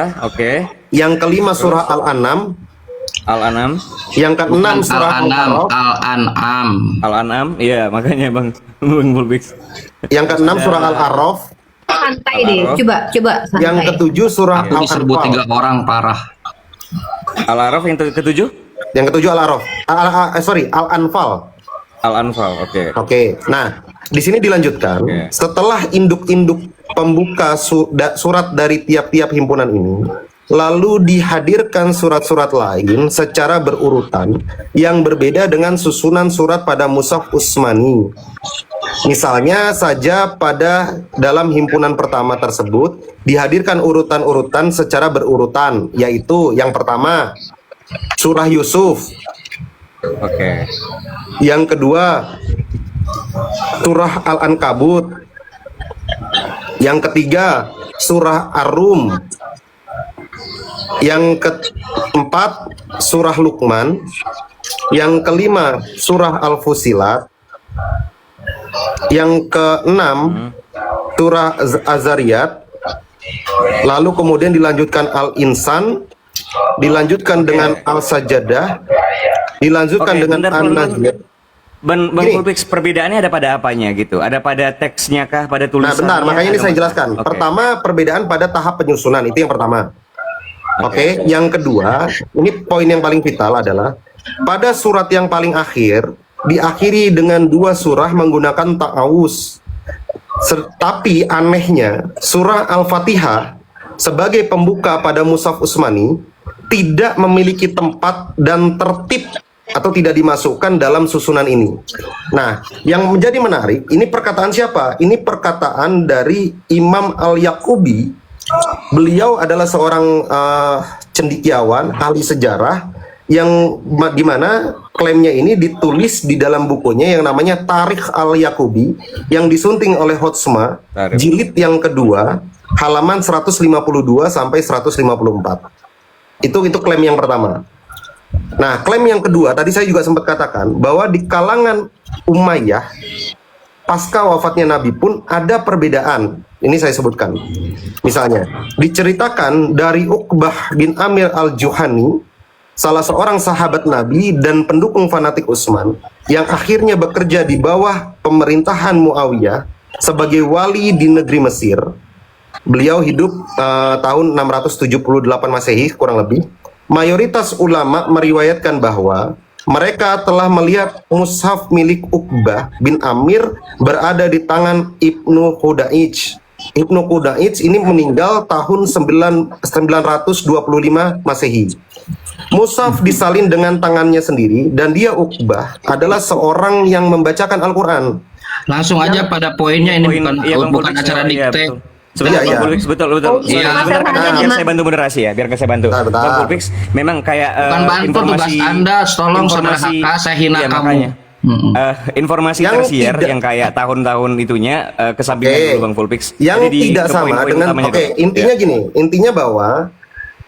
Oke. Yang kelima surah Al-An'am. Al-An'am. Yang keenam surah Al-An'am. Al-A'raf. Al-An'am. Al-An'am. Iya, makanya Bang Fulbix. Yang keenam surah Al-A'raf. Santai deh, coba santai. Yang ketujuh surah Aku diserbu 3 orang parah. Al-A'raf yang ketujuh? Yang ketujuh Al-A'raf. Al-Anfal. Al-Anfal. Oke. Oke. Nah, di sini dilanjutkan. Oke. Setelah induk-induk pembuka surat dari tiap-tiap himpunan ini, lalu dihadirkan surat-surat lain secara berurutan yang berbeda dengan susunan surat pada Mushaf Utsmani. Misalnya saja pada dalam himpunan pertama tersebut dihadirkan urutan-urutan secara berurutan, yaitu yang pertama surah Yusuf, Oke. yang kedua surah Al-Ankabut, yang ketiga surah Ar-Rum, yang keempat surah Luqman, yang kelima surah Al-Fusilat, yang keenam surah Az-Zariyat, lalu kemudian dilanjutkan Al-Insan, dilanjutkan dengan Al-Sajadah, dilanjutkan dengan An-Najm. Bang Fulbix, perbedaannya ada pada apanya gitu? Ada pada teksnya kah, pada tulisannya? Nah, bentar, makanya ini saya jelaskan. Oke. Pertama, perbedaan pada tahap penyusunan, itu yang pertama. Oke, yang kedua, ini poin yang paling vital adalah pada surat yang paling akhir diakhiri dengan 2 surah menggunakan ta'awuz. Tapi anehnya, surah Al-Fatihah sebagai pembuka pada Mushaf Utsmani tidak memiliki tempat dan tertib atau tidak dimasukkan dalam susunan ini. Nah, yang menjadi menarik, ini perkataan siapa? Ini perkataan dari Imam Al-Yaqubi. Beliau adalah seorang cendekiawan, ahli sejarah, yang dimana klaimnya ini ditulis di dalam bukunya yang namanya Tarikh Al-Yaqubi, yang disunting oleh Hotsma, jilid yang kedua, halaman 152 sampai 154. Itu klaim yang pertama. Nah, klaim yang kedua, tadi saya juga sempat katakan bahwa di kalangan Umayyah pasca wafatnya Nabi pun ada perbedaan. Ini saya sebutkan. Misalnya, diceritakan dari Uqbah bin Amir al-Juhani, salah seorang sahabat Nabi dan pendukung fanatik Utsman, yang akhirnya bekerja di bawah pemerintahan Muawiyah sebagai wali di negeri Mesir. Beliau hidup tahun 678 Masehi kurang lebih. Mayoritas ulama meriwayatkan bahwa mereka telah melihat mushaf milik Uqbah bin Amir berada di tangan Ibnu Hudaij. Ibnu Hudaij ini meninggal tahun 925 Masehi. Mushaf disalin dengan tangannya sendiri dan dia Uqbah adalah seorang yang membacakan Al-Quran. Langsung aja pada poinnya, ini bukan acara dikte. Sebentar, Bang Fulbix, betul. Sebentar, biar saya bantu moderasi ya, biar saya bantu. Bentar. Bang Fulbix, memang kayak Bukan bantu tugas Anda, tolong saudara Haka, saya hina iya, kamu. makanya. Informasi Yang tersier tidak- yang kayak tahun-tahun itunya kesampingan dulu Bang Fulbix. Yang Jadi tidak ke sama poin-poin dengan utamanya dulu. intinya gini, intinya bahwa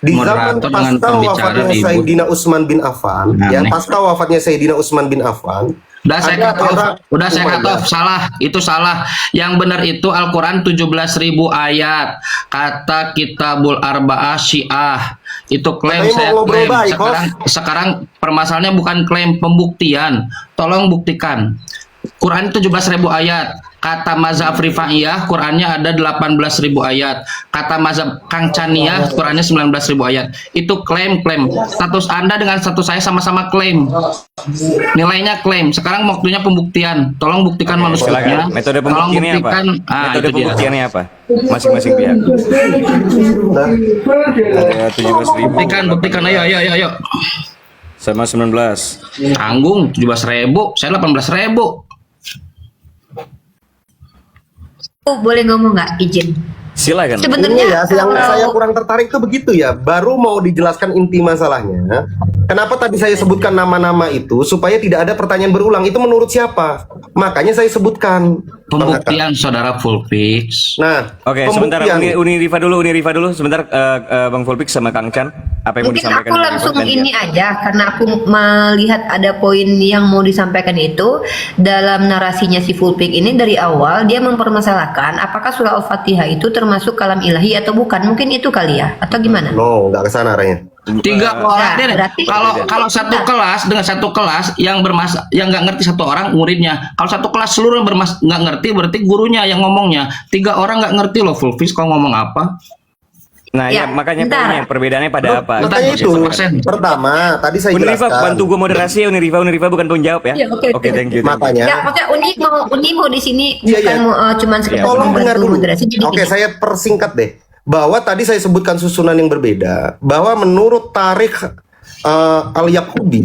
di zaman Moderator dengan pasca pembicara wafatnya ribut. Sayyidina Utsman bin Affan, ya Aneh. pasca wafatnya Sayyidina Utsman bin Affan, Udah saya ada cut off. orang Udah saya cut Umayyah. off. Salah. Itu salah. Yang benar itu Al-Quran 17.000 ayat. Kata Kitabul Arba'ah Syiah. Itu klaim, Katanya saya mau ngobrol klaim. baik, Sekarang permasalahannya bukan klaim, pembuktian. Tolong buktikan. Quran 17.000 ayat. Kata mazhab Rifaiyah, Qurannya ada 18.000 ayat. Kata mazhab Kang Caniyah, Qurannya 19.000 ayat. Itu klaim. Status Anda dengan status saya sama-sama klaim. Nilainya klaim. Sekarang waktunya pembuktian. Tolong buktikan manuskripnya. Silakan. Metode Tolong pembuktiannya apa? buktikan. Metode Itu dia. pembuktiannya apa? Masing-masing pihak. Ada 17.000. Buktikan. Ayo. Sama 19. Tanggung 17.000, saya 18.000. Boleh ngomong nggak, izin? Silakan. ini Sebenarnya ya yang saya kurang tertarik itu begitu ya. Baru mau dijelaskan inti masalahnya. Kenapa tadi saya sebutkan nama-nama itu supaya tidak ada pertanyaan berulang? Itu menurut siapa? Makanya saya sebutkan. Pembuktian saudara Fulfix. Nah, Oke, sebentar pembuktian. Uni Rifa dulu sebentar Bang Fulbix sama Kang Chan. apa yang mau Mungkin disampaikan aku Bu langsung Rifah, gantian. ini aja karena aku melihat ada poin yang mau disampaikan itu dalam narasinya si Fulpik ini dari awal dia mempermasalahkan apakah surah Al-Fatihah itu termasuk kalam ilahi atau bukan. Mungkin itu kali ya atau gimana? No, nggak ke sana arahnya. Tiga orang deh. berarti- Kalau satu kelas dengan satu kelas yang yang nggak ngerti satu orang muridnya. Kalau satu kelas seluruh yang nggak ngerti berarti gurunya yang ngomongnya. 3 orang nggak ngerti loh full fix kalau ngomong apa. Nah, ya, Ya, makanya bentar. poinnya perbedaannya pada apa? Makanya itu 100%. pertama tadi saya Unirifa jelaskan. bantu gue moderasi ya Unirifa bukan penjawab ya. Ya, oke, Oke, oke. thank you. Makanya Ya, maksudnya Uni mau di sini Iya, bukan iya. mau cuman sekedar tolong dengar membantu dulu. moderasi. Jadi Oke, gini. saya persingkat deh. Bahwa tadi saya sebutkan susunan yang berbeda. Bahwa menurut tarikh Al-Yaqubi,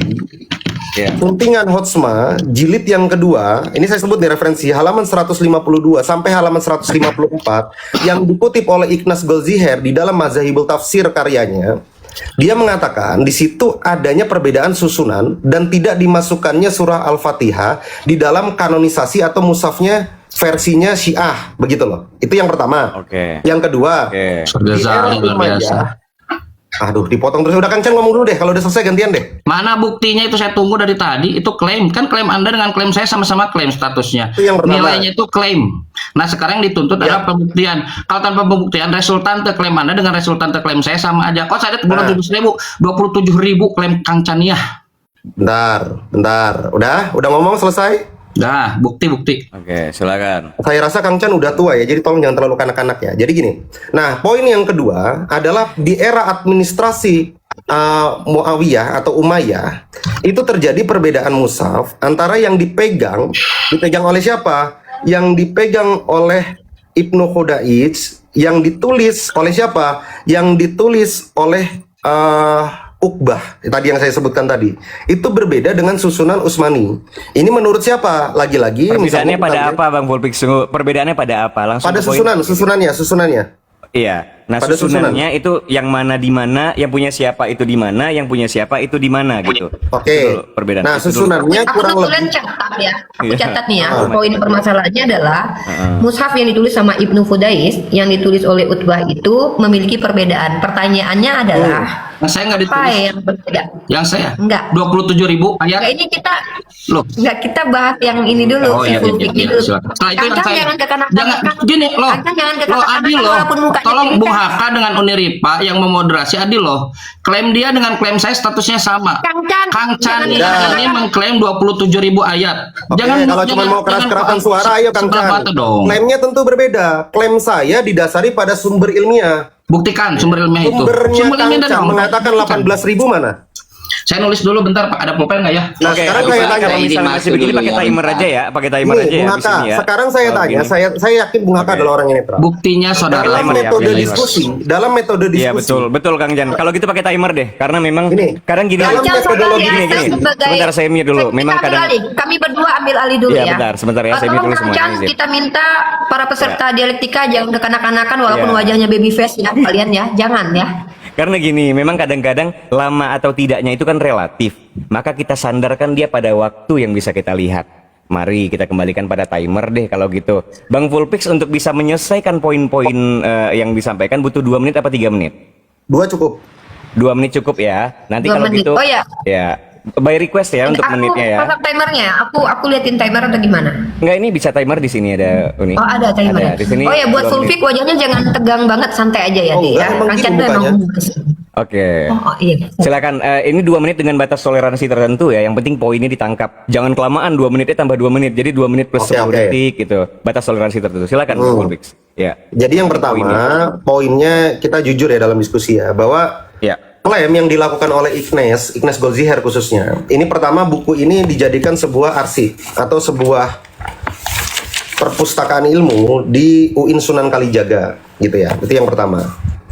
Ya. Suntingan Hotsma, jilid yang kedua, ini saya sebut nih referensi halaman 152 sampai halaman 154 yang dikutip oleh Ignaz Goldziher di dalam Mazahibul Tafsir karyanya. Dia mengatakan di situ adanya perbedaan susunan dan tidak dimasukkannya surah Al-Fatihah di dalam kanonisasi atau mushafnya versinya Syiah, begitu loh. Itu yang pertama. Oke. Yang kedua, Oke. di era Luar biasa. Umayyah. Aduh, dipotong terus. Udah Kancan ngomong dulu deh. Kalau udah selesai gantian deh. Mana buktinya itu saya tunggu dari tadi. Itu klaim. Kan klaim Anda dengan klaim saya sama-sama klaim statusnya. Itu yang pertama. Nilainya itu klaim. Nah sekarang yang dituntut Ya. adalah pembuktian. Kalau tanpa pembuktian resultante klaim Anda dengan resultante klaim saya sama aja. Kok saya Nah. 27.000 klaim Kang Chaniah. Bentar. Udah ngomong selesai? Dah, bukti-bukti. Oke, silakan. Saya rasa Kang Chan udah tua ya, jadi tolong jangan terlalu kanak-kanak ya. Jadi gini, nah poin yang kedua adalah di era administrasi Muawiyah atau Umayyah, itu terjadi perbedaan mushaf antara yang dipegang oleh siapa? Yang dipegang oleh Ibnu Khudaij, yang ditulis oleh siapa? Yang ditulis oleh Uqbah, tadi yang saya sebutkan tadi, itu berbeda dengan susunan Utsmani. Ini menurut siapa? Lagi-lagi Perbedaannya misalnya pada kita lihat- apa, Bang Fulpik? Perbedaannya pada apa? Langsung Pada ke poin. susunannya. Iya. Nah, Pada susunannya itu yang mana di mana, yang punya siapa itu di mana, yang punya siapa itu di mana gitu. Oke. Itu dulu perbedaan. Nah, Itu dulu. susunannya Aku kurang kebetulan lebih. catat ya. Aku Iya. catat nih ya. Oh, Poin permasalahannya adalah mushaf yang ditulis sama Ibnu Fudais yang ditulis oleh Utbah itu memiliki perbedaan. Pertanyaannya adalah Nah, saya nggak apa ditulis. yang berbeda? Yang saya? Enggak. 27.000 Enggak, ayat. ini kita Loh. enggak kita bahas yang ini dulu Oh si iya, full iya, pick iya, dulu. silakan. Setelah itu yang Kancang saya jangan kekanak-kanakan. jangan gini loh. Kancang jangan Loh, kekanak-kanakan adil loh. walaupun mukanya Tolong cerita. Bung Haka dengan Uniripa yang memoderasi adil loh. Klaim dia dengan klaim saya statusnya sama. Kancang, Kang Chan jangan ini mengklaim 27.000 ayat. Oke, kalau cuma mau keras-kerasan suara, ayo Kang sebelah Chan. mata dong. Klaimnya tentu berbeda. Klaim saya didasari pada sumber ilmiah. Buktikan sumber ilmiah itu. Sumbernya Sumber Kang ilmiah Chan dong. mengatakan 18.000 mana? Saya nulis dulu bentar Pak, ada pulpen nggak ya? Nah, Oke, sekarang Bang, saya kalau tanya. misalnya masih begini pakai timer aja ya, pakai timer Ini aja ya Bung di Haka, sini ya. sekarang saya Kalau tanya, begini. saya yakin Bung Haka Oke. adalah orang yang netral. Buktinya saudara. Dalam timer ya, metode pakai timer. diskusi, dalam metode Iya diskusi. betul kaang Jan. Kalau gitu pakai timer deh, karena memang Ini, kadang gini. dalam Kancang metodologi sabar ya, gini. saya sebagai- Sebentar saya mute dulu. Kita Memang ambil kadang alih. Kami berdua ambil alih dulu Iya, ya. bentar, sebentar ya, saya Tolong mute dulu Kancang, semuanya, izin. kita minta para peserta dialektika jangan kekanak-kanakan walaupun Iya. wajahnya baby face ya kalian ya. Jangan ya. Karena gini, memang kadang-kadang lama atau tidaknya itu kan relatif. Maka kita sandarkan dia pada waktu yang bisa kita lihat. Mari kita kembalikan pada timer deh kalau gitu. Bang Fulpix untuk bisa menyelesaikan poin-poin yang disampaikan butuh 2 menit apa 3 menit? 2 cukup. 2 menit cukup ya. Nanti 2 kalau menit. gitu Oh ya. by request ya untuk aku menitnya ya. pasang timernya. Aku liatin timer atau gimana? Enggak, ini bisa timer di sini ada Uni. Oh ada timer. Ada, di sini Oh ya buat 2 full menit. pick wajahnya jangan tegang banget, santai aja ya Oh, Di enggak, ya. emang Kancang gini tuh emang. Oke. Oh iya. Silakan, ini 2 menit dengan batas toleransi tertentu ya. Yang penting poinnya ditangkap. Jangan kelamaan, 2 menitnya tambah 2 menit. Jadi 2 menit plus Oke, 10 oke. detik gitu. Batas toleransi tertentu. Silakan, Fulpix. Ya. Jadi yang pertama, poinnya kita jujur ya dalam diskusi ya, bahwa Ya. klaim yang dilakukan oleh Ignaz Goldziher khususnya, ini pertama buku ini dijadikan sebuah arsip atau sebuah perpustakaan ilmu di UIN Sunan Kalijaga gitu ya. Itu yang pertama.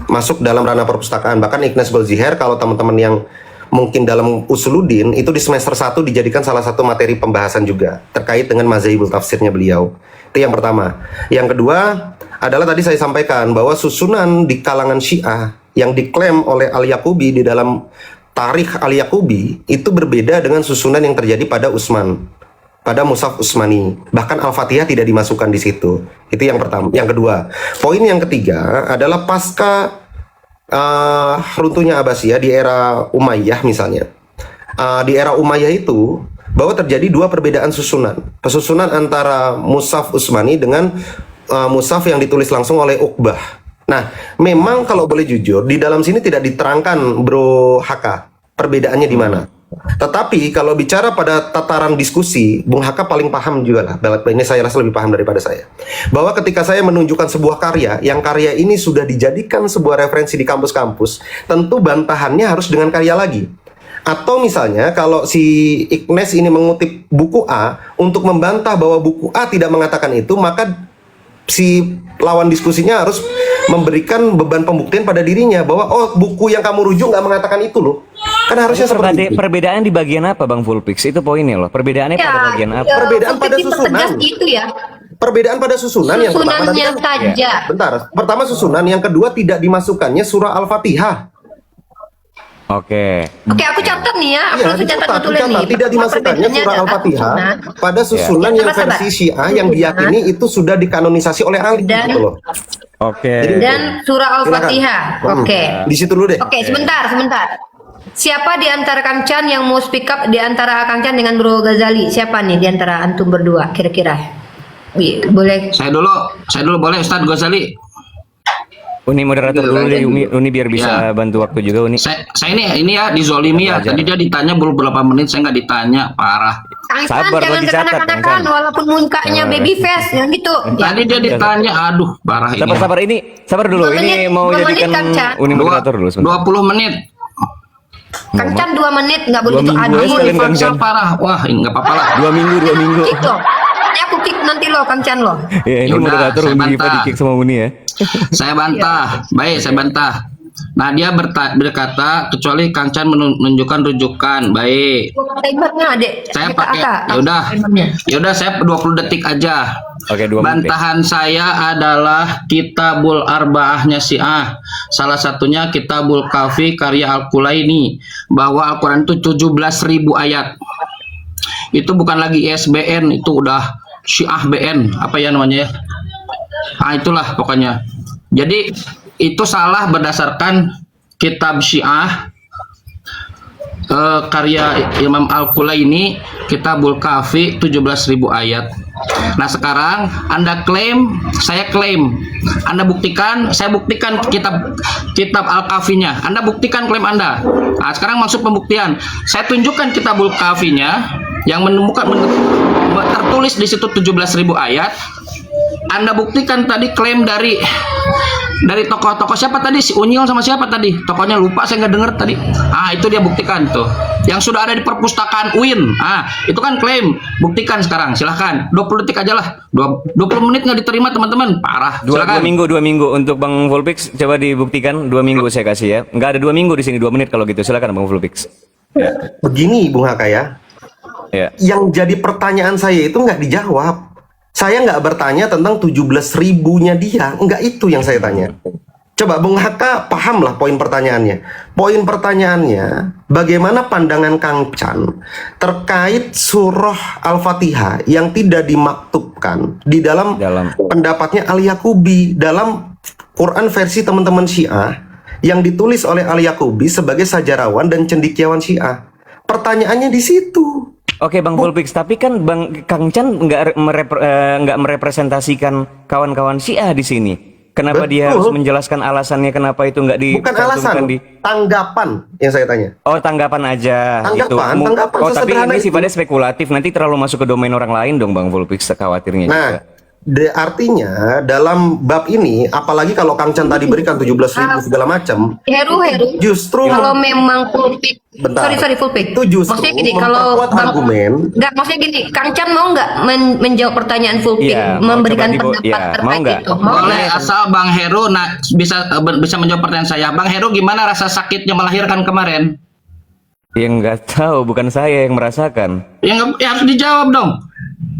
Masuk dalam ranah perpustakaan. Bahkan Ignaz Goldziher kalau teman-teman yang mungkin dalam Usuluddin itu di semester 1 dijadikan salah satu materi pembahasan juga terkait dengan mazhabul tafsirnya beliau. Itu yang pertama. Yang kedua adalah tadi saya sampaikan bahwa susunan di kalangan Syiah yang diklaim oleh Al-Yaqubi di dalam Tarikh Al-Yaqubi itu berbeda dengan susunan yang terjadi pada Utsman, pada Mushaf Utsmani. Bahkan Al-Fatihah tidak dimasukkan di situ. Itu yang pertama. Yang kedua, poin yang ketiga adalah pasca runtuhnya Abbasiyah di era Umayyah misalnya. Di era Umayyah itu bahwa terjadi dua perbedaan pesusunan antara Mushaf Utsmani dengan mushaf yang ditulis langsung oleh Uqbah. Nah, memang kalau boleh jujur di dalam sini tidak diterangkan Bro Haka perbedaannya di mana. Tetapi kalau bicara pada tataran diskusi, Bung Haka paling paham juga lah. Ini saya rasa lebih paham daripada saya. Bahwa ketika saya menunjukkan sebuah karya, yang karya ini sudah dijadikan sebuah referensi di kampus-kampus, tentu bantahannya harus dengan karya lagi. Atau misalnya kalau si Ignes ini mengutip buku A untuk membantah bahwa buku A tidak mengatakan itu, maka si lawan diskusinya harus memberikan beban pembuktian pada dirinya bahwa oh buku yang kamu rujuk nggak mengatakan itu loh. Kan harusnya seperti itu. Perbedaan di bagian apa Bang Fulpix? Itu poinnya loh. Perbedaannya pada bagian apa? Perbedaan pada susunan. Itu ya. Perbedaan pada susunan yang pertama tadi Susunannya saja. bentar. Pertama susunan, yang kedua tidak dimasukkannya surah Al-Fatihah. Oke. Oke, aku catat nih ya. Aku Iya, langsung catat betul nih. tidak dimasukkannya surah Al-Fatihah pada susunan yang versi Syiah yang diyakini itu sudah dikanonisasi oleh Ali Dan- gitu loh. Oke. Dan surah Al-Fatihah. Oke. Di situ dulu deh. Oke, sebentar. Siapa di antara Kang Chan yang mau speak up di antara Kang Chan dengan Bro Ghazali? Siapa nih di antara antum berdua kira-kira? Boleh. Saya dulu boleh Ustadz Ghazali. Uni moderator dulu deh, Uni biar bisa bantu waktu juga Uni. Saya ini ya dizolimi ya. Belajar. Tadi dia ditanya beberapa menit, saya nggak ditanya, parah. Kang Chan Sabar, jangan lagi catat, Kang kekanak-kanakan Chan. walaupun mukanya baby face yang gitu. Tadi dia ditanya, aduh, parah ini. Sabar ini, sabar dulu. 2 menit, Ini mau 2 menit, jadikan Kang Chan. Uni moderator dulu sebentar. 20 menit. Kang Chan 2 menit nggak boleh 2 itu minggu adil. ya sekalian, Kang Dipaksa Chan. parah. Wah, ini nggak apa-apa lah. 2 minggu. Kick lo. Ini aku kick nanti lo Kang Chan lo. Ya, ini Yaudah, moderator saya Uni Diva bantah. di-kick sama Uni ya. Saya bantah. Baik, saya bantah. Nah, dia berkata kecuali Kang Chan menunjukkan rujukan. Baik. Timernya Adek. Saya Kita pakai. Aka. Ya udah saya 20 detik aja. Oke, 2 menit. Bantahan saya adalah Kitabul Arba'ahnya Syiah. Salah satunya Kitabul Kafi karya Al-Kulaini, bahwa Al-Qur'an itu 17.000 ayat. Itu bukan lagi ISBN, itu udah Syiah BN, apa ya namanya ya? Ah, itulah pokoknya. Jadi itu salah berdasarkan kitab Syiah karya Imam Al-Kulaini, Kitabul Kafi 17.000 ayat. Nah, sekarang Anda klaim, saya klaim. Anda buktikan, saya buktikan kitab Al-Kafinya. Anda buktikan klaim Anda. Nah, sekarang masuk pembuktian. Saya tunjukkan Kitabul Kafinya yang menemukan tertulis di situ 17.000 ayat. Anda buktikan tadi klaim dari tokoh-tokoh siapa tadi, si Unyil sama siapa tadi, tokohnya lupa, saya nggak dengar tadi. Ah, itu dia buktikan tuh, yang sudah ada di perpustakaan UIN. Ah, itu kan klaim, buktikan sekarang, silahkan. 20 detik aja lah, 20 menit nggak diterima teman-teman, parah. 2 Silakan. minggu untuk Bang Fulpix, coba dibuktikan 2 minggu saya kasih ya. Nggak ada 2 minggu di sini, 2 menit kalau gitu. Silakan Bang Fulpix. Begini Bung Haka ya. Ya. Yang jadi pertanyaan saya itu nggak dijawab. Saya nggak bertanya tentang 17.000-nya dia, nggak itu yang saya tanya. Coba Bung Haka pahamlah poin pertanyaannya. Poin pertanyaannya, bagaimana pandangan Kang Chan terkait surah Al-Fatihah yang tidak dimaktubkan di dalam pendapatnya Al-Yaqubi dalam Quran versi teman-teman Syiah yang ditulis oleh Al-Yaqubi sebagai sajarawan dan cendekiawan Syiah. Pertanyaannya di situ. Oke Bang Fulpix, tapi kan Kang Chan nggak merepresentasikan kawan-kawan Syiah di sini. Kenapa dia harus menjelaskan alasannya kenapa itu nggak di? Bukan alasan, tanggapan yang saya tanya. Oh, tanggapan aja. Tanggapan, tanggapan Oh, tapi sesederhana ini itu. sifatnya spekulatif. Nanti terlalu masuk ke domain orang lain dong Bang Fulpix, khawatirnya Nah, juga. artinya dalam bab ini, apalagi kalau Kang Chan tadi berikan 17.000 segala macam, Heru justru kalau memang Fulpix, Bentar. sorry Fulpix. Itu justru Maksudnya gini, kalau memperkuat argumen. Enggak, maksudnya gini, Kang Chan mau nggak menjawab pertanyaan Fulpix, Iya, mau memberikan coba pendapat mau terkait nggak? itu? Mau Boleh, nggak? asal Bang Heru bisa menjawab pertanyaan saya. Bang Heru, gimana rasa sakitnya melahirkan kemarin? Yang nggak tahu, bukan saya yang merasakan. Ya, ya harus dijawab dong.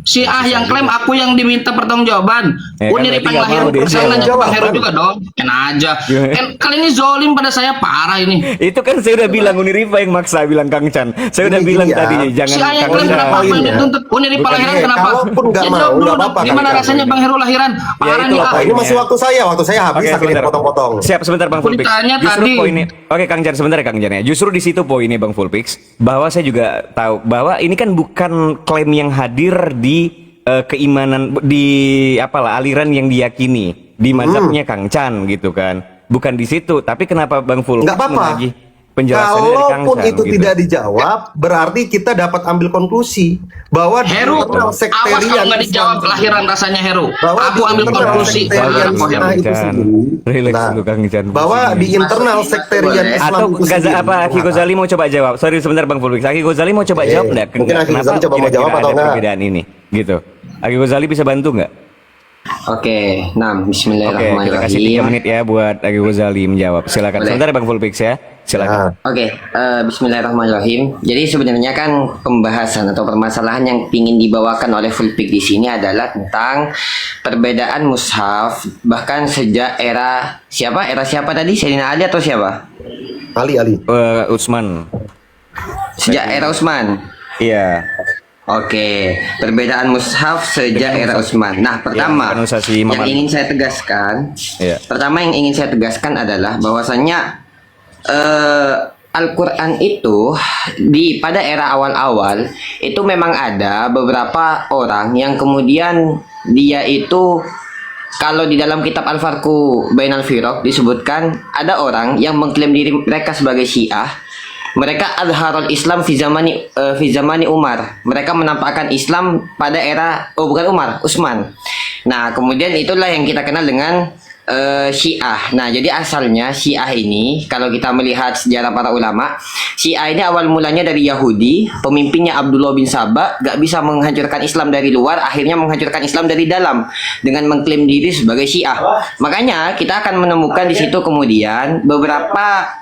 Syiah yang klaim aku yang diminta pertanggungjawaban. Ya, kan Uniri berarti nggak Heru mau dia persoalan nanya ke jawab. Bang Heru juga dong. Enak aja. Kan kali ini zolim pada saya parah ini. Itu kan saya udah bilang Unirifa yang maksa bilang Kang Chan. Saya udah Ini bilang dia. tadi jangan Syiah yang Kang klaim Chan. kenapa aku yang dituntut? Uniri Bukan, lahiran iya, kenapa? kalaupun nggak Ya, mau, jawab dulu nggak dong. apa-apa, Gimana Kang Chan. rasanya Bang Heru lahiran? Parah nih. itulah ah. Ini masih waktu saya habis Oke, akhirnya sebentar. potong-potong. Siap sebentar Bang Fulpix. Ditanya Justru tadi. poinnya, oke Kang Jan sebentar ya Kang Jan ya. Justru di situ poinnya Bang Fulpix bahwa saya juga tahu bahwa ini kan bukan klaim yang hadir di keimanan di apalah aliran yang diyakini di mazhabnya Kang Chan gitu kan. Bukan di situ, tapi kenapa Bang Fulpix Nggak apa-apa. menagih penjelasannya dari Kang Kalaupun Chan itu gitu. tidak dijawab, berarti kita dapat ambil konklusi bahwa di Heru, internal awas kalau nggak dijawab Islam- lahiran rasanya Heru. bahwa Aku di ambil internal konklusi. sektarian Saudara Kang Islam itu Chan. sendiri, Relax nah, dulu, Kang Chan. bahwa Pusing di ya. internal sektarian Boleh. Islam Atau itu Gaza sendiri, apa Aki Ghazali mau coba jawab. Sorry sebentar Bang Fulpix. Aki Ghazali mau coba Oke. jawab enggak? Mungkin Aki Kenapa Ghazali coba mau kira-kira jawab atau ada enggak? perbedaan ini? Gitu. Aki Ghazali bisa bantu nggak? Oke, nah Oke, kita kasih 3 bismillahirrahmanirrahim. menit ya buat Aki Ghazali menjawab. Silakan. Boleh. Sebentar ya Bang Fulpix ya. Silakan. Nah, Oke, bismillahirrahmanirrahim. Jadi sebenarnya kan pembahasan atau permasalahan yang ingin dibawakan oleh Fulpik di sini adalah tentang perbedaan mushaf bahkan sejak era siapa? Era siapa tadi? Sayyidina Ali atau siapa? Ali. Utsman. Sejak era Utsman. Iya. Oke, perbedaan mushaf sejak era Utsman. Nah, pertama organisasi Imam yang Ali. ingin saya tegaskan, Iya. pertama yang ingin saya tegaskan adalah bahwasannya Al-Quran itu pada era awal-awal itu memang ada beberapa orang yang kemudian dia itu kalau di dalam kitab Al-Farqu Bainal Firaq disebutkan ada orang yang mengklaim diri mereka sebagai Syiah. Mereka adharul Islam fi zamani Umar. Mereka menampakkan Islam pada era bukan Umar, Utsman. Nah, kemudian itulah yang kita kenal dengan Syiah. Nah, jadi asalnya Syiah ini kalau kita melihat sejarah para ulama, Syiah ini awal mulanya dari Yahudi, pemimpinnya Abdullah bin Saba gak bisa menghancurkan Islam dari luar, akhirnya menghancurkan Islam dari dalam dengan mengklaim diri sebagai Syiah. Makanya kita akan menemukan di situ kemudian beberapa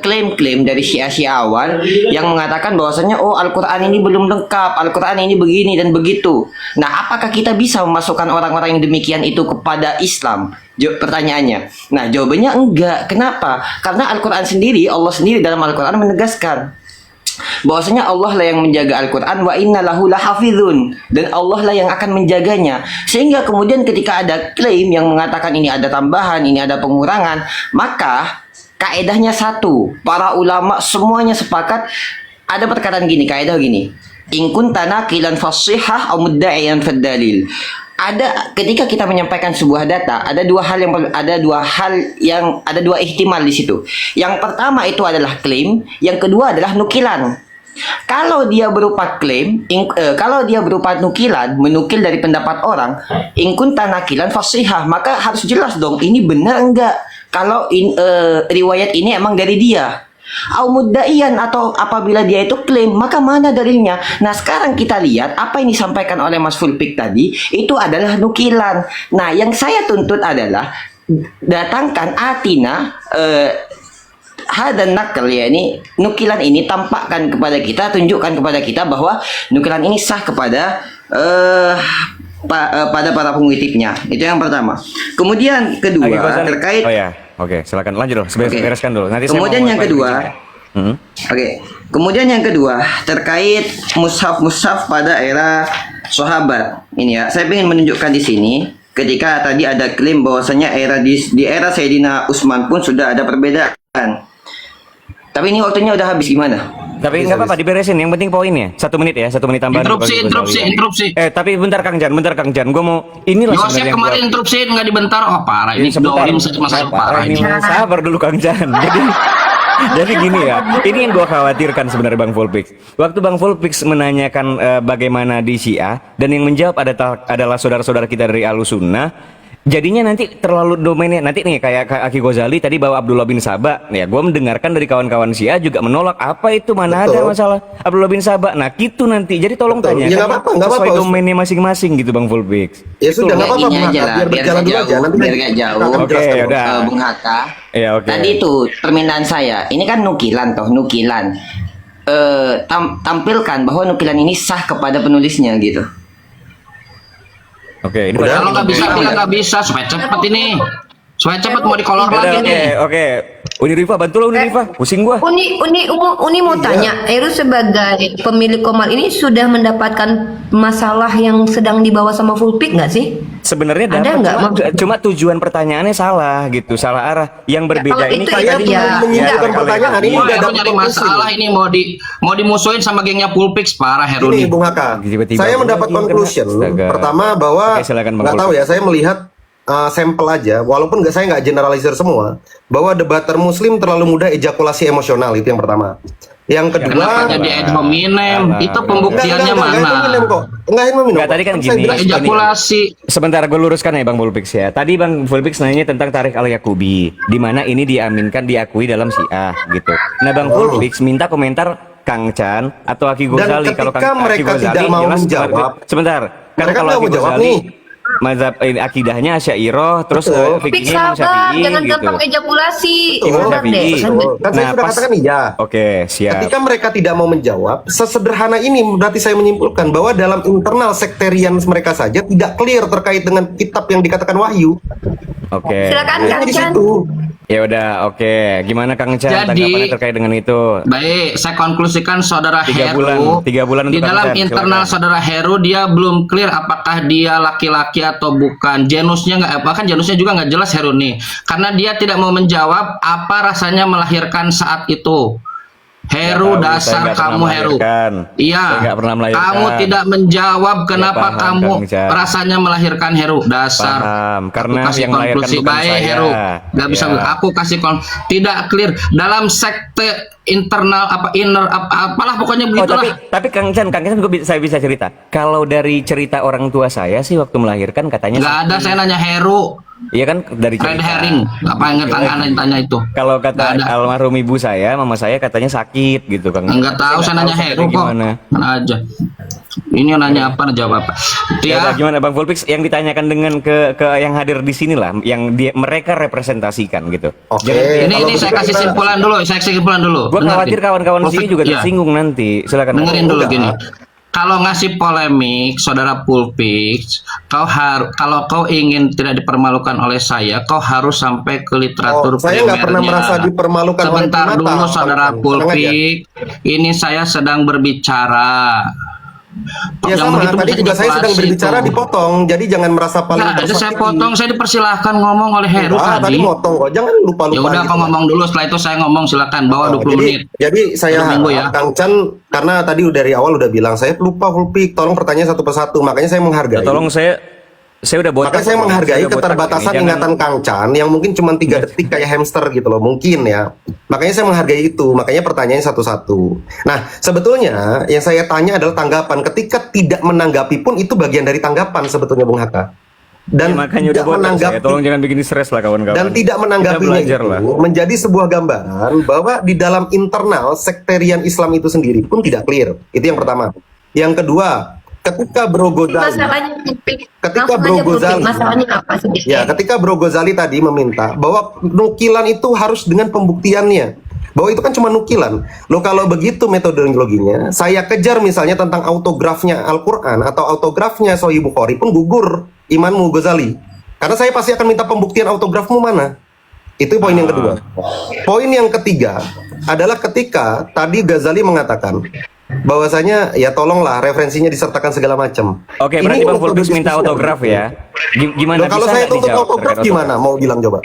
klaim-klaim dari Syiah awal yang mengatakan bahwasanya Al-Quran ini belum lengkap, Al-Quran ini begini dan begitu. Nah, apakah kita bisa memasukkan orang-orang yang demikian itu kepada Islam? Pertanyaannya. Nah, jawabannya enggak. Kenapa? Karena Al-Quran sendiri, Allah sendiri dalam Al-Quran menegaskan bahwasanya Allah lah yang menjaga Al-Quran, wa inna lahu lahafizun, dan Allah lah yang akan menjaganya. Sehingga kemudian ketika ada klaim yang mengatakan ini ada tambahan, ini ada pengurangan, maka kaedahnya satu, para ulama semuanya sepakat. Ada perkataan gini, kaedah gini, in kunta naqilan fasihah aw mudda'iyan fadalil. Ada ketika kita menyampaikan sebuah data, ada dua ihtimal di situ. Yang pertama itu adalah klaim, yang kedua adalah nukilan. Kalau dia berupa klaim, kalau dia berupa nukilan, menukil dari pendapat orang, in kunta naqilan fasihah, maka harus jelas dong ini benar enggak. Kalau riwayat ini emang dari dia. Au muddaiyan, atau apabila dia itu klaim, maka mana dalilnya? Nah, sekarang kita lihat apa yang disampaikan oleh Mas Fulpik tadi itu adalah nukilan. Nah, yang saya tuntut adalah datangkan atina hadan nakal, ya, ini nukilan ini tampakkan kepada kita, tunjukkan kepada kita bahwa nukilan ini sah kepada pada para pengutipnya. Itu yang pertama. Kemudian kedua Aki Ghazali. terkait Oh ya. Oke, silakan lanjut dulu. Oke. Bereskan dulu. Nanti saya Kemudian mau yang mulai kedua, Hmm. Oke, kemudian yang kedua terkait mushaf pada era sahabat. Ini ya, saya ingin menunjukkan di sini ketika tadi ada klaim bahwasanya di era Sayyidina Utsman pun sudah ada perbedaan. Tapi ini waktunya udah habis, gimana? Tapi nggak apa-apa diberesin. Yang penting poinnya 1 menit ya, 1 menit tambahan. Interupsi. Tapi bentar Kang Jan. Gue mau inilah Yosef sebenarnya kemarin gua- interupsi nggak dibentar. Oh parah ini sebentar. zolim masalah parah ini. Sabar dulu Kang Jan. Jadi gini ya, ini yang gue khawatirkan sebenarnya Bang Fulpix. Waktu Bang Fulpix menanyakan bagaimana di Syiah, dan yang menjawab adalah saudara-saudara kita dari Ahlussunnah, jadinya nanti terlalu domainnya. Nanti nih kayak Aki Ghazali tadi bawa Abdullah bin Saba. Ya, gue mendengarkan dari kawan-kawan Syiah juga menolak. Apa itu, mana ada Betul. masalah Abdullah bin Saba. Nah gitu nanti. Jadi tolong Betul. tanya Ya, nggak apa-apa, nggak sesuai apa-apa, domainnya masing-masing gitu Bang Fulpix. Ya sudah, nggak apa-apa, Ini Bung aja Hatta, lah, biar berjalan dulu aja. Nanti biar gak jauh. kita akan Oke, jelaskan. udah. Bung Hatta. Ya, oke. Tadi itu permintaan saya, ini kan nukilan. Tampilkan bahwa nukilan ini sah kepada penulisnya gitu. Oke, ini Udah. Kalau nggak bisa bilang nggak bisa, supaya cepet ini. Supaya cepet mau dikolor lagi Oke, nih. oke. Uni Rifa, bantulah Uni Rifa. Pusing gua. Uni mau tanya, Heru sebagai pemilik Komal ini sudah mendapatkan masalah yang sedang dibawa sama full pick nggak sih? Sebenarnya Ada dapat, nggak cuma tujuan pertanyaannya salah gitu, salah arah. Yang berbeda kalau ini itu kan ya, tadi ya, menyimpulkan enggak. pertanyaan ini Wah, udah Heru dapat nyari konklusi. masalah ini mau dimusuhin sama gengnya Pulpix, parah Heru Ini nih. Bung Haka, Tiba-tiba saya lagi mendapat yang kena. conclusion. Astaga. Pertama bahwa Oke, silakan, Bang nggak tahu ya, saya melihat sampel aja, walaupun saya nggak generalisir semua, bahwa debater Muslim terlalu mudah ejakulasi emosional, itu yang pertama. Yang kedua, Kenapa jadi ad hominem? Alah, Itu udah. pembuktiannya Nggak mana? hominem kok. Nggak hominem Nggak, kok. tadi kan Saya gini. bilang- Ejakulasi. Sebentar gue luruskan ya Bang Fulpix ya. Tadi Bang Fulpix nanya tentang Tarik Al-Yaqubi, di mana ini diaminkan diakui dalam Syiah gitu. Nah Bang Fulpix minta komentar Kang Chan atau Aki Ghazali. Kalau ketika mereka tidak mau menjawab, sebentar. Kan mereka kalau nggak Aki mau jawab Ghazali nih. mazhab akidahnya Asy'ariyah, terus Betul. Pik fikihnya Imam sabar, Syafi'i jangan gitu. gampang ejakulasi. Imam Sabar Syafi'i. deh. Betul. Kan saya Nah, sudah pas- katakan iya. Oke, siap. Ketika mereka tidak mau menjawab, sesederhana ini berarti saya menyimpulkan bahwa dalam internal sektarian mereka saja tidak clear terkait dengan kitab yang dikatakan wahyu. Oke. Silakan Itu Kang di Chan. situ. Ya udah, oke. Gimana Kang Chan Jadi- tanggapannya terkait dengan itu? Baik, saya konklusikan saudara 3 Heru. bulan, 3 bulan Di untuk dalam Kang Chan, internal silakan. saudara Heru dia belum clear apakah dia laki-laki atau bukan. Genusnya nggak, bahkan genusnya juga nggak jelas Heru nih. Karena dia tidak mau menjawab apa rasanya melahirkan saat itu. Heru, Nggak tahu, saya dasar nggak pernah kamu Heru. melahirkan. Iya. Saya nggak pernah melahirkan. Kamu tidak menjawab kenapa paham, kamu Kang Chan. rasanya melahirkan Heru. Dasar. Paham, karena Aku kasih yang melahirkan konklusi bukan baik saya. Heru. Nggak bisa Ya. aku kasih tidak clear dalam sekte internal apa inner apalah pokoknya Oh, begitulah. tapi Kang Chan saya bisa cerita. Kalau dari cerita orang tua saya sih waktu melahirkan katanya Nggak ada, saya nanya Heru. Iya kan dari Red cerita. herring. Apa yang tanya itu? Kalau kata Nggak ada. almarhum ibu saya, mama saya katanya sakit gitu Kang. Enggak tahu, saya nanya Heru kok. Gimana? Mana aja. Ini nanya apa, jawab apa. Itu Ya, udah, ya. gimana Bang Fulpix yang ditanyakan dengan ke yang hadir di sini lah, yang mereka representasikan gitu. Oke. Jangan- Ini Kalau saya begitu kasih kita- simpulan dulu, saya kasih simpulan dulu. Gua Dengerin. khawatir kawan-kawan di sini juga Iya. tersinggung nanti. Silakan. Dengerin dulu Udah. gini. Kalau ngasih polemik, saudara Pulpix, kalau kau ingin tidak dipermalukan oleh saya, kau harus sampai ke literatur saya nggak pernah primernya. merasa dipermalukan oleh Sebentar primata, dulu, saudara Kang Chan. Tenang Pulpix. Ini saya sedang berbicara. Ya Yang sama, begitu tadi bisa juga saya sedang diplasi berbicara tuh. dipotong, jadi jangan merasa paling Nggak ada, saya tersakiti. potong, saya dipersilahkan ngomong oleh Heru Ah, tadi tadi. motong kok, jangan lupa-lupa. Ya udah, gitu. kau ngomong dulu, setelah itu saya ngomong, silakan bawa 20 jadi, menit. Jadi saya Satu minggu ya. Kang Chan, karena tadi dari awal udah bilang, saya lupa full pick, tolong pertanyaan satu persatu, makanya saya menghargai. Ya, tolong saya udah botak. Makanya saya menghargai Saya udah botak keterbatasan ini, jangan- ingatan Kang Chan yang mungkin cuma 3 detik kayak hamster gitu loh, mungkin ya. Makanya saya menghargai itu, makanya pertanyaannya satu-satu. Nah, sebetulnya yang saya tanya adalah tanggapan. Ketika tidak menanggapi pun itu bagian dari tanggapan sebetulnya Bung Hatta. Dan Ya, makanya udah tidak botak menanggapi saya. Tolong jangan bikin stres lah kawan-kawan. dan tidak menanggapinya Kita belajar itu lah. menjadi sebuah gambaran bahwa di dalam internal sektarian Islam itu sendiri pun tidak clear. Itu yang pertama. Yang kedua, ketika Bro Ghazali Masalahnya Pik. Ketika Langsung Bro aja, Pik. Ghazali- Masalahnya apa sih? ya, ketika Bro Ghazali tadi meminta bahwa nukilan itu harus dengan pembuktiannya. Bahwa itu kan cuma nukilan. Loh kalau begitu metodologinya, saya kejar misalnya tentang autografnya Al-Qur'an atau autografnya Sahih Bukhari pun gugur imanmu Ghazali. Karena saya pasti akan minta pembuktian autografmu mana. Itu poin yang kedua. Poin yang ketiga adalah ketika tadi Ghazali mengatakan bahwasanya ya tolonglah referensinya disertakan segala macam. Oke, Ini berarti Bang metode Fulpix minta diskusi. autograf ya. Gimana Loh, kalau bisa saya nggak tuntut dijawab autograf terkait gimana? Mau bilang coba.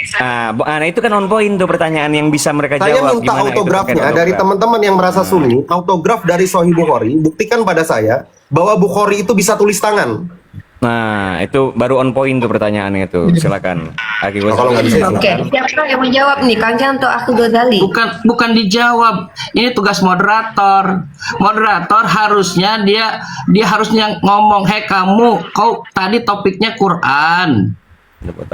Nah, itu kan on point tuh pertanyaan yang bisa mereka Saya jawab. minta Gimana itu autografnya terkait dari autograf? teman-teman yang merasa sunyi, autograf dari Sahih Bukhari, buktikan pada saya bahwa Bukhari itu bisa tulis tangan. Nah, itu baru on point tuh pertanyaannya itu. Silakan. Aki Nah, kalau nggak bisa, Oke, siapa yang menjawab nih? Kang Chan atau aku Ghazali? Bukan dijawab. Ini tugas moderator. Moderator harusnya dia harusnya ngomong, "Hei kamu, kau tadi topiknya Quran.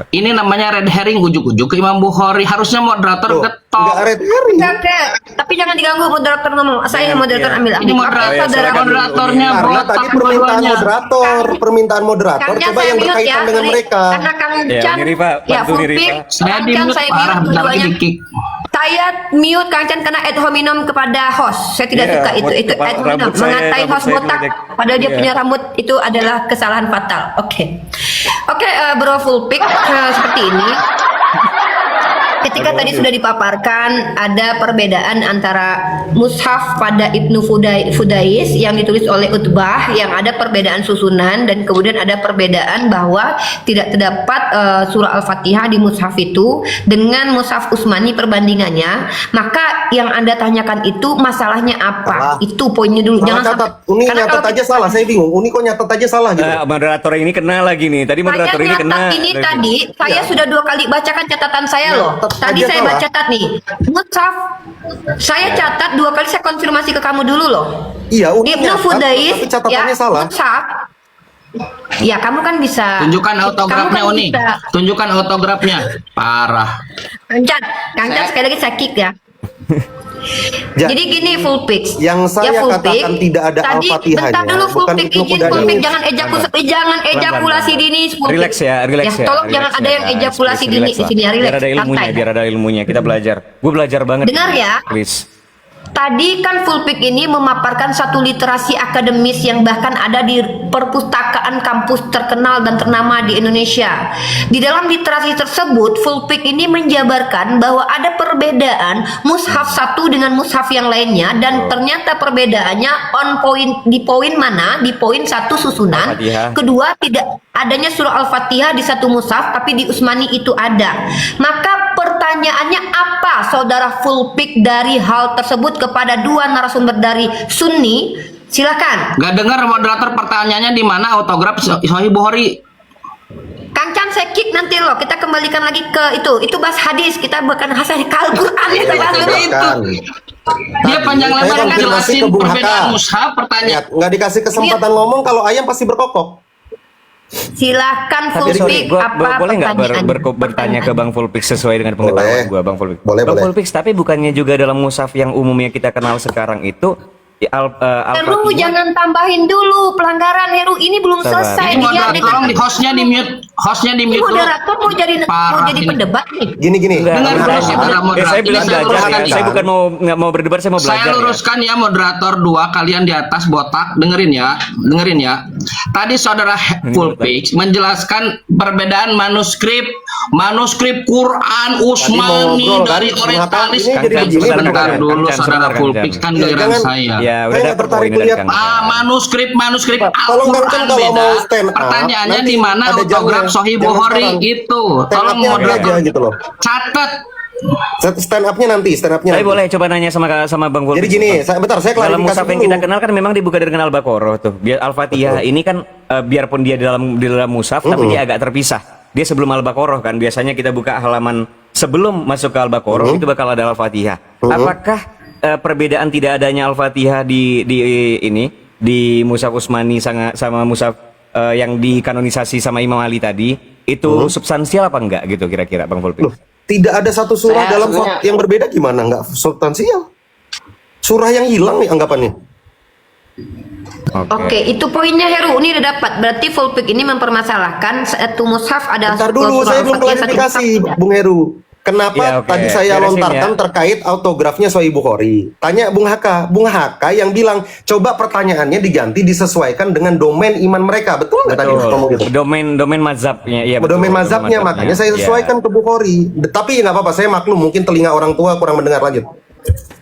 Ini namanya red herring, ujuk-ujuk ke Imam Bukhari." Harusnya moderator Tuh, getok. nggak red herring. Oke, tapi jangan diganggu moderator ngomong. Saya moderator ambil. Ini moderator, ya, silakan. moderatornya Karena botak tadi permintaan dua-duanya. permintaan moderator, Kang Chan coba saya yang mute berkaitan ya, dengan mereka. Karena Kang Ya, Chan, Uni Rifa, ya bantu full Uni Rifa. pick. Saya Kang di Chan mute saya parah, mute bentar lagi dua-duanya. di-kick. Saya mute Kang Chan karena ad hominem kepada host. Saya tidak Iya, suka itu. buat Itu kepala ad hominem. rambut saya, Mengatai rambut host saya botak diledek. padahal dia Iya. punya rambut itu adalah kesalahan fatal. Oke. Oke, Bro Fulpik, seperti ini. Ketika tadi sudah dipaparkan ada perbedaan antara mushaf pada Ibnu Fudais yang ditulis oleh Utbah, yang ada perbedaan susunan, dan kemudian ada perbedaan bahwa tidak terdapat surah Al-Fatihah di mushaf itu dengan mushaf Utsmani perbandingannya. Maka yang Anda tanyakan itu masalahnya apa? Salah. Itu poinnya dulu. Jangan catat. Uni karena nyatet kalau aja salah. Saya bingung. Uni kok nyatet aja salah gitu. Moderator ini kena lagi nih. Tadi moderator saya ini nyatat kena. ini tadi, saya sudah 2 kali bacakan catatan saya loh. Nyatet Tadi aja saya salah. catat nih, mushaf. Saya catat 2 kali, saya konfirmasi ke kamu dulu loh. Iya, Uni Ibnu nyatet, Fudais, tapi catatannya salah. mushaf. Ya, kamu kan bisa. Tunjukkan autografnya, kamu kan Uni. bisa. Tunjukkan autografnya. Parah. Kang Chan sekali lagi saya kick ya. Ja- Jadi gini full pitch. Yang saya full katakan pitch. tidak ada Tadi, Al-Fatihahnya, bentar dulu full bukan pitch, Ibnu izin full Fudais. pitch, jangan ejakulasi dini. full pitch. Relax ya, relax ya. Tolong relax jangan ada ya, yang ejakulasi please, dini relax di lah. sini ya, relax. Biar ada ilmunya, santai. biar ada ilmunya. Kita belajar. Gue belajar banget. Dengar ya. Please. Tadi kan Fulpik ini memaparkan satu literasi akademis yang bahkan ada di perpustakaan kampus terkenal dan ternama di Indonesia. Di dalam literasi tersebut, Fulpik ini menjabarkan bahwa ada perbedaan mushaf satu dengan mushaf yang lainnya, dan ternyata perbedaannya on point. Di poin mana? Di poin 1 susunan. Al-Fatihah. Kedua, tidak adanya surah Al-Fatihah di satu mushaf, tapi di Utsmani itu ada. Maka pertanyaannya apa, saudara Fulpik, dari hal tersebut kepada 2 narasumber dari Sunni? Silakan. Gak dengar moderator, pertanyaannya di mana autograf Sahih Bukhari? Kang Chan saya kick nanti loh. Kita kembalikan lagi ke itu bahas hadis. Kita bukan bahas Al-Quran, kita bahas dulu. Silakan. Dia panjang Saya lebar konfirmasi jelasin ke Bung perbedaan Haka. mushaf, Ya, pertanyaan. nggak dikasih kesempatan ngomong, kalau ayam pasti berkokok. Silakan Tapi sorry, Fulpik, gua apa boleh nggak pertanyaannya? bertanya ke Bang Fulpix sesuai dengan pengetahuan Boleh. gua, Bang Fulpix. Boleh, Bang boleh. Fulpix, tapi bukannya juga dalam mushaf yang umumnya kita kenal sekarang itu Heru, Al-Fatihah. jangan tambahin dulu pelanggaran. Heru, ini belum Sabar. selesai. Ini Dia moderator, tolong di hostnya di mute, ini dulu. moderator mau jadi Parah ini. pendebat nih. Gini. Enggak, Dengar enggak, dulu sih, enggak. Bang Moderator. Saya bilang Ini saya belajar ya. luruskan. Saya bukan nggak mau berdebat, saya mau belajar. Saya luruskan ya moderator 2, kalian di atas botak, dengerin ya. Tadi saudara Fulpix menjelaskan perbedaan manuskrip Quran Utsmani ngobrol, kan? dari orientalis. Ini jadi begini, Sebentar Kang dulu Chan, saudara Kang Chan. Fulpix, kan Ya, giliran jangan- saya. Ya, udah Saya dapat tertarik poin dari lihat. Kang Chan. Manuskrip Tolong Kang Chan, Al-Quran kalau beda. mau stand up, Pertanyaannya nanti di mana ada autograf jamnya. Sahih Jangan Bukhari sekarang. itu? Stand Tolong up-nya nanti moderator aja gitu loh. catat. Stand up-nya nanti. Saya boleh coba nanya sama Bang Fulpix. Jadi gini, saya Dalam klarifikasi mushaf yang dulu. kita kenal kan memang dibuka dengan Al-Baqarah tuh. Biar Al-Fatihah ini kan biarpun dia di dalam mushaf tapi dia agak terpisah. Dia sebelum Al-Baqarah kan. Biasanya kita buka halaman sebelum masuk ke Al-Baqarah itu bakal ada Al-Fatihah. Apakah perbedaan tidak adanya Al-Fatihah di mushaf Utsmani sama mushaf yang dikanonisasi sama Imam Ali tadi itu substansial apa enggak gitu kira-kira Bang Fulpix? Loh, tidak ada satu surah Saya dalam sebenarnya- yang berbeda, gimana nggak substansial? Surah yang hilang nih anggapannya. Oke, itu poinnya Heru. Ini udah dapat. Berarti Fulpik ini mempermasalahkan satu mushaf ada Bentar dulu, surah saya belum Al-Fatihah, satu klarifikasi, mushaf tidak. Bung Heru. Kenapa Iya, oke. tadi saya Beresin lontarkan ya. terkait autografnya Sahih Bukhari? Tanya Bung Haka yang bilang coba pertanyaannya diganti disesuaikan dengan domain iman mereka, betul nggak tadi ngomong gitu? Domain mazhabnya, iya betul. Domain mazhabnya, makanya saya Iya. sesuaikan ke Bukhari. Tapi nggak apa-apa, saya maklum mungkin telinga orang tua kurang mendengar, lanjut.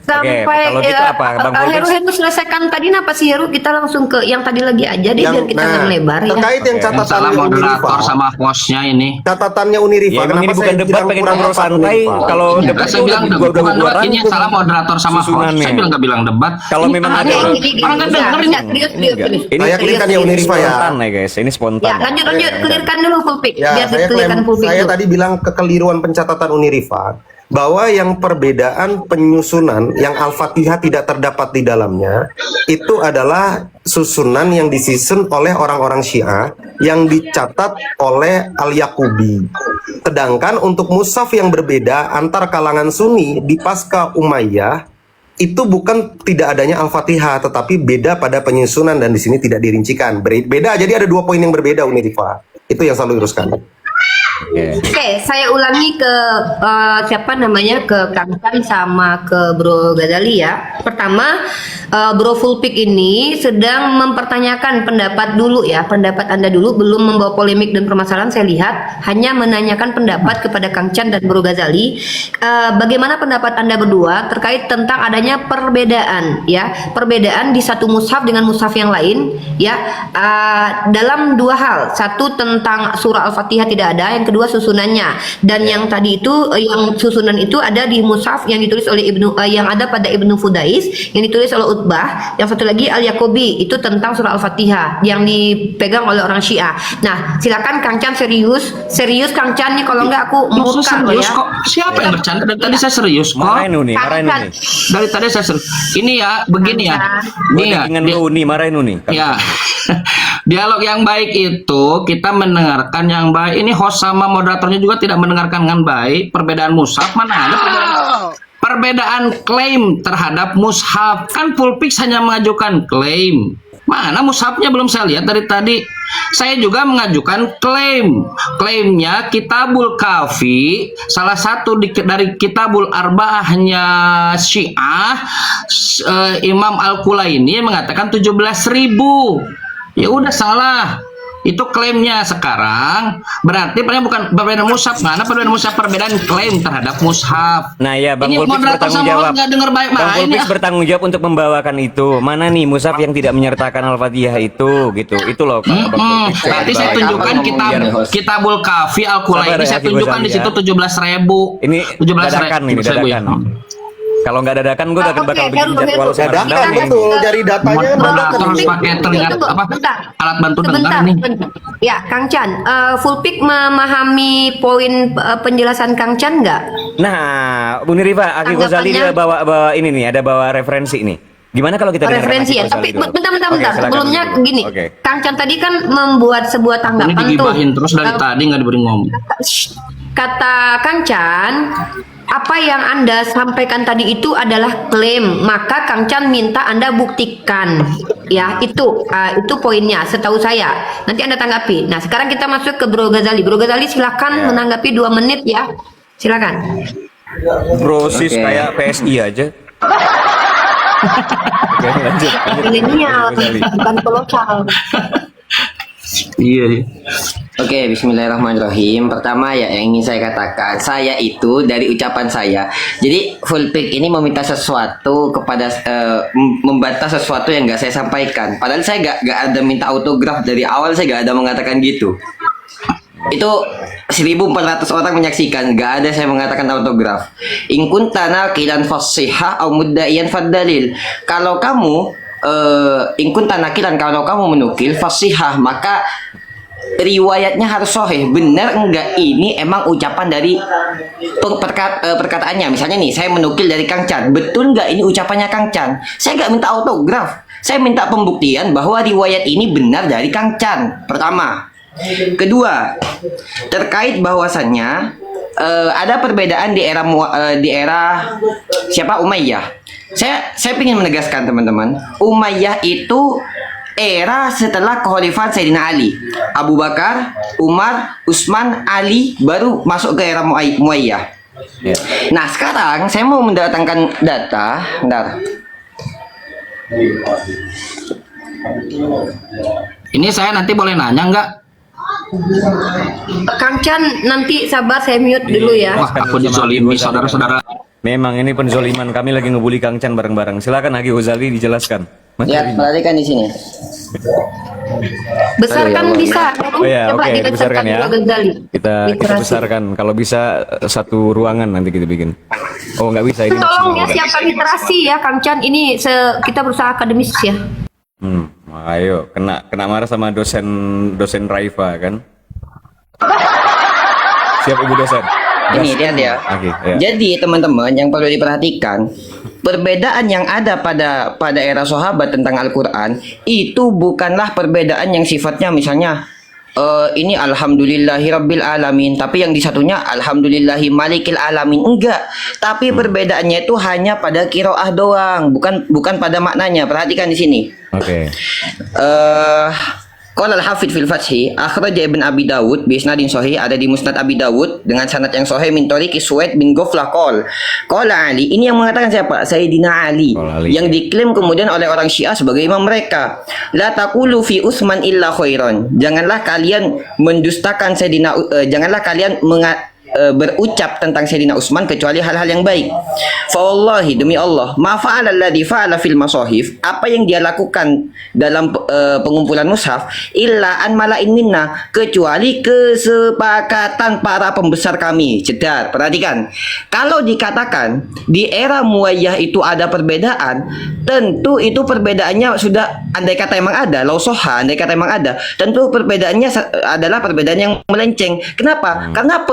Sampai kalau gitu apa, Bang Fulpix? Heru selesaikan tadi apa sih Heru? Kita langsung ke yang tadi lagi aja deh, biar kita nggak lebar ya. terkait yang Oke. Salah catatannya moderator Unirifa, sama hostnya ini. catatannya Unirifa. Ya, emang ini bukan debat, pengen ngobrol santai. Kalau Ya, debat saya bilang gua bukan debat, ini rangkum salah moderator sama host. susunannya. Saya bilang nggak bilang debat. Kalau Ini memang aneh. ada- Orang nggak dengerin. Serius. Saya clearkan ya Unirifa ya. Spontan ya guys, ini spontan. Ya, lanjut, clearkan dulu Fulpik. Ya, Biar saya clearkan Fulpik saya dulu. tadi bilang kekeliruan pencatatan Unirifa bahwa yang perbedaan penyusunan yang Al-Fatihah tidak terdapat di dalamnya itu adalah susunan yang disusun oleh orang-orang Syiah yang dicatat oleh Al-Yaqubi. Sedangkan untuk mushaf yang berbeda antar kalangan Sunni di pasca Umayyah itu bukan tidak adanya Al-Fatihah, tetapi beda pada penyusunan, dan di sini tidak dirincikan. Beda, jadi ada 2 poin yang berbeda Unirifa. Itu yang selalu luruskan. Oke, saya ulangi ke siapa namanya, ke Kang Chan sama ke Bro Ghazali ya. Pertama, Bro Fulpik ini sedang mempertanyakan pendapat dulu ya, pendapat Anda dulu, belum membawa polemik dan permasalahan. Saya lihat hanya menanyakan pendapat kepada Kang Chan dan Bro Ghazali. Bagaimana pendapat Anda berdua terkait tentang adanya perbedaan ya, perbedaan di satu mushaf dengan mushaf yang lain ya, dalam dua hal. Satu tentang surah Al-Fatihah tidak ada, yang kedua susunannya. Dan yang tadi itu yang susunan itu ada di mushaf yang ditulis oleh yang ada pada Ibnu Fudais, yang ditulis oleh Utbah. Yang satu lagi Al-Yaqubi, itu tentang surah Al-Fatihah yang dipegang oleh orang Syiah. Nah, silakan Kang Chan serius Kang Chan nih, kalau enggak aku Maksud murka loh serius ya. kok? Siapa yang bercanda? Dari tadi saya serius kok. Marahin nih, marahin Kang nih. Dari tadi saya serius. Ini ya, begini ya. Gue Ini ya. dengan Rooney, marahin nih. Ya, dialog yang baik itu kita mendengarkan yang baik. Ini host sama moderatornya juga tidak mendengarkan dengan baik. Perbedaan mushaf mana ada perbedaan klaim terhadap mushaf. Kan Pulpix hanya mengajukan klaim. Mana mushafnya belum saya lihat dari tadi. Saya juga mengajukan klaim. Klaimnya Kitabul Kafi, salah satu dari Kitabul Arba'ahnya Syiah, Imam Al-Kulaini mengatakan 17.000. Ya udah salah. Itu klaimnya sekarang. Berarti bukan perbedaan mushaf. Mana perbedaan mushaf? Perbedaan klaim terhadap mushaf. Nah ya, Bang Ini Pulpix moderator bertanggung sama jawab. nggak dengar baik Bang main Pulpix ya. bertanggung jawab untuk membawakan itu. Mana nih mushaf yang tidak menyertakan Al-Fatihah itu, gitu. Itu loh, Bang Pulpix. Nanti saya Baik, tunjukkan apa ngomong biar Kitabul Kafi Al-Kulaini. Sabar ya, Saya Ki tunjukkan di Ghazali situ ya. 17.000. Ini 17.000. dadakan nih, dadakan. Kalau nggak dadakan, gue bakal Oke, bikin Heru, jadwal Heru. sama Dadakan Rendang nih. betul, dari datanya Moderator dadakan. harus pakai terlihat Tunggu, apa? bentar. Alat bantu dengar Sebentar, nih. bentar. Ya, Kang Chan, Fulpik memahami poin penjelasan Kang Chan nggak? Nah, Bu Niriva, Aki Ghazali dia bawa ini nih, ada bawa referensi nih. Gimana kalau kita dengarkan Referensi Aki ya, Ghazali tapi dulu? bentar. Oke, silakan Sebelumnya dulu. gini, Oke. Kang Chan tadi kan membuat sebuah Ini tanggapan tuh. digibahin terus dari tadi nggak diberi ngomong. Kata Kang Chan, apa yang Anda sampaikan tadi itu adalah klaim, maka Kang Chan minta Anda buktikan. Ya, itu poinnya setahu saya. Nanti Anda tanggapi. Nah, sekarang kita masuk ke Bro Ghazali. Bro Ghazali silakan Ya. menanggapi 2 menit ya. Silakan. Brosis Oke. kayak PSI aja. Oke, lanjut. Milenial, Ghazali. bukan kolosal. Iya. Oke, bismillahirrahmanirrahim. Pertama ya yang ingin saya katakan, saya itu dari ucapan saya. Jadi Fulpik ini meminta sesuatu kepada membantah sesuatu yang nggak saya sampaikan. Padahal saya nggak ada minta autograf dari awal, saya nggak ada mengatakan gitu. Itu 1.400 orang menyaksikan, nggak ada saya mengatakan autograf. In kunta naqilan fasihah au muddaiyan fadalil. Kalau kamu in kunta naqilan, kalau kamu menukil fasihah, maka riwayatnya harus sahih. Benar enggak ini emang ucapan dari perkataannya. Misalnya nih, saya menukil dari Kang Chan. Betul enggak ini ucapannya Kang Chan? Saya enggak minta autograf. Saya minta pembuktian bahwa riwayat ini benar dari Kang Chan. Pertama. Kedua, terkait bahwasannya ada perbedaan di era siapa, Umayyah. Saya ingin menegaskan teman-teman, Umayyah itu era setelah kekhalifahan Sayyidina Ali. Abu Bakar, Umar, Utsman, Ali baru masuk ke era Muayyah. Ya. Nah, sekarang saya mau mendatangkan data. Bentar. Ini saya nanti boleh nanya nggak? Kang Chan, nanti sabar, saya mute dulu ya. Wah, aku dizolimi saudara-saudara. Memang ini penzoliman, kami lagi ngebully Kang Chan bareng-bareng. Silakan Aki Ghazali dijelaskan. Mas Lihat, Ari. perhatikan di sini. Besarkan Aduh, ya bisa. Oh ya, Coba oke, dibesarkan besarkan ya. Bro Ghazali. Kita Literasi. besarkan. Kalau bisa satu ruangan nanti kita bikin. Oh nggak bisa ini. Tolong ya maksimal. siapkan literasi ya Kang Chan, ini kita berusaha akademis ya. Ayo, kena marah sama dosen Raifa kan? Siap Ibu dosen. Ini lihat ya. Oke, ya. Jadi teman-teman yang perlu diperhatikan, perbedaan yang ada pada era sahabat tentang Al-Qur'an itu bukanlah perbedaan yang sifatnya misalnya ini alhamdulillahirabbil alamin, tapi yang di satunya alhamdulillahi malikil alamin. Enggak. Tapi perbedaannya itu hanya pada qiraah doang, bukan pada maknanya. Perhatikan di sini. Oke. Qala al-Hafidz fil Fathhi, akhraja Ibn Abi Dawud bi isnadin sahih, ada di Musnad Abi Dawud dengan sanad yang sahih min tariqi Suwaid bin Ghaflah qala Ali. Ini yang mengatakan siapa? Sayyidina Ali. Ali. Yang diklaim kemudian oleh orang Syiah sebagai imam mereka. La taqulu fi Utsman illa khairan. Janganlah kalian mendustakan janganlah kalian berucap tentang Sayyidina Utsman kecuali hal-hal yang baik. Fa wallahi, demi Allah, ma fa'ala alladhi fa'ala fil masahif, apa yang dia lakukan dalam pengumpulan mushaf, illa an mala'in minna, kecuali kesepakatan para pembesar kami. Cedar, perhatikan. Kalau dikatakan di era Muayyah itu ada perbedaan, tentu itu perbedaannya sudah, andai kata emang ada, lausoha, andai kata emang ada, tentu perbedaannya adalah perbedaan yang melenceng. Kenapa? Karena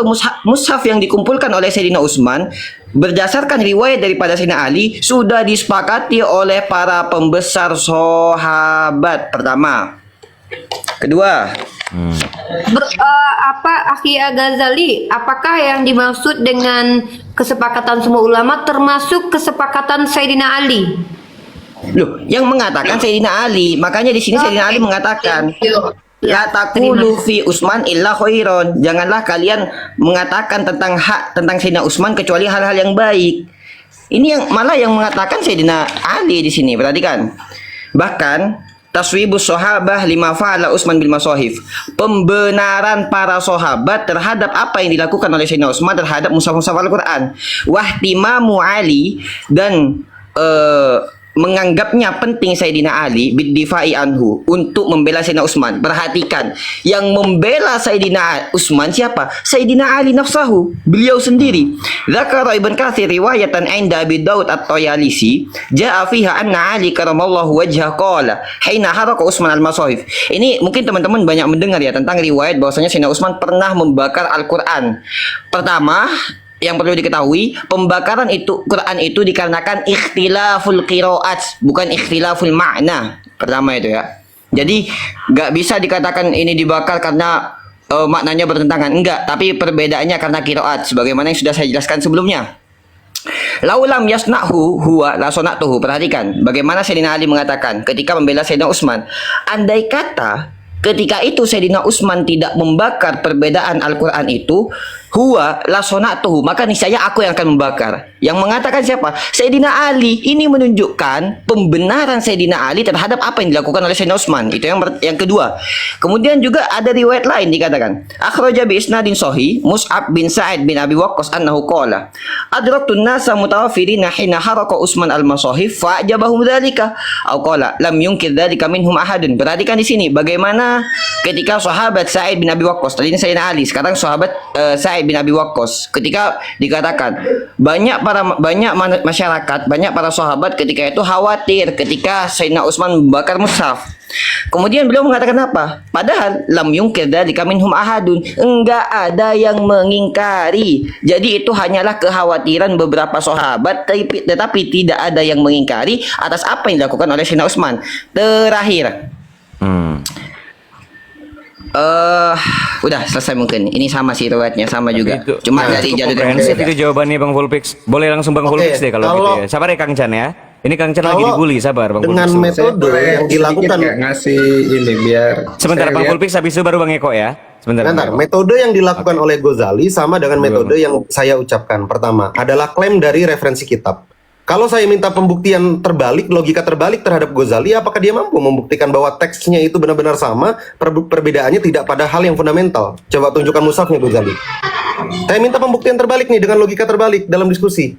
mushaf yang dikumpulkan oleh Sayyidina Utsman berdasarkan riwayat daripada Sayyidina Ali sudah disepakati oleh para pembesar sahabat. Pertama. Kedua, Akhi Ghazali, apakah yang dimaksud dengan kesepakatan semua ulama termasuk kesepakatan Sayyidina Ali? loh, yang mengatakan Sayyidina Ali, makanya di sini Sayyidina Ali mengatakan la taqulu fi Utsman illa khairon. Janganlah kalian mengatakan tentang Sayyidina Utsman kecuali hal-hal yang baik. Ini yang malah yang mengatakan Sayyidina Ali di sini. Perhatikan. Bahkan taswibus sahabah lima fa'ala Utsman bil masahif. Pembenaran para sahabat terhadap apa yang dilakukan oleh Sayyidina Utsman terhadap mushaf-mushaf Al-Qur'an. Wahtimamu Ali, dan menganggapnya penting Sayyidina Ali biddifa'i anhu, untuk membela Sayyidina Utsman. Perhatikan, yang membela Sayyidina Utsman siapa? Sayyidina Ali nafsahu, beliau sendiri. Dzakara Ibn Katsir riwayatan 'inda Abi Daud at-Tayalisi jaa fiha anna Ali karamallahu wajhah qala hina haraka Utsman al-masahif. Ini mungkin teman-teman banyak mendengar ya tentang riwayat bahwasanya Sayyidina Utsman pernah membakar Al-Qur'an. Pertama, yang perlu diketahui, pembakaran itu Quran itu dikarenakan ikhtilaful qiraat, bukan ikhtilaful makna. Pertama itu ya. Jadi nggak bisa dikatakan ini dibakar karena maknanya bertentangan. Enggak, tapi perbedaannya karena qiraat, sebagaimana yang sudah saya jelaskan sebelumnya. Laulam yasna'hu huwa la sona'tuhu. Perhatikan bagaimana Sayyidina Ali mengatakan ketika membela Sayyidina Utsman. Andai kata ketika itu Sayyidina Utsman tidak membakar perbedaan Al-Quran itu, huwa la sona'tuhu, maka niscaya aku yang akan membakar. Yang mengatakan siapa? Sayyidina Ali. Ini menunjukkan pembenaran Sayyidina Ali terhadap apa yang dilakukan oleh Sayyidina Utsman. Itu yang kedua. Kemudian juga ada riwayat lain dikatakan, akhraja bi isnadin sahih Mus'ab bin Sa'id bin Abi Waqqas annahu qala adraktu an-nasa mutawaffirina hina haraka Utsman al-masahif fa'jabahum dzalika aw qala lam yunkir dzalika minhum ahadun. Perhatikan di sini bagaimana ketika sahabat Sa'id bin Abi Waqqas, tadi Sayyidina Ali, sekarang sahabat Sa'id bin Abi Waqqas, ketika dikatakan banyak masyarakat, banyak para sahabat ketika itu khawatir ketika Sayyidina Utsman membakar mushaf. Kemudian beliau mengatakan apa? Padahal lam yungkir dzalika minhum ahadun, enggak ada yang mengingkari. Jadi itu hanyalah kekhawatiran beberapa sahabat, tetapi tidak ada yang mengingkari atas apa yang dilakukan oleh Sayyidina Utsman. Terakhir, udah selesai mungkin. Ini sama sih riwayatnya, sama juga. Cuma dari jalur yang komprehensif berbeda. itu jawabannya Bang Fulpix. Boleh langsung Bang Fulpix deh kalau gitu ya. Sabar ya Kang Chan ya. Ini Kang Chan lagi Kalau dibully, sabar Bang dengan Fulpix. metode yang dilakukan, ngasih ini biar Sebentar saya Bang lihat. Fulpix, habis itu baru Bang Eko ya. Sebentar. Bentar, Bang Eko. metode yang dilakukan oleh Ghazali sama dengan metode yang saya ucapkan. Pertama adalah klaim dari referensi kitab. Kalau saya minta pembuktian terbalik, logika terbalik terhadap Ghazali, apakah dia mampu membuktikan bahwa teksnya itu benar-benar sama, perbedaannya tidak pada hal yang fundamental? Coba tunjukkan mushafnya Ghazali. Saya minta pembuktian terbalik nih dengan logika terbalik dalam diskusi.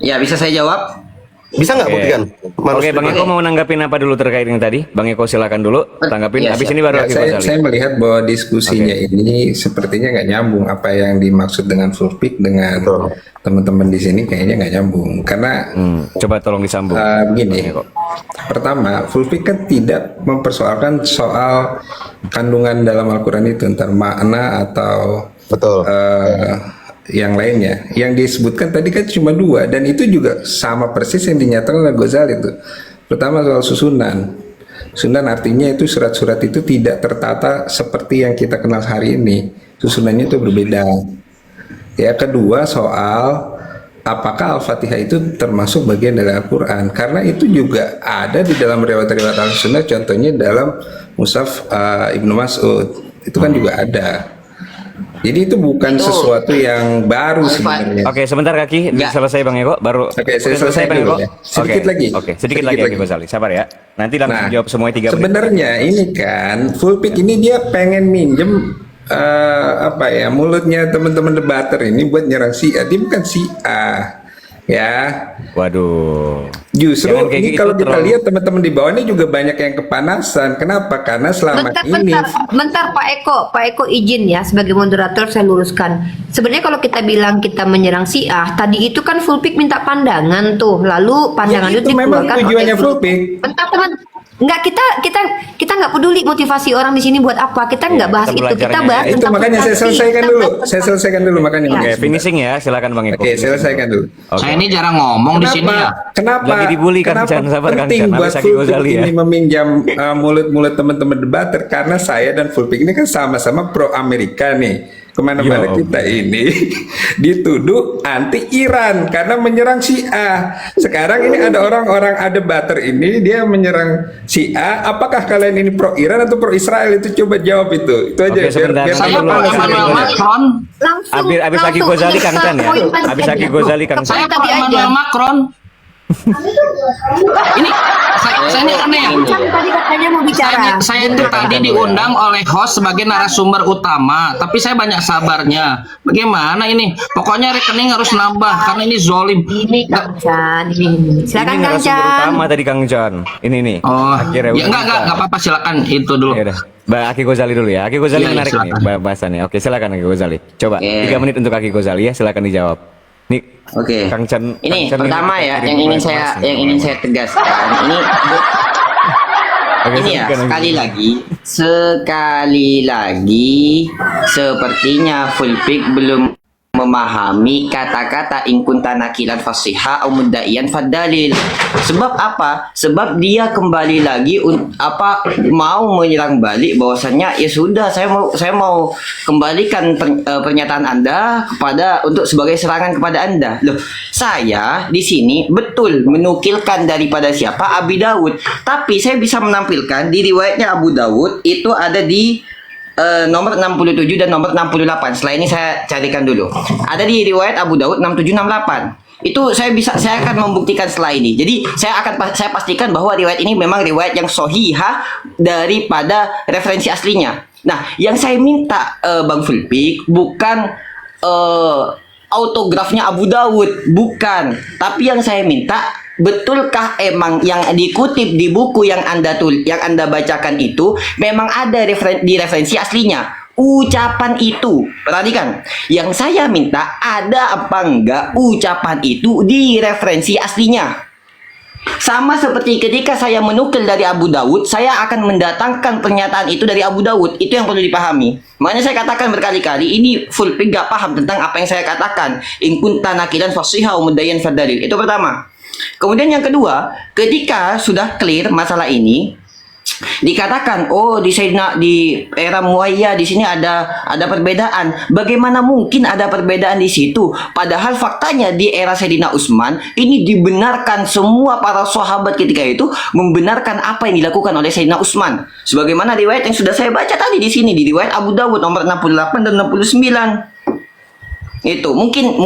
Ya, bisa saya jawab? Bisa nggak Oke. buktikan? Oke, Bang Eko mau nanggapin apa dulu terkait yang tadi? Bang Eko silakan dulu, tanggapin. Iya, Habis siap. ini baru Ya, Aki saya Ghazali. melihat bahwa diskusinya ini sepertinya nggak nyambung. Apa yang dimaksud dengan Fulpik dengan Betul. teman-teman di sini kayaknya nggak nyambung. Karena Coba tolong disambung. begini, pertama, Fulpik kan tidak mempersoalkan soal kandungan dalam Al-Quran itu, entar makna atau Betul. yang lainnya. Yang disebutkan tadi kan cuma dua, dan itu juga sama persis yang dinyatakan oleh Ghazali itu. Pertama soal susunan. Susunan artinya itu surat-surat itu tidak tertata seperti yang kita kenal hari ini. Susunannya itu berbeda. Ya, kedua soal apakah Al-Fatihah itu termasuk bagian dari Al-Quran? Karena itu juga ada di dalam riwayat-riwayat Al-Sunnah, contohnya dalam Mushaf Ibnu Mas'ud, itu kan juga ada. Jadi itu bukan Itu sesuatu yang baru sebenarnya. Oke, sebentar Kaki, Nggak. selesai Bang Eko, baru. Oke, saya Udah selesai Bang dulu Eko? ya. Sedikit Oke, lagi. Oke, sedikit Sedikit lagi Aki lagi. Ghazali. Sabar ya. Nanti langsung Nah, jawab semuanya 3 menit. sebenarnya ini kan full pick ini dia pengen minjem apa ya, mulutnya teman-teman debater ini buat nyerang Syiah. Dia bukan Syiah, ya. Waduh. Justru Jangan kayak ini gitu, kalau kita terlalu- lihat teman-teman di bawah ini juga banyak yang kepanasan. Kenapa? Karena selama ini Bentar Pak Eko izin ya sebagai moderator saya luruskan. Sebenarnya kalau kita bilang kita menyerang Syiah, tadi itu kan full pick minta pandangan tuh, lalu pandangan ya, itu memang dikeluarkan tujuannya oleh full pick. Bentar teman, nggak kita nggak peduli motivasi orang di sini buat apa, kita nggak bahas kita itu, kita belajarnya bahas ya. Itu makanya saya substansi. selesaikan Kita dulu. bahas Saya selesaikan dulu makanya. Oke, Sebentar. finishing ya, silakan Bang Eko. Oke, selesaikan dulu. Oke. Saya ini jarang ngomong di sini ya. Kenapa? Lagi dibully, Kang kenapa Chan. Sabar, Kang penting Chan. buat Habis Aki full Ghazali pick ya. ini meminjam mulut-mulut teman-teman debater, karena saya dan full pick ini kan sama-sama pro Amerika nih. Kemana-mana Yo. kita ini dituduh anti Iran karena menyerang Syiah. Sekarang ini ada orang-orang ada debater ini dia menyerang Syiah. Apakah kalian ini pro Iran atau pro Israel? Itu coba jawab itu. Itu aja Oke, sebentar. biar Saya Dulu, Pak Kang Emmanuel Chan. Macron. langsung Abis Aki langsung Ghazali Kang Chan ya. poin tadi Abis aja. Aki Ghazali Kang Chan. Saya Tadi Pak aja. Emmanuel Macron. Ini saya ini aneh ya. Kan tadi katanya mau bicara. Saya itu tadi diundang oleh host sebagai narasumber utama, tapi saya banyak sabarnya. Bagaimana ini? Pokoknya rekening harus nambah karena ini zolim. Ini Kang Chan, ini. Silakan Ini Kang narasumber Chan. utama tadi Kang Chan. Ini nih. Oh, Akhirnya ya udah enggak bisa. apa-apa, silakan itu dulu. Ya udah. Mbak Aki Ghazali dulu ya. Aki Ghazali Iya, iya, menarik nih silakan. bahasannya. Oke, silakan Aki Ghazali. Coba Oke. 3 menit untuk Aki Ghazali ya, silakan dijawab. Nih, Oke. Kang Chan. Ini Kang Chan pertama ini ya kita yang ingin kirim saya kelas yang nih. ingin saya tegaskan. Oke, Ini ya, silakan, Aki. sekali lagi sepertinya full pick belum memahami kata-kata ingkunta nakilan fasiha au muddaiyan fadalil. Sebab apa? Sebab dia kembali lagi mau menyerang balik bahwasannya ya sudah saya mau kembalikan pernyataan Anda untuk sebagai serangan kepada Anda. Loh, saya di sini betul menukilkan daripada siapa? Abi Dawud. Tapi saya bisa menampilkan di riwayatnya Abu Dawud itu ada di nomor 67 dan nomor 68. Setelah ini saya carikan dulu. Ada di riwayat Abu Dawud 6768. Itu saya akan membuktikan setelah ini. Jadi saya pastikan bahwa riwayat ini memang riwayat yang sahihah daripada referensi aslinya. Nah, yang saya minta Bang Fulpik bukan autografnya Abu Dawud, bukan. Tapi yang saya minta, betulkah emang yang dikutip di buku yang Anda bacakan itu memang ada di referensi aslinya? Ucapan itu, perhatikan. Yang saya minta ada apa enggak ucapan itu di referensi aslinya. Sama seperti ketika saya menukil dari Abu Dawud, saya akan mendatangkan pernyataan itu dari Abu Dawud. Itu yang perlu dipahami. Makanya saya katakan berkali-kali, ini full pick gak paham tentang apa yang saya katakan. In kunta nakilan fasiha wa mudayyan fadalil. Itu pertama. Kemudian yang kedua, ketika sudah clear masalah ini, dikatakan di era Muayyah di sini ada perbedaan. Bagaimana mungkin ada perbedaan di situ? Padahal faktanya di era Sayyidina Utsman ini dibenarkan, semua para sahabat ketika itu membenarkan apa yang dilakukan oleh Sayyidina Utsman. Sebagaimana riwayat yang sudah saya baca tadi di sini di riwayat Abu Dawud nomor 68 dan 69. Itu mungkin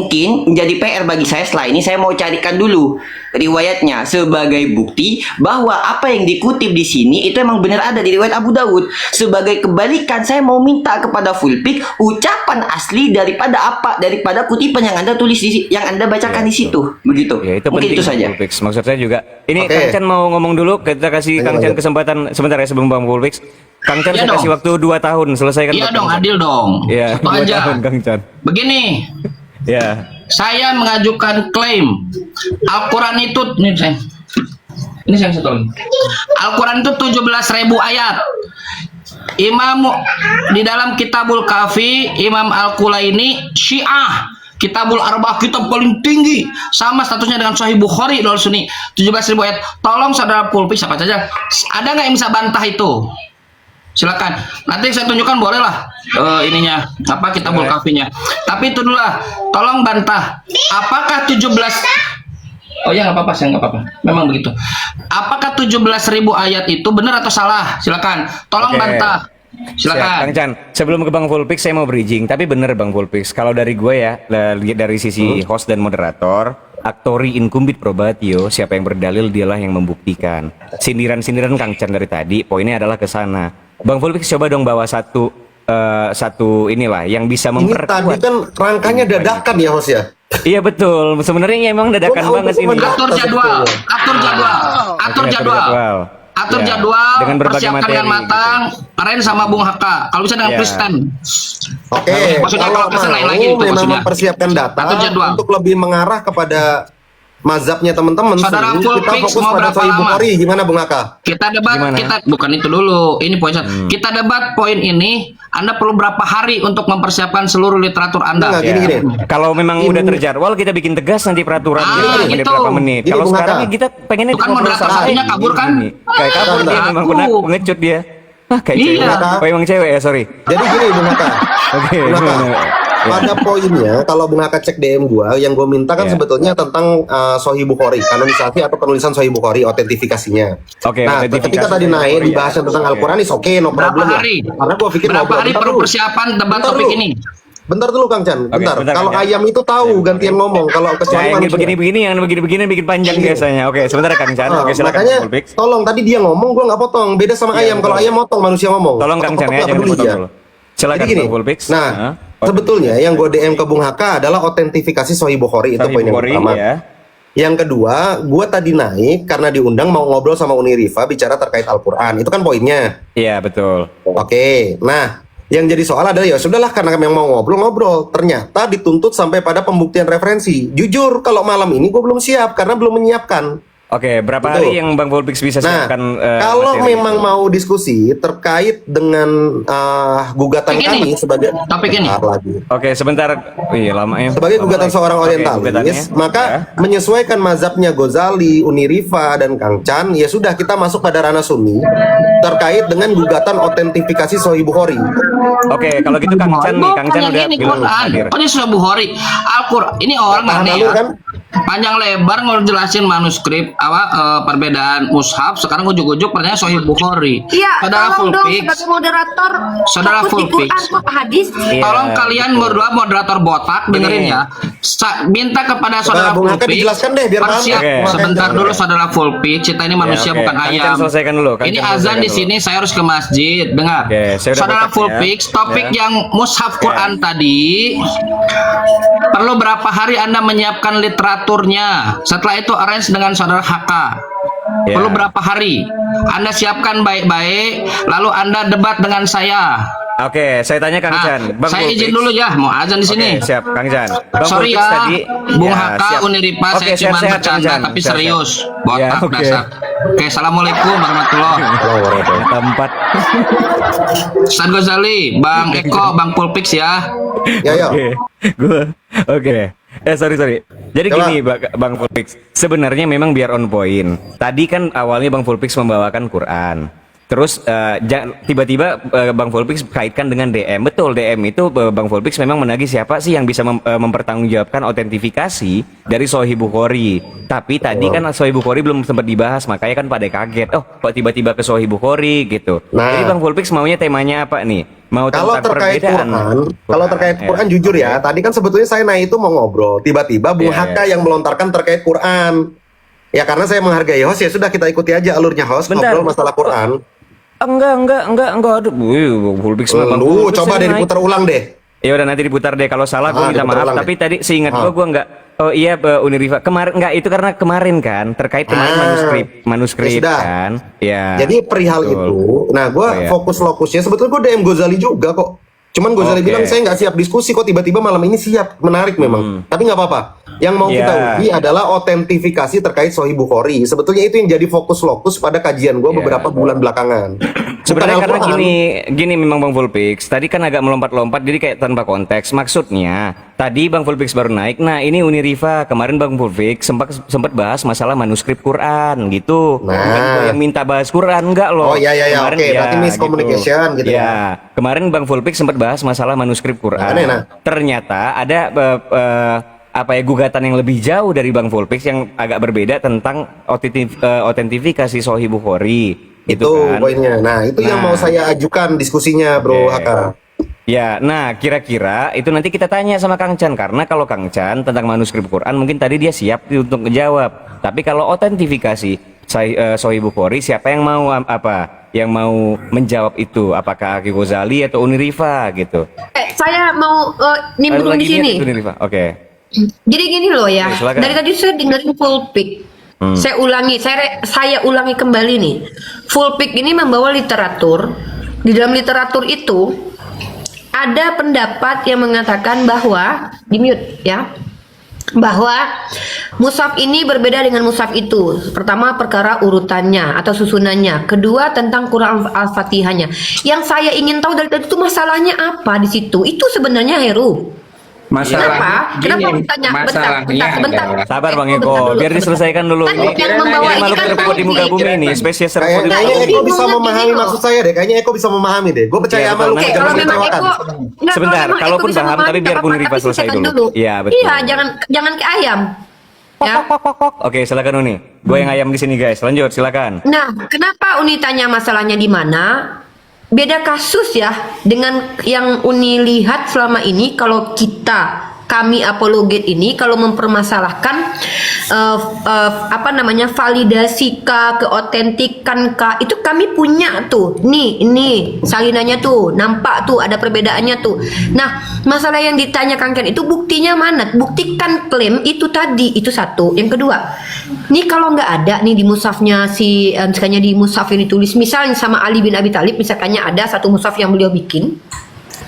menjadi PR bagi saya. Setelah ini saya mau carikan dulu riwayatnya sebagai bukti bahwa apa yang dikutip di sini itu emang benar ada di riwayat Abu Dawud. Sebagai kebalikan, saya mau minta kepada full pick ucapan asli daripada kutipan yang Anda tulis yang Anda bacakan di situ. Begitu. Ya, itu Mungkin penting, itu saja. Full Fix. Maksud saya juga, ini Oke. Kang Chan mau ngomong dulu, kita kasih Ayo, Kang Chan lanjut. kesempatan sebentar ya sebelum Bang Full Fix. Kang Chan Iya saya kasih dong. waktu 2 tahun selesaikan. Iya buat dong, Kang Chan. adil dong. Iya, Satu 2 aja. tahun Kang Chan. Begini, Ya. saya mengajukan klaim Al-Quran itu ini saya satu lagi. Al-Quran itu 17.000 ayat. Imam di dalam Kitabul Kafi, Imam Al-Kulaini Syiah, Kitabul Arba'ah, kitab paling tinggi, sama statusnya dengan Sahih Bukhari dan Sunni, 17.000 ayat. Tolong saudara pulpit siapa saja, ada nggak yang bisa bantah itu? Silakan. Nanti saya tunjukkan boleh lah ininya apa kitabul kafinya. Tapi itu dulu lah. Tolong bantah. Apakah 17 Oh ya nggak apa-apa, saya nggak apa-apa. Memang begitu. Apakah 17.000 ayat itu benar atau salah? Silakan. Tolong Oke. bantah. Siap, Silakan. Kang Chan. Sebelum ke Bang Fulpix saya mau bridging, tapi bener Bang Fulpix. Kalau dari gue ya, dari sisi host dan moderator, aktori incumbit probatio, siapa yang berdalil dialah yang membuktikan. Sindiran-sindiran Kang Chan dari tadi, poinnya adalah ke sana. Bang Fulpix coba dong bawa satu inilah yang bisa Ini tadi memperkuat. kan rangkanya dadakan ya host ya. Iya betul, sebenarnya emang dadakan Gua banget tahu ini. Atur jadwal. Atur jadwal. Atur Oke, jadwal. Atur Ya, jadwal. dengan berbagai Persiapkan materi dengan matang. Ren sama Bung Haka. Kalau bisa dengan Ya. Kristen. Oke, Maksudnya kalau kalau Kristen lain lagi mau itu memang maksudnya. mempersiapkan data Atur jadwal. untuk lebih mengarah kepada mazhabnya teman-teman, Saudara Sunni, full kita fix fokus mau pada berapa Sahih lama? Bukhari. Gimana Bung Aka? Kita debat, Gimana? kita bukan itu dulu. Ini poin satu. Kita debat poin ini. Anda perlu berapa hari untuk mempersiapkan seluruh literatur Anda? Enggak, gini. Kalau memang udah terjadwal kita bikin tegas nanti peraturan Gitu. berapa menit. Gini, Kalau Bung sekarang Hatta. ya kita pengennya Itu kan ngobrol moderator santai. satunya kabur kan? Gini. Kayak kabur dia memang Aku. pengecut dia. Kayak Iya. cewek. Oh emang cewek ya, sorry. Jadi gini Bung Aka. Oke. Bung Aka, gimana? pada poinnya kalau Bung Aka cek DM gua, yang gua minta kan Ya. sebetulnya tentang Sahih Bukhari, kanonisasi atau penulisan Sahih Bukhari, otentifikasinya. Oke, Nah, otentifikasi ketika tadi Sahih naik Bukhari, dibahas ya. tentang Oke. Al-Quran, is oke, no Berapa problem lah. hari? Karena gua pikir Berapa ngobrol. hari Bentar perlu dulu. persiapan debat Bentar topik dulu. ini? Bentar dulu Kang Chan, Oke, bentar. bentar, Kalau Kang Chan. ayam itu tahu gantian ngomong, kalau Nah, kecuali yang manusia. begini-begini, yang begini-begini bikin panjang Iya. biasanya. Oke, sebentar Kang Chan. Ah, Oke, silakan makanya Bang Fulpix. tolong tadi dia ngomong, gua nggak potong. Beda sama Iya, ayam. Kalau betul. ayam motong, manusia ngomong. Tolong Kang Chan ya, Nggak jangan peduli dipotong dia. dulu. Silakan Jadi gini, Bang Fulpix. nah sebetulnya yang gue DM ke Bung Haka adalah otentifikasi Sahih Bukhari, itu Sahih poin yang Bukhari, pertama. ya. Yang kedua, gue tadi naik karena diundang mau ngobrol sama Unirifa bicara terkait Al-Quran. Itu kan poinnya. Iya, betul. Oke, nah yang jadi soal adalah ya sudahlah karena kami yang mau ngobrol. Ternyata dituntut sampai pada pembuktian referensi. Jujur kalau malam ini gue belum siap karena belum menyiapkan. Oke, berapa Betul. hari yang Bang Fulpix bisa Nah, siapkan kalau materi memang itu? mau diskusi terkait dengan gugatan Topik kami ini. sebagai Topik ini. Bentar lagi. Oke, sebentar. Iya, lama ya. Sebagai Lama gugatan lagi. seorang Oke, orientalis, gugatannya. maka Ya. menyesuaikan mazhabnya Ghazali, Unirifa, dan Kang Chan, ya sudah kita masuk pada ranah Sunni terkait dengan gugatan otentifikasi Sahih Bukhari. Oke, kalau gitu Kang Chan nih, Kang Chan Bukan udah yang ini bilang Quran. hadir. Oh, ini Sahih Bukhari. Al-Quran. Ini orang Tahan aneh dulu ya. kan? Panjang lebar ngejelasin manuskrip perbedaan mushaf. Sekarang ujuk-ujuk pertanyaan Sahih Bukhari. Iya, Saudara tolong dong Fulpix. sebagai moderator Saudara fokus di Fulpix. Quran kok hadis. Iya, Tolong kalian betul. berdua moderator botak dengerin ya. Minta kepada saudara Bung Haka Fulpix. dijelaskan deh, biar paham. persiap- Oke. Sebentar Oke. dulu saudara Fulpix. Kita ini manusia oke. bukan Kang ayam. Chan selesaikan dulu, Kang Ini Chan azan selesaikan di dulu. sini. Saya harus ke masjid. Dengar. Oke, saya udah Saudara botak Fulpix, ya. topik Ya. yang mushaf Quran tadi. Perlu berapa hari Anda menyiapkan literaturnya? Setelah itu arrange dengan saudara Haka. Ya. Perlu berapa hari? Anda siapkan baik-baik, lalu Anda debat dengan saya. Oke, saya tanya Kang Nah, Chan. Bang saya izin Fulpix. dulu ya, mau azan di sini. Oke, siap Kang Chan. Bang Sorry Fulpix ya, tadi. Bung Ya, Haka, siap. Unirifa, Oke, saya cuma sehat-sehat, Kang bercanda Chan. tapi Sehat-sehat. serius. Botak Ya, oke. dasar. Oke, assalamualaikum warahmatullahi. Tempat. Ustaz Ghazali, Bang Eko, Bang Fulpix ya. Ya, ya. Oke, gue oke. Sorry. Jadi Coba. gini, Bang Fulpix. Sebenarnya memang biar on point. Tadi kan awalnya Bang Fulpix membawakan Quran. Terus tiba-tiba Bang Fulpix kaitkan dengan DM. Betul, DM itu Bang Fulpix memang menagih siapa sih yang bisa mempertanggungjawabkan otentifikasi dari Sahih Bukhari. Tapi tadi kan Sahih Bukhari belum sempat dibahas, makanya kan pada kaget. Oh, kok tiba-tiba ke Sahih Bukhari gitu. Nah. Jadi Bang Fulpix maunya temanya apa nih? Mau Kalau tentang terkait perbedaan kalau terkait Quran jujur ya, tadi kan sebetulnya saya naik itu mau ngobrol, tiba-tiba Bung Iya, Haka yang melontarkan terkait Quran. Ya karena saya menghargai host, ya sudah kita ikuti aja alurnya host, Bentar. ngobrol masalah Quran. Enggak. Aduh, Bang Fulpix memang Lu Fulpix coba yang deh naik. diputar ulang deh. Ya udah nanti diputar deh, kalau salah gue Ah, minta diputar maaf. ulang Tapi deh. tadi seingat Ah. gue enggak. Oh iya, Unirifa kemarin enggak, itu karena kemarin kan terkait kemarin manuskrip Ya sudah. kan. Ya. Jadi perihal betul. itu, nah gue Oh, iya. fokus lokusnya sebetulnya gue DM Ghazali juga kok. Cuman Ghazali Oke. bilang saya nggak siap diskusi kok, tiba-tiba malam ini siap, menarik memang. Tapi nggak apa-apa. Yang mau kita Iya. uji adalah otentifikasi terkait Sahih Bukhari. Sebetulnya itu yang jadi fokus pada kajian gue Iya. beberapa bulan belakangan. Sebenarnya Bukan karena Al-Quran. gini memang Bang Vulpix. Tadi kan agak melompat-lompat, jadi kayak tanpa konteks. Maksudnya, tadi Bang Vulpix baru naik. Nah, ini Uniriva. Kemarin Bang Vulpix sempat bahas masalah manuskrip Quran gitu. Nah. Bukan gua yang minta bahas Quran, enggak loh. Oh, iya, Kemarin, oke. Berarti miscommunication gitu ya. Ya, kemarin Bang Vulpix sempat bahas masalah manuskrip Quran. Nah. Ternyata ada gugatan yang lebih jauh dari Bang Vulpix yang agak berbeda tentang otentifikasi Sahih Bukhari. Itu Kan. poinnya. Nah, itu yang Nah. mau saya ajukan diskusinya, Bro Oke. Haka. Ya, nah kira-kira itu nanti kita tanya sama Kang Chan, karena kalau Kang Chan tentang manuskrip Quran mungkin tadi dia siap untuk menjawab. Tapi kalau otentifikasi Sahih Bukhari, siapa yang mau yang mau menjawab itu? Apakah Aki Ghazali atau Uniriva gitu? Saya mau nimbrung di sini. Uniriva. Oke. Jadi gini loh ya, Oke, silakan. dari tadi saya dengerin full pick. Saya ulangi, saya ulangi kembali nih. Full pick ini membawa literatur. Di dalam literatur itu ada pendapat yang mengatakan bahwa di mute ya, bahwa mushaf ini berbeda dengan mushaf itu. Pertama, perkara urutannya atau susunannya. Kedua, tentang Quran Al-Fatihahnya. Yang saya ingin tahu dari tadi itu masalahnya apa di situ? Itu sebenarnya Heru. Kenapa? Kenapa bertanya? Bentar. Sabar Bang Eko, biar diselesaikan dulu. Kan Ini yang membawa ini makhluk kan terkuat di muka Andi. bumi ini, spesies terkuat di muka Kayaknya bumi. Eko bisa Bingungnya memahami gini loh. maksud saya deh. Kayaknya Eko bisa memahami deh. Gue percaya Iya, sama lu. betul. Jangan Kalau memang dikecewakan. Eko, enggak, Sebentar, kalau memang kalaupun Eko bisa paham, memahami, tapi biar nggak Bu apa-apa, Niriva tapi selesai selesaikan dulu. Iya, betul. Iya, jangan ke ayam. Ya. Oke, silakan Uni. Gue yang ayam di sini guys. Lanjut, silakan. Nah, kenapa Uni tanya masalahnya di mana? Beda kasus ya dengan yang Uni lihat selama ini. Kalau kami apologet ini kalau mempermasalahkan validasi kah, keotentikan kah, itu kami punya tuh. Ini salinannya tuh, nampak tuh ada perbedaannya tuh. Nah, masalah yang ditanya Kang Ken itu buktinya mana? Buktikan klaim itu tadi, itu satu. Yang kedua, nih kalau nggak ada nih di mushafnya misalnya di mushaf yang ditulis misalnya sama Ali bin Abi Thalib, misalkannya ada satu mushaf yang beliau bikin.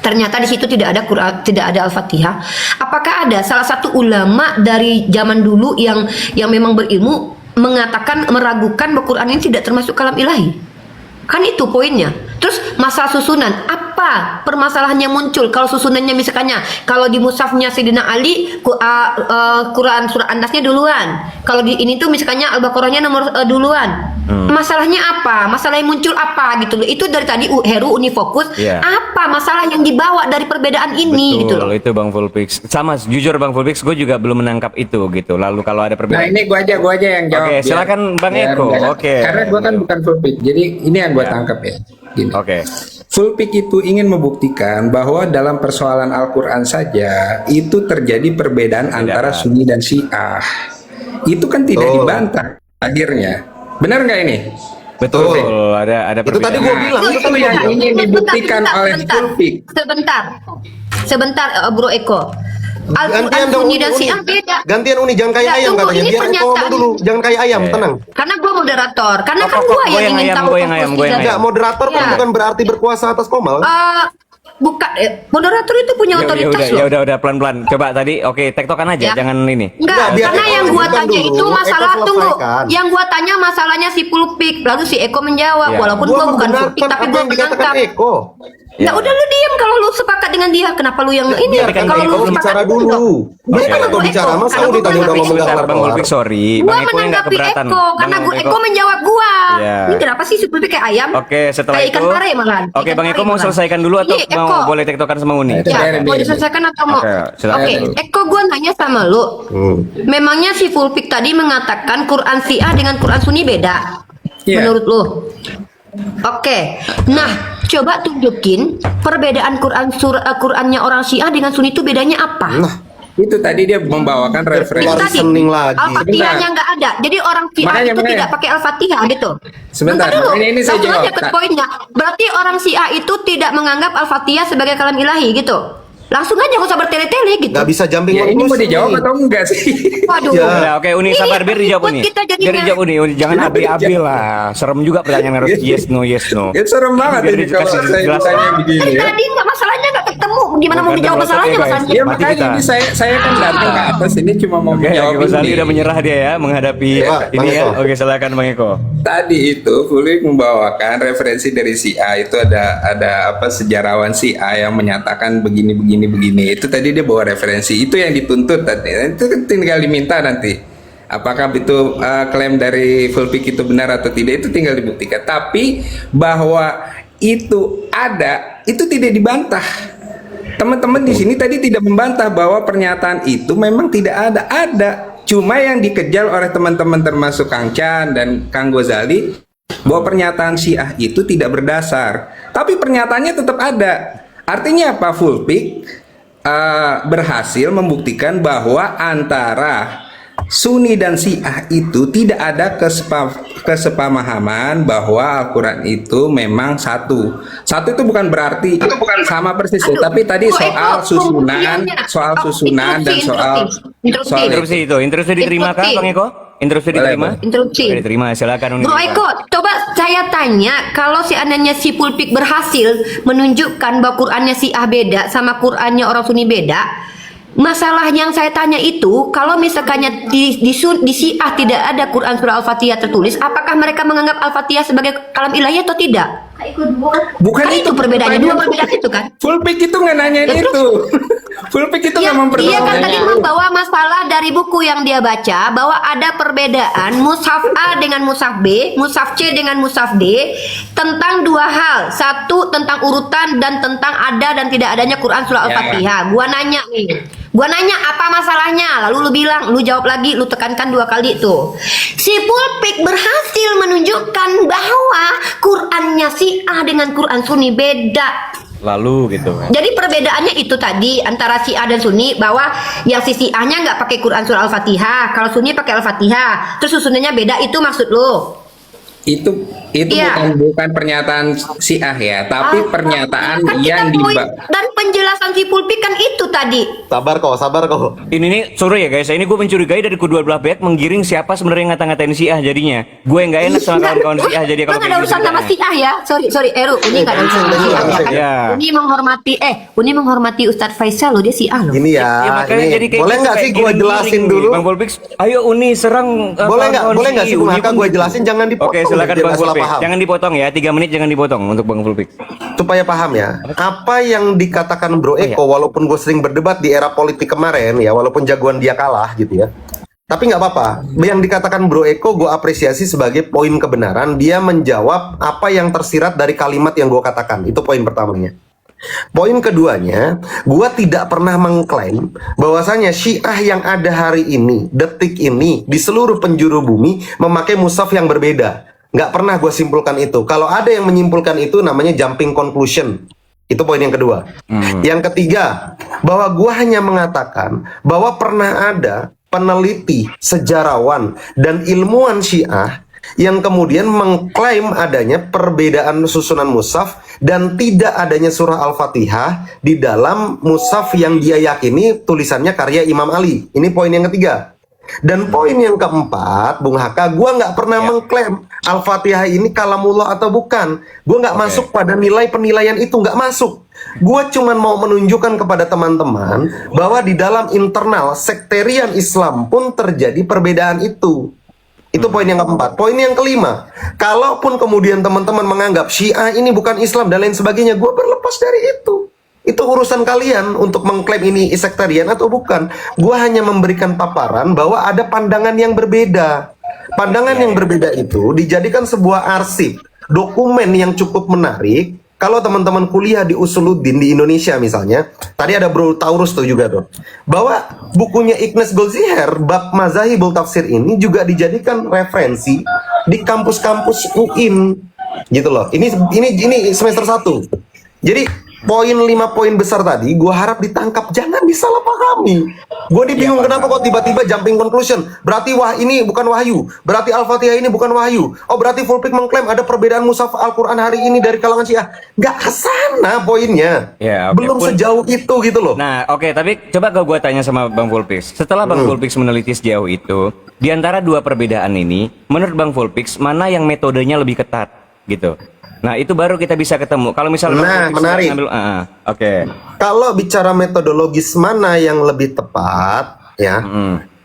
Ternyata di situ tidak ada Quran, tidak ada Al-Fatihah. Apakah ada salah satu ulama dari zaman dulu yang memang berilmu mengatakan meragukan bahwa Quran ini tidak termasuk kalam ilahi? Kan itu poinnya. Terus masalah susunan, apa permasalahannya muncul kalau susunannya misalkannya kalau di mushafnya Sayyidina Ali Quran surah An-Nasnya duluan. Kalau di ini tuh misalkannya Al-Baqarahnya nomor duluan. Masalahnya apa? Masalah yang muncul apa gitu loh. Itu dari tadi Heru Uni fokus. Iya. Apa masalah yang dibawa dari perbedaan ini gitu loh. Betul, itu Bang Vulpix. Sama, jujur Bang Vulpix, gue juga belum menangkap itu gitu. Lalu kalau ada Nah perbedaan. ini gua aja yang jawab. Oke, silakan Bang Eko. Oke. Karena gua kan bukan full pick, jadi ini yang gua tangkap ya. Gini. Oke. Full pick itu ingin membuktikan bahwa dalam persoalan Al-Quran saja itu terjadi perbedaan antara Sunni dan Syiah. Itu kan tidak dibantah akhirnya. Benar nggak ini? Betul, ada Itu tadi perbedaan. gue bilang. Itu tadi yang gua bilang. ingin dibuktikan oleh full pick. Sebentar, Bro Eko. Al-Quran Gantian dong Sunni Uni, dan Uni. Syiah beda. Gantian Uni, jangan kayak Nggak, ayam tunggu, katanya. ini Biar Eko ngomong pernyataan. dulu. Jangan kayak ayam, tenang. Karena gua moderator, karena kan Kok, gua gua yang yang ingin ayam, tahu gua yang ayam, gua yang konklusi Enggak, moderator kan Ya. bukan berarti berkuasa atas Komal. Bukan, moderator itu punya otoritas loh. Ya udah pelan-pelan. Coba tadi oke, tektokan aja, Ya. jangan ini. Enggak, Enggak, biar karena Eko yang gua lanjutkan tanya dulu, itu Eko masalah tunggu. selesaikan. Yang gua tanya masalahnya si pulpik, lalu si Eko menjawab Ya. walaupun Gua gua bukan membenarkan pulpik tapi apa gua yang dikatakan menangkap. Eko. Nah, udah lu diam kalau lu sepakat dengan dia. Kenapa lu yang ini? Biarkan kan Kalau Eko lu sepakat bicara dulu. Gua Biarkan Eko menanggapi bicara. Eko, Masa karena Uni gua tadi udah menanggapi ngomong Eko. Sebentar, Bang kelar-kelar. Vulpix, sorry. Gua Bang Eko yang nggak menanggapi keberatan. Eko karena Bang gua Eko menjawab gua. Iya. Ini kenapa sih si pulpik kayak ayam? Oke, setelah kayak itu. ikan pare malahan. Oke, Ikan Bang Eko pare mau malahan. selesaikan dulu atau Ini mau Eko. boleh tektokan sama Uni? Itu Ya, biarin, mau biarin. diselesaikan atau mau? Oke, silakan. Oke, Eko gua nanya sama lu. Memangnya si Fulpik tadi mengatakan Quran Syiah dengan Quran Sunni beda? Iya. Menurut lu? Oke. Nah, coba tunjukin perbedaan Qurannya orang Syiah dengan Sunni itu bedanya apa? Nah, Itu tadi dia membawakan referensi. Keluar Tadi reasoning lagi. Al-Fatihahnya nggak ada. Jadi orang Syiah Makanya, itu makanya. tidak pakai Al-Fatihah gitu. Sebentar, Bentar dulu. ini saya Langsung jawab. aja ke poinnya. Berarti orang Syiah itu tidak menganggap Al-Fatihah sebagai kalam ilahi gitu. Langsung aja gak usah bertele-tele gitu. Nggak bisa jumping Ya ini mau conclusion dijawab nih. atau enggak sih? Waduh. Ya. Udah, oke Uni, sabar biar dijawab buat Uni. kita jadinya. Biar dijawab Uni. Jangan abi-abi lah. Serem juga pertanyaan harus yes no. Itu serem banget Biar ini kalau dikasih saya jelas. ditanya begini ya. Tadi nggak masalahnya nggak ketemu. Gimana mau Bukan menjawab melotot masalahnya ya, guys. Mas Anji? Ya Mati makanya kita. ini saya kan datang ke atas ini cuma mau Oke, menjawab Mas Ali ini. udah menyerah dia ya menghadapi Coba, ini Bang ya. Eko. Oke, silakan Bang Eko. Tadi itu Fulik membawakan referensi dari si A, itu ada apa sejarawan si A yang menyatakan begini. Itu tadi dia bawa referensi, itu yang dituntut tadi. Itu kan tinggal diminta nanti. Apakah itu klaim dari Fulpik itu benar atau tidak, itu tinggal dibuktikan. Tapi bahwa itu ada, itu tidak dibantah. Teman-teman di sini tadi tidak membantah bahwa pernyataan itu memang tidak ada. Cuma yang dikejar oleh teman-teman termasuk Kang Chan dan Kang Ghazali bahwa pernyataan Syiah itu tidak berdasar. Tapi pernyataannya tetap ada. Artinya apa? Fulpik berhasil membuktikan bahwa antara Sunni dan Syiah itu tidak ada kesepamahaman bahwa Al-Quran itu memang satu. Satu itu bukan berarti sama persis, ya. Tapi tadi soal susunan dan soal Interupsi diterima kah Bang Eko? Interupsi diterima? Interupsi. Oke, diterima. Silakan Uni. Bro Eko, coba saya tanya, kalau seandainya si Fulpik berhasil menunjukkan bahwa Qurannya Syiah beda sama Qurannya orang Sunni beda, masalah yang saya tanya itu, kalau misalkannya di Syiah tidak ada Quran surah Al-Fatihah tertulis, apakah mereka menganggap Al-Fatihah sebagai kalam ilahi atau tidak? bukan Kan itu perbedaannya, dua perbedaan itu kan? Fulpik itu nggak nanyain Ya, terus? itu. Fulpik itu Dia nggak kan tadi mempertanyakan. membawa masalah dari buku yang dia baca bahwa ada perbedaan mushaf A dengan mushaf B, mushaf C dengan mushaf D tentang dua hal. Satu tentang urutan dan tentang ada dan tidak adanya Quran surah Al-Fatihah. Gua nanya nih. Gua nanya apa masalahnya, lalu lu bilang, lu jawab lagi, lu tekankan 2 kali tuh. Si Fulpik berhasil menunjukkan bahwa Qurannya Syiah dengan Quran Sunni beda. Lalu gitu kan. Jadi perbedaannya itu tadi antara Syiah dan Sunni, bahwa yang si Syiahnya nggak pakai Quran surah Al-Fatihah, kalau Sunni pakai Al-Fatihah, terus susunannya beda, itu maksud lo? Itu Iya. bukan pernyataan Syiah ya, tapi pernyataan Kan yang kita poin dan penjelasan si Fulpik kan itu tadi. Sabar kok. Ini nih sorry ya guys, ini gue mencurigai dari kedua belah pihak menggiring siapa sebenarnya yang ngata-ngatain Syiah jadinya. Gue nggak enak sama kawan-kawan Syiah jadi kalau Kan ada urusan sama Syiah ya. Sorry Eru, ini nggak ada urusan sama Syiah ya kan. Ya. Uni menghormati Ustadz Faisal loh, dia Syiah loh. Ini ya, makanya ini jadi kayak boleh gitu, nggak kayak sih gue giring-giring jelasin nih. dulu? Bang Fulpik, ayo Uni serang Boleh nggak sih Bung Haka gue jelasin, jangan dipotong. Oke, silakan biar Bang nggak salah Fulpik. paham. Jangan dipotong ya, 3 menit jangan dipotong untuk Bang Fulpik. Supaya paham ya, apa yang dikatakan Bro iya. Eko, walaupun gue sering berdebat di era politik kemarin ya, walaupun jagoan dia kalah gitu ya, tapi nggak apa-apa. Yang dikatakan Bro Eko gue apresiasi sebagai poin kebenaran. Dia menjawab apa yang tersirat dari kalimat yang gue katakan. Itu poin pertamanya. Poin keduanya, gue tidak pernah mengklaim bahwasanya Syiah yang ada hari ini, detik ini, di seluruh penjuru bumi memakai mushaf yang berbeda. Nggak pernah gue simpulkan itu. Kalau ada yang menyimpulkan itu, namanya jumping conclusion. Itu poin yang kedua. Yang ketiga, bahwa gue hanya mengatakan bahwa pernah ada peneliti, sejarawan, dan ilmuwan Syiah yang kemudian mengklaim adanya perbedaan susunan mushaf dan tidak adanya surah Al-Fatihah di dalam mushaf yang dia yakini tulisannya karya Imam Ali. Ini poin yang ketiga. Dan poin yang keempat, Bung Haka, gue nggak pernah mengklaim Al-Fatihah ini kalamullah atau bukan. Gue nggak masuk pada nilai penilaian itu, nggak masuk. Gue cuman mau menunjukkan kepada teman-teman bahwa di dalam internal sekterian Islam pun terjadi perbedaan itu. Itu poin yang keempat. Poin yang kelima, kalaupun kemudian teman-teman menganggap Syiah ini bukan Islam dan lain sebagainya, gue berlepas dari itu. Itu urusan kalian untuk mengklaim ini sektarian atau bukan. Gue hanya memberikan paparan bahwa ada pandangan yang berbeda. Pandangan yang berbeda itu dijadikan sebuah arsip, dokumen yang cukup menarik. Kalau teman-teman kuliah di Usuluddin di Indonesia misalnya, tadi ada Bro Taurus tuh juga tuh, bahwa bukunya Ignace Goldziher bab Mazahibul Tafsir ini juga dijadikan referensi di kampus-kampus UIN gitu loh. Ini semester 1. Jadi poin 5 poin besar tadi, gue harap ditangkap, jangan disalahpahami. Gue bingung kenapa kok tiba-tiba jumping conclusion. Berarti wah ini bukan wahyu, berarti Al-Fatihah ini bukan wahyu. Oh berarti Full Pick mengklaim ada perbedaan mushaf Al-Quran hari ini dari kalangan Syiah. Nggak kesana poinnya. Ya, oke. Belum sejauh itu gitu loh. Nah, oke, tapi coba gue tanya sama Bang Fulpix. Setelah Bang Fulpix meneliti sejauh itu, di antara dua perbedaan ini, menurut Bang Fulpix mana yang metodenya lebih ketat gitu? Nah, itu baru kita bisa ketemu. Kalau misalnya Nah, menarik. Oke. Kalau bicara metodologis mana yang lebih tepat, ya,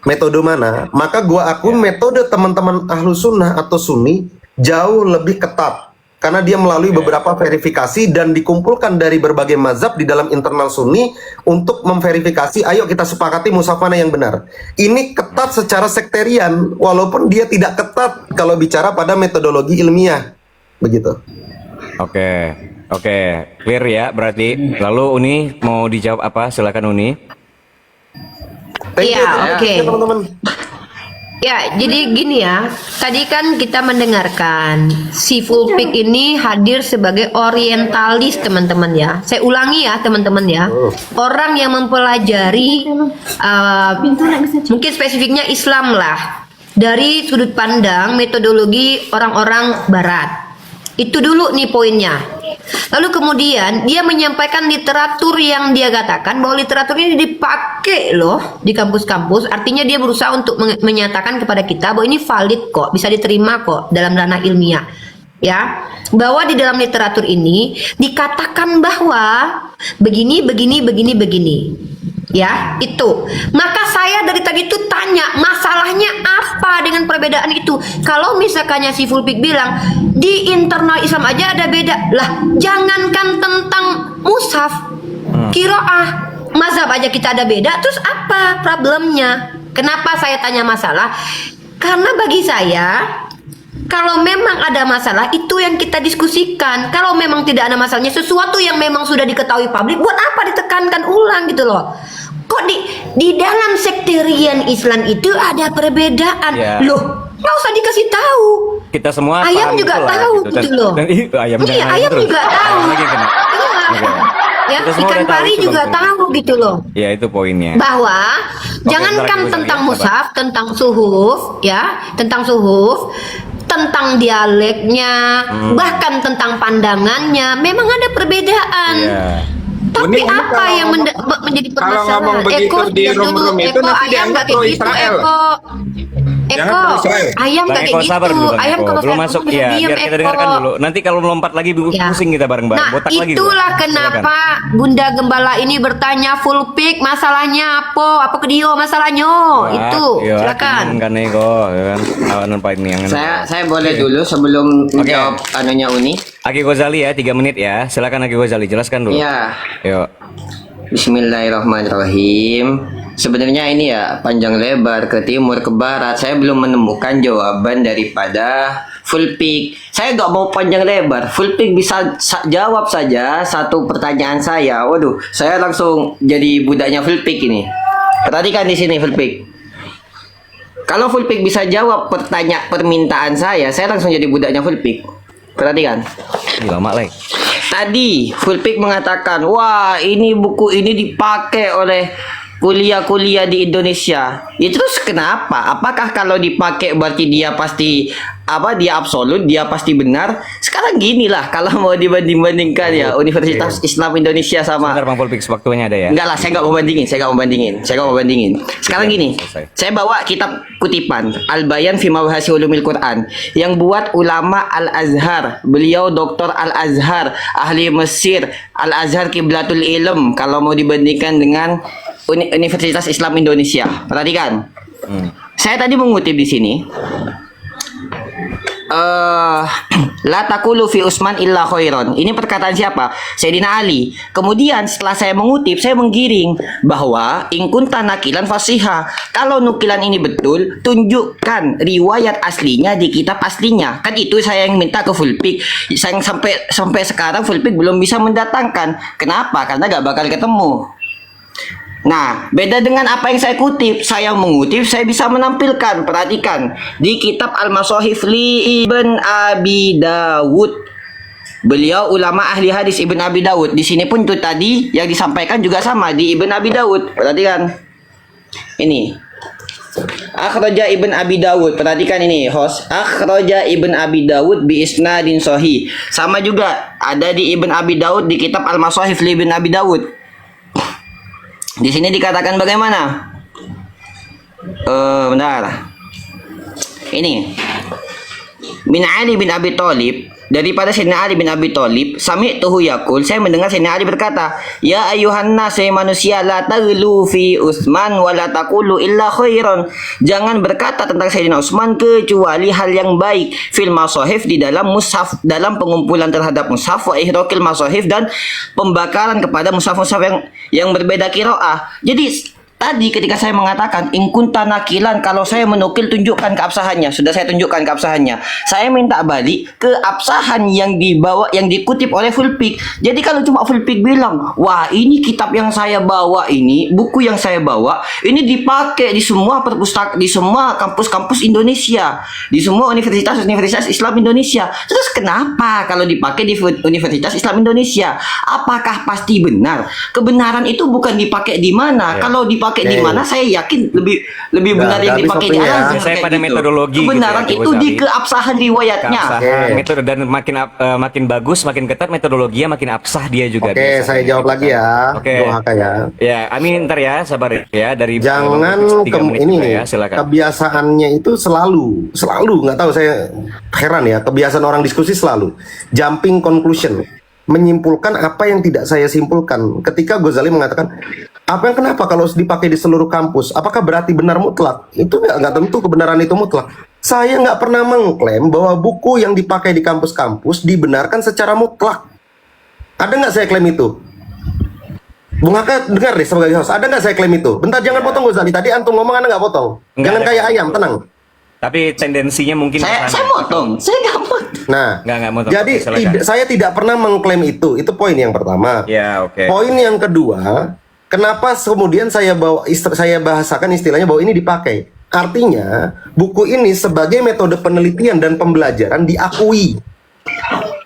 metode mana, maka gua akui metode teman-teman ahlu sunnah atau sunni jauh lebih ketat. Karena dia melalui beberapa verifikasi dan dikumpulkan dari berbagai mazhab di dalam internal sunni untuk memverifikasi, ayo kita sepakati mushaf mana yang benar. Ini ketat secara sekterian, walaupun dia tidak ketat kalau bicara pada metodologi ilmiah. Begitu. Oke, clear ya berarti. Lalu Uni mau dijawab apa? Silakan Uni. Thank you, Iya, oke. teman-teman. Ya, jadi gini ya. Tadi kan kita mendengarkan si Full Pick ini hadir sebagai orientalis, teman-teman ya. Saya ulangi ya, teman-teman ya. Orang yang mempelajari mungkin spesifiknya Islam lah dari sudut pandang metodologi orang-orang Barat. Itu dulu nih poinnya. Lalu kemudian dia menyampaikan literatur yang dia katakan bahwa literatur ini dipakai loh di kampus-kampus. Artinya dia berusaha untuk menyatakan kepada kita bahwa ini valid kok, bisa diterima kok dalam ranah ilmiah. Ya, bahwa di dalam literatur ini dikatakan bahwa begini. Ya, itu. Maka saya dari tadi itu tanya, masalahnya apa dengan perbedaan itu? Kalau misalkannya si Full Pick bilang di internal Islam aja ada beda. Lah, jangankan tentang mushaf, qiraah, mazhab aja kita ada beda. Terus apa problemnya? Kenapa saya tanya masalah? Karena bagi saya, kalau memang ada masalah, itu yang kita diskusikan. Kalau memang tidak ada masalahnya, sesuatu yang memang sudah diketahui publik, buat apa ditekankan ulang gitu loh? Kok di dalam sekterian Islam itu ada perbedaan? Ya. Loh, nggak usah dikasih tahu. Kita semua Ayam paham juga itulah, tahu Dan- gitu loh. Dan, ayam Iya, jangan ayam terus. juga tahu. Ayam lagi kena. Oke. Ya, Kita semua ikan udah tahu pari itu, juga Bang. tahu gitu loh. Ya itu poinnya. Bahwa Oke, jangankan bentar lagi, tentang sabar. mushaf, tentang suhuf, ya, tentang suhuf, tentang dialeknya, bahkan tentang pandangannya, memang ada perbedaan. Iya. Tapi Ini apa kalau yang menjadi kalau permasalahan? ngomong begitu di diam dulu. room-room itu Eko, nanti ayam dianggap nggak kayak pro gitu, Israel. Jangan Eko, pro Israel. ayam Bang nggak Eko kayak sabar gitu. dulu Bang Ayam Eko. kalau Belum saya masuk ngomong ya, diam, biar kita Eko. dengarkan dulu. Nanti kalau melompat lagi Ya. pusing kita bareng-bareng. Nah, Botak lagi itulah gua. kenapa Bunda Gembala ini bertanya Full Pick masalahnya apa? Apa ke dia masalahnya? Itu. Iya, Silakan. kan Eko, ya kan. Awan apa ini yang Saya boleh dulu sebelum menjawab anunya Uni. Aki Ghazali ya, 3 menit ya. Silakan Aki Ghazali, jelaskan dulu. Iya. Yuk. Bismillahirrahmanirrahim. Sebenarnya ini ya panjang lebar ke timur ke barat. Saya belum menemukan jawaban daripada Full Pick. Saya nggak mau panjang lebar. Full Pick bisa jawab saja satu pertanyaan saya. Waduh, saya langsung jadi budaknya Full Pick ini. Perhatikan di sini Full Pick. Kalau Full Pick bisa jawab permintaan saya langsung jadi budaknya Full Pick. Perhatikan. Ih, lama lagi. Tadi Full Pick mengatakan, wah ini buku ini dipakai oleh kuliah-kuliah di Indonesia. Ya terus kenapa? Apakah kalau dipakai berarti dia pasti dia absolut, dia pasti benar? Sekarang gini lah, kalau mau dibanding-bandingkan ya Universitas Islam Indonesia sama Sebentar Bang Fulpix, waktunya ada ya. enggak lah, saya nggak mau bandingin. Sekarang gini, selesai. saya bawa kitab kutipan Al-Bayan fi Mabahasi Ulumil Quran yang buat ulama Al-Azhar. Beliau Dr. Al-Azhar, ahli Mesir, Al-Azhar Kiblatul Ilm kalau mau dibandingkan dengan Universitas Islam Indonesia. Perhatikan. Saya tadi mengutip di sini. La taqulu fi Utsman illa khairon. Ini perkataan siapa? Sayyidina Ali. Kemudian setelah saya mengutip, saya menggiring bahwa in kunta nakilan fasiha. Kalau nukilan ini betul, tunjukkan riwayat aslinya di kitab aslinya. Kan itu saya yang minta ke Full Pick. Saya sampai sekarang Full Pick belum bisa mendatangkan. Kenapa? Karena gak bakal ketemu. Nah, beda dengan apa yang saya kutip. Saya mengutip, saya bisa menampilkan. Perhatikan di kitab Al-Masahif li Ibn Abi Dawud. Beliau ulama ahli hadis Ibn Abi Dawud. Di sini pun itu tadi yang disampaikan juga sama di Ibn Abi Dawud. Perhatikan. Ini. Akhraja Ibn Abi Dawud. Perhatikan ini, host. Akhraja Ibn Abi Dawud bi isnadin sahih. Sama juga ada di Ibn Abi Dawud di kitab Al-Masahif li Ibn Abi Dawud. Di sini dikatakan bagaimana? Bentar. Ini. Min Ali bin Abi Thalib, daripada Sayyidina Ali bin Abi Thalib, sami'tuhu yaqul, saya mendengar Sayyidina Ali berkata, ya ayuhan nas, manusia, la taghlu fi Utsman wa la taqulu illa khairan. Jangan berkata tentang Sayyidina Utsman kecuali hal yang baik. Fil masahif, di dalam mushaf, dalam pengumpulan terhadap mushaf, wa ihraqil masahif, dan pembakaran kepada mushaf-mushaf yang berbeda qiraah. Jadi tadi ketika saya mengatakan in kunta nakilan, kalau saya menukil tunjukkan keabsahannya. Sudah saya tunjukkan keabsahannya. Saya minta balik ke absahan yang dibawa, yang dikutip oleh Fulpik. Jadi kalau cuma Fulpik bilang, wah ini kitab yang saya bawa ini, buku yang saya bawa ini dipakai di semua perpustakaan, di semua kampus-kampus Indonesia, di semua universitas-universitas Islam Indonesia. Terus kenapa kalau dipakai di Universitas Islam Indonesia? Apakah pasti benar? Kebenaran itu bukan dipakai di mana. Kalau dipakai di mana, saya yakin lebih benar yang dipakai di Al-Azhar. Saya pada metodologi kebenaran gitu ya, itu di keabsahan riwayatnya. Metode, dan makin bagus, makin ketat metodologinya, makin absah dia juga. Oke, saya jawab lagi ya. Oke. Bung Haka ya. Ya, Amin, ntar ya, sabar ya, dari Jangan 3 menit ini juga nih, ya, silakan. kebiasaannya itu selalu nggak tahu, saya heran ya, kebiasaan orang diskusi selalu jumping conclusion, menyimpulkan apa yang tidak saya simpulkan. Ketika Ghazali mengatakan, apa yang kenapa kalau dipakai di seluruh kampus, apakah berarti benar mutlak? Itu nggak tentu kebenaran itu mutlak. Saya nggak pernah mengklaim bahwa buku yang dipakai di kampus-kampus dibenarkan secara mutlak. Ada nggak saya klaim itu? Bung Haka dengar deh sebagai host, ada nggak saya klaim itu? Bentar, jangan potong Ghazali. Tadi antum ngomong, Anda nggak potong. Nggak Jangan ada. kayak ayam, tenang. Tapi tendensinya mungkin Saya motong, saya nggak motong. Nah, Nggak motong. jadi Silakan. saya tidak pernah mengklaim itu. Itu poin yang pertama. Ya, oke. Poin yang kedua, kenapa kemudian saya bahasakan istilahnya bahwa ini dipakai? Artinya, buku ini sebagai metode penelitian dan pembelajaran diakui.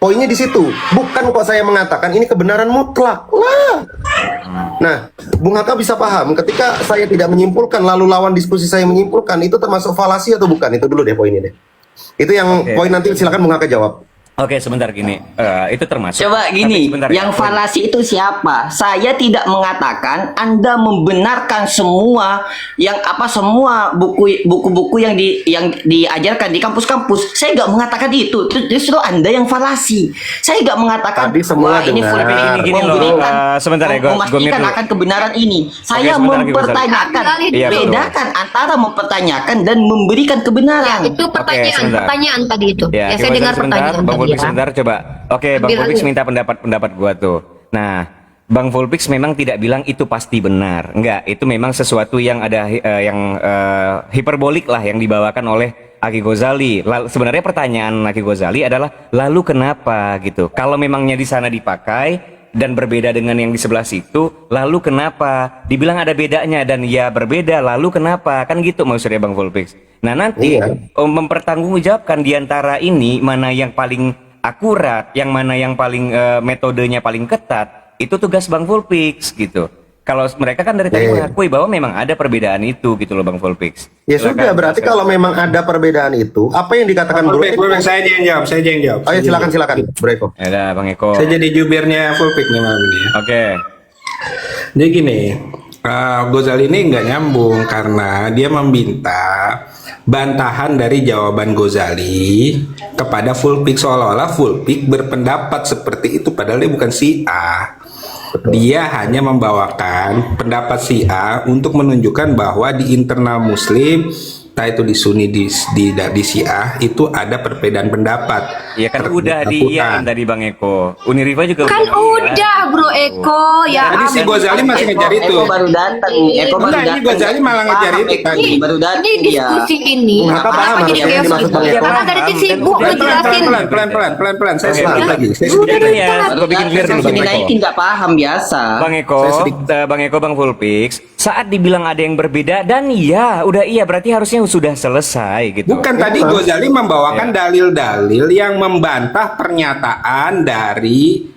Poinnya di situ. Bukan kok saya mengatakan ini kebenaran mutlak. Lah. Nah, Bung Haka bisa paham ketika saya tidak menyimpulkan lalu lawan diskusi saya menyimpulkan, itu termasuk falasi atau bukan? Itu dulu deh poinnya deh. Itu yang Oke. poin nanti silakan Bung Haka jawab. Oke, sebentar gini. Itu termasuk. Coba Tapi gini, sebentar yang ya. falasi itu siapa? Saya tidak mengatakan Anda membenarkan semua semua buku-buku yang diajarkan di kampus-kampus. Saya nggak mengatakan itu. Justru Anda yang falasi. Saya nggak mengatakan Tadi semua wah ini dengar. Fulpik Tapi gini loh, memberikan, sebentar ya, gua memastikan mute dulu. akan kebenaran ini. Saya sebentar lagi, mempertanyakan, Iya, betul. bedakan antara mempertanyakan dan memberikan kebenaran. Itu sebentar. pertanyaan tadi itu. Ya, saya coba dengar sebentar, pertanyaan Bang tadi Fulpix ya. sebentar, coba. Oke, Bang Ambil Fulpix aja. minta pendapat gua tuh. Nah, Bang Fulpix memang tidak bilang itu pasti benar. Enggak, itu memang sesuatu yang ada hiperbolik lah yang dibawakan oleh Aki Ghazali. Sebenarnya pertanyaan Aki Ghazali adalah lalu kenapa gitu? Kalau memangnya di sana dipakai dan berbeda dengan yang di sebelah situ, lalu kenapa? Dibilang ada bedanya dan ya berbeda, lalu kenapa? Kan gitu maksudnya Bang Fulpix. Nah, nanti Iya. mempertanggungjawabkan di antara ini mana yang paling akurat, yang mana yang paling metodenya paling ketat, itu tugas Bang Fulpix gitu. Kalau mereka kan dari tadi Iya. mengakui bahwa memang ada perbedaan itu gitu loh Bang Fulpix. Ya Silakan, sudah, berarti jelaskan. kalau memang ada perbedaan itu, apa yang dikatakan Bro Eko? Saya aja yang jawab, saya aja yang jawab. Ayo silakan Bro Eko. Ya udah, Bang Eko. Saya jadi jubirnya Fulpik nih malam ini ya. Oke. Jadi gini, Ghazali ini nggak nyambung karena dia meminta bantahan dari jawaban Ghazali kepada Fulpik, seolah-olah Fulpik berpendapat seperti itu padahal dia bukan si A. Dia hanya membawakan pendapat si A untuk menunjukkan bahwa di internal Muslim, entah itu di Sunni, di Syiah, itu ada perbedaan pendapat. Ya kan udah Terkait diiyain Al-Quran. tadi Bang Eko. Uniriva juga Kan udah Bro Eko, ya Tadi si ampun. Ghazali masih ngejar itu. Eko baru datang. Eko baru Enggak, ini datang. Ghazali malah ngejar itu Eko tadi. baru datang Ini dia. diskusi ini Bung Haka paham kenapa jadi harusnya yang chaos dimaksud itu? Bang Eko. Karena tadi sibuk Dan ngejelasin. Pelan-pelan. Saya Oke. sedikit lagi. Saya Udah sedikit Jadi lagi. ya, Baru gua bikin clear datang, dulu Bang Eko. dinaikin nggak paham biasa. Bang Eko, Bang Fulpix, saat dibilang ada yang berbeda dan iya, udah iya berarti harusnya sudah selesai gitu. Bukan, tadi Ghazali membawakan dalil-dalil yang membantah pernyataan dari